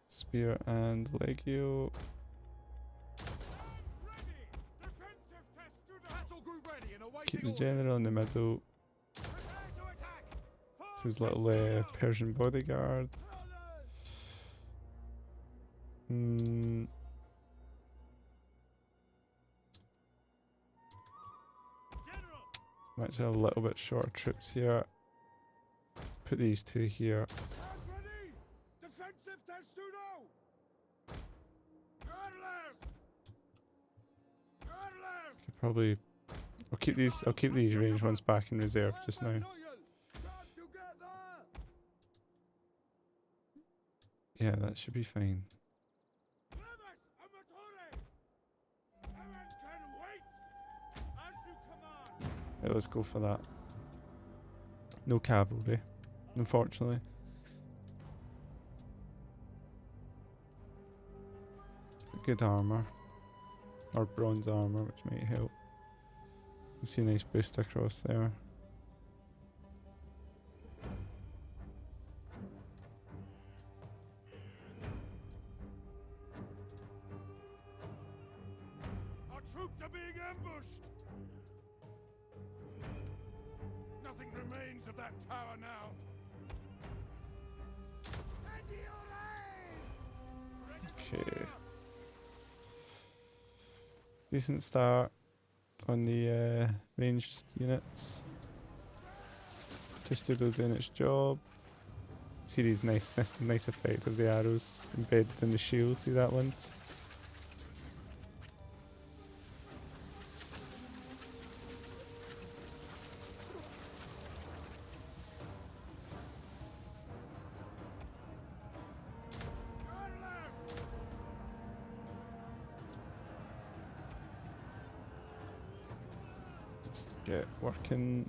Spear and legio. Keep the general in the middle. This is little Persian bodyguard. I'm actually a little bit short troops here. Put these two here. Could probably I'll keep these ranged ones back in reserve just now. Yeah, that should be fine. Yeah, let's go for that. No cavalry, unfortunately. Good armor. Or bronze armor, which might help. You see a nice boost across there. Our troops are being ambushed! Nothing remains of that tower now. Okay. Decent start on the ranged units. Just doing its job. See these nice effect of the arrows embedded in the shield. See that one? Just get working.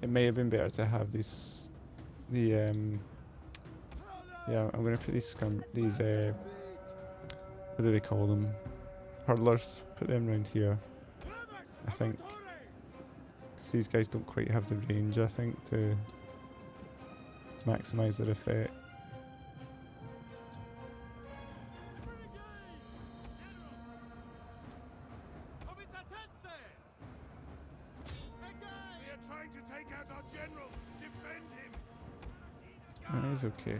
It may have been better to have these, yeah, I'm gonna put these what do they call them? Hurlers. Put them around here, I think. Because these guys don't quite have the range, I think, to maximise their effect. He's okay.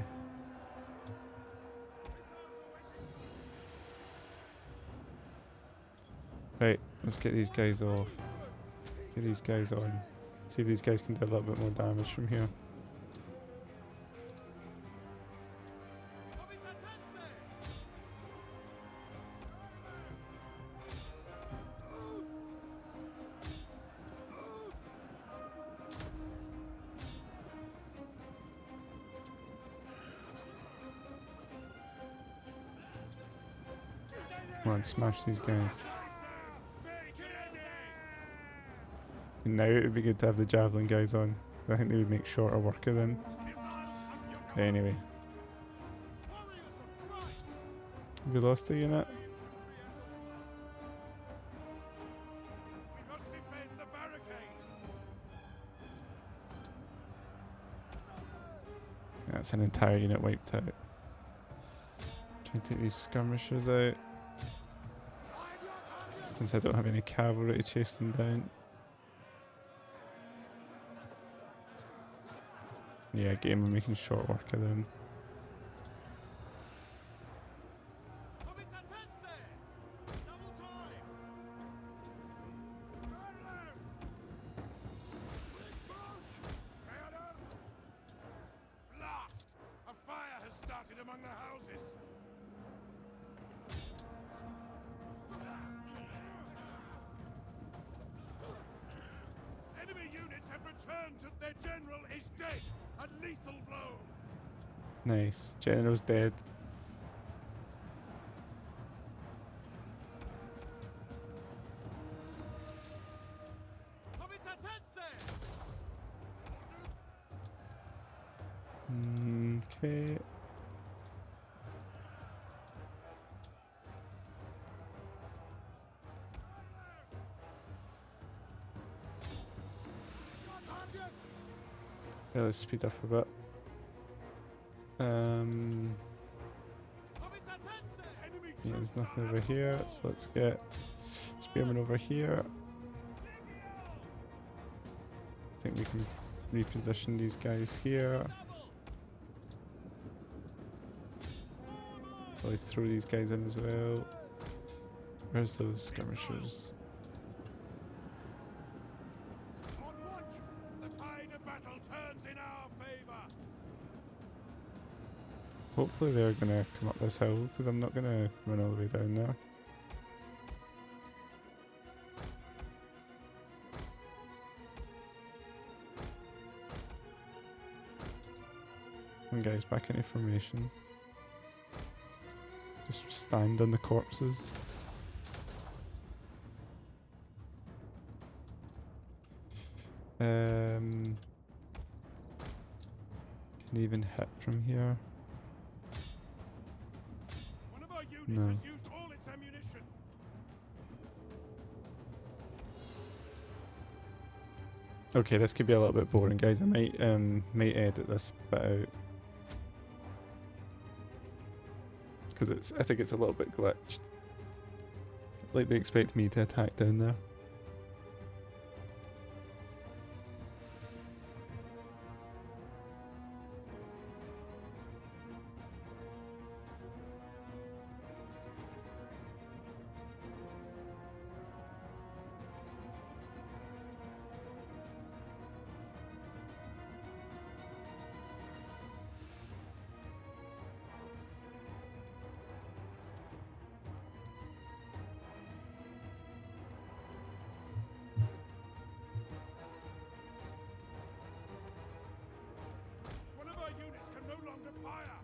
Right, let's get these guys off. Get these guys on. See if these guys can do a little bit more damage from here. Come on, smash these guys. And now it would be good to have the javelin guys on. I think they would make shorter work of them. Anyway. Have we lost a unit? That's an entire unit wiped out. Trying to take these skirmishers out. Since I don't have any cavalry to chase them down. Yeah, game of making short work of them. started among the houses. Enemy units have returned to their general is dead. A lethal blow. Nice. General's dead. Okay. Yeah, let's speed up a bit. Yeah, there's nothing over here, so let's get Spearman over here. I think we can reposition these guys here. Let's throw these guys in as well. Where's those skirmishers? On watch! The tide of battle turns in our favor. Hopefully they're gonna come up this hill, because I'm not gonna run all the way down there. And guys, back into formation. Just stand on the corpses. Can even hit from here. One of our units No. has used all its ammunition. Okay, this could be a little bit boring, guys. I might edit this bit out. Because I think it's a little bit glitched. Like they expect me to attack down there. One of our units can no longer fire.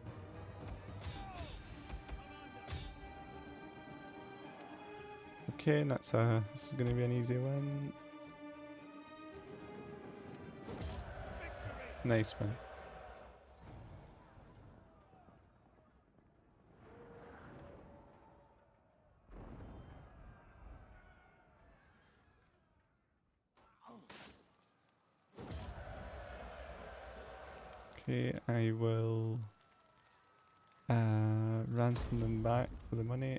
Okay, and this is going to be an easy win. Victory! Nice one. Okay, I will ransom them back for the money.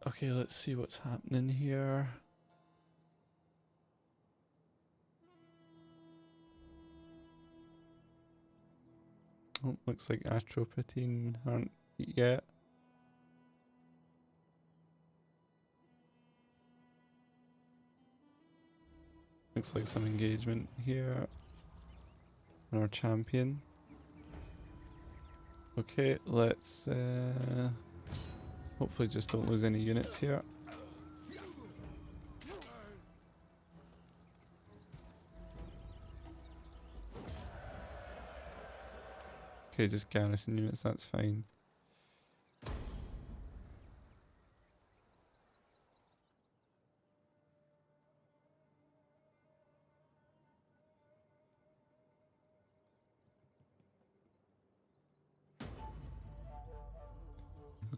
Okay, let's see what's happening here. Oh, looks like Atropatine aren't yet. Looks like some engagement here on our champion. Okay, let's hopefully just don't lose any units here. Okay, just garrison units, that's fine.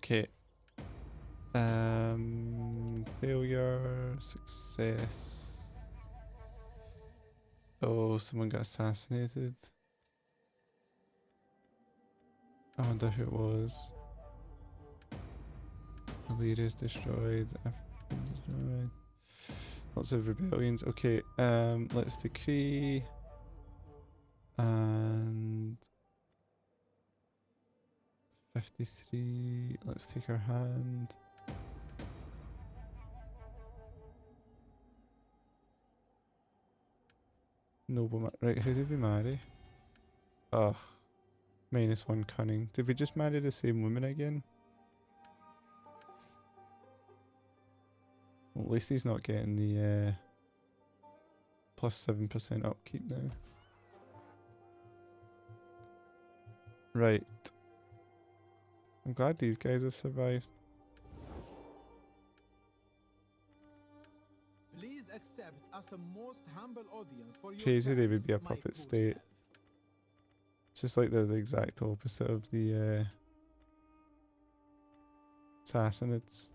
Okay. Failure, success. Oh, someone got assassinated. I wonder who it was. Leaders destroyed. Africans destroyed. Lots of rebellions. Okay, let's decree. And 53. Let's take her hand. Nobleman. Right, who did we marry? Ugh. -1 cunning. Did we just marry the same woman again? Well, at least he's not getting the +7% upkeep now. Right. I'm glad these guys have survived. Please accept as a most humble audience for your Crazy they would be a my puppet poor state. self. It's just like they're the exact opposite of the Sassanids.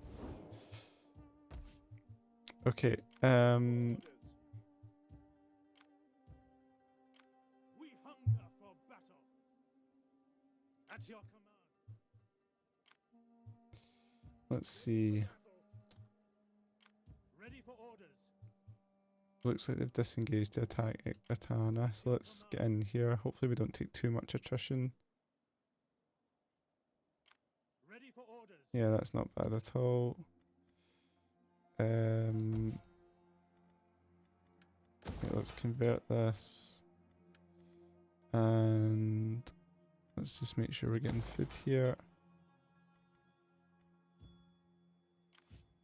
Okay, We hunger for battle. At your command. let's see. Ready for orders. Looks like they've disengaged to attack Atana, so let's get in here. Hopefully we don't take too much attrition. Ready for orders. Yeah, that's not bad at all. Okay, let's convert this. And let's just make sure we're getting food here.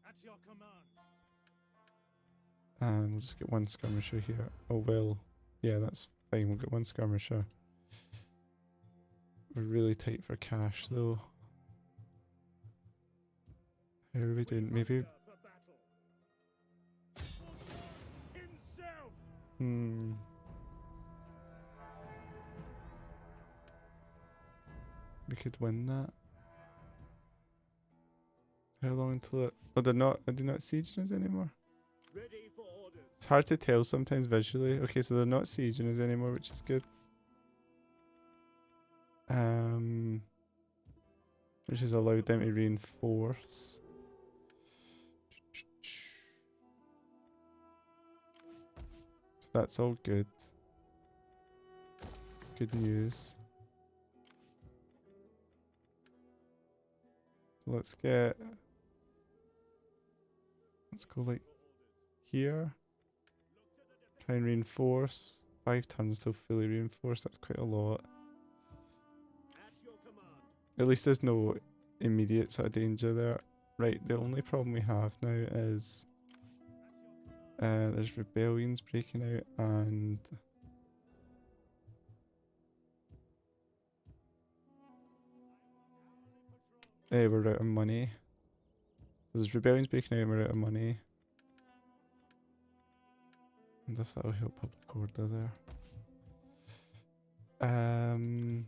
At your command. And we'll just get one skirmisher here. Oh well, yeah, that's fine. We'll get one skirmisher. We're really tight for cash though. How are we doing? Maybe. Hunger for battle. Himself. We could win that. How long until it? Oh, they're not sieging us anymore. Ready for orders. It's hard to tell sometimes visually. Okay, so they're not sieging us anymore, which is good. Which has allowed them to reinforce. So that's all good. Good news. So let's go like here. Try and reinforce. 5 turns till fully reinforced. That's quite a lot. At your command. At least there's no immediate sort of danger there. Right, the only problem we have now is there's rebellions breaking out and we're out of money. There's rebellions breaking out and we're out of money. And if that'll help public order there. For orders.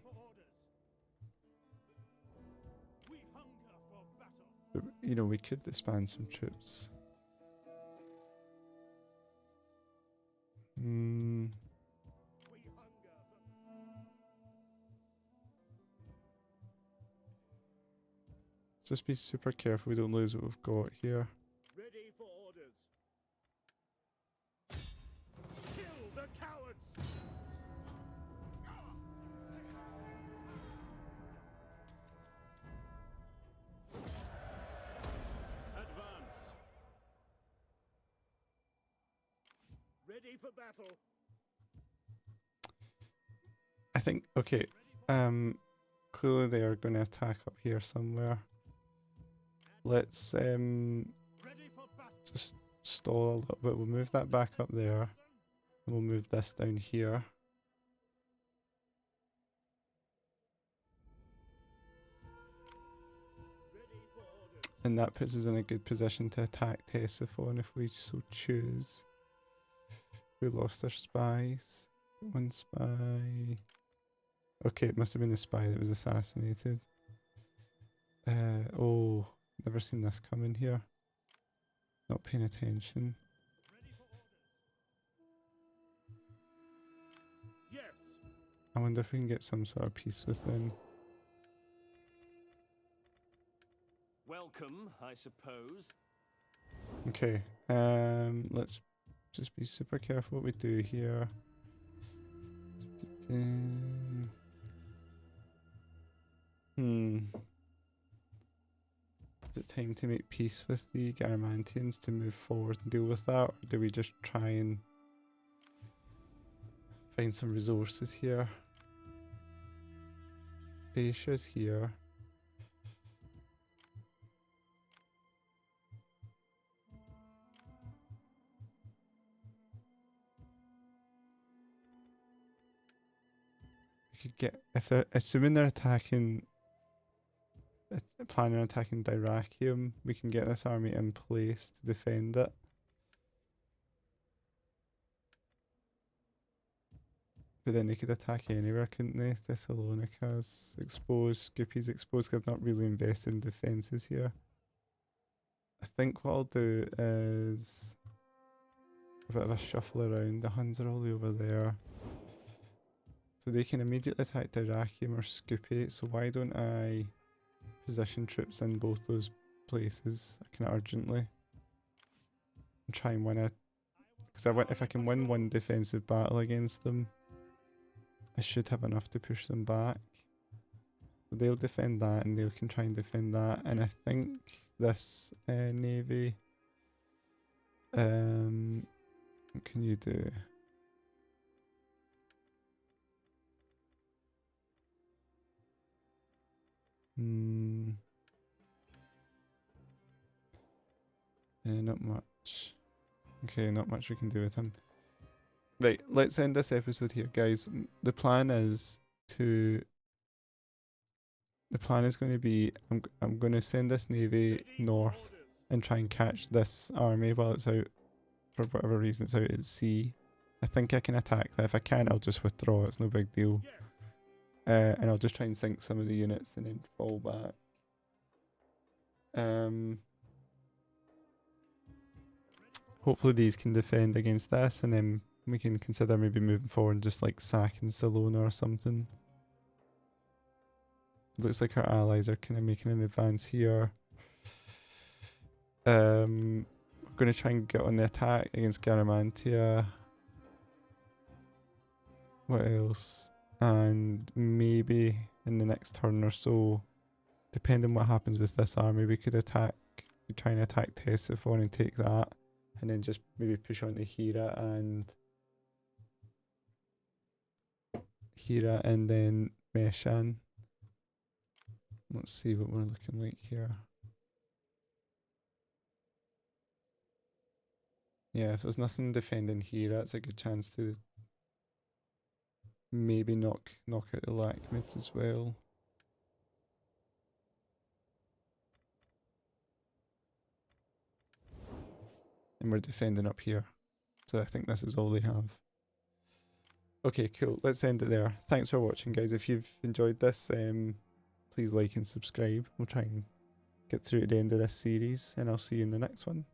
We hunger for battle. But, you know, we could disband some troops. We hunger for Just be super careful we don't lose what we've got here. ready for orders. Kill the cowards. Advance. Ready for battle. I think, okay, clearly they are going to attack up here somewhere. Let's Ready for battle. just stall a little bit. We'll move that back up there. And we'll move this down here. Ready for orders. And that puts us in a good position to attack Ctesiphon if we so choose. We lost our spies. One spy. Okay, it must have been the spy that was assassinated. Oh, never seen this coming here. Not paying attention. Ready for orders. Yes. I wonder if we can get some sort of peace with them. Welcome, I suppose. Okay, let's just be super careful what we do here. Is it time to make peace with the Garamantians to move forward and deal with that, or do we just try and find some resources here? Dacia's here. We could get, if they're assuming they're attacking, planning on attacking Dyrrachium, we can get this army in place to defend it. But then they could attack anywhere, couldn't they? Thessalonica's exposed, Scoopy's exposed, 'cause I've not really invested in defences here. I think what I'll do is a bit of a shuffle around. The Huns are all the way over there. So they can immediately attack Dyrrachium or Scoopy, so why don't I position troops in both those places kind of urgently and try and win it, because if I can win one defensive battle against them, I should have enough to push them back. So they'll defend that and they can try and defend that, and I think this navy, what can you do? Not much. Okay, not much we can do with him. Right, let's end this episode here, guys. The plan is going to be, I'm going to send this navy north and try and catch this army while it's out, for whatever reason it's out at sea. I think I can attack that. If I can't, I'll just withdraw. It's no big deal. And I'll just try and sink some of the units and then fall back. Hopefully these can defend against this, and then we can consider maybe moving forward and just like sacking Salona or something. Looks like our allies are kind of making an advance here. We're going to try and get on the attack against Garamantia. What else? And maybe in the next turn or so, depending on what happens with this army, we could try and attack Ctesiphon and take that, and then just maybe push on to Hira and then Meshan. Let's see what we're looking like here. Yeah, if there's nothing defending Hira, it's a good chance to maybe knock out the Lakhmids as well. And we're defending up here. So I think this is all they have. Okay, cool. Let's end it there. Thanks for watching, guys. If you've enjoyed this, please like and subscribe. We'll try and get through to the end of this series, and I'll see you in the next one.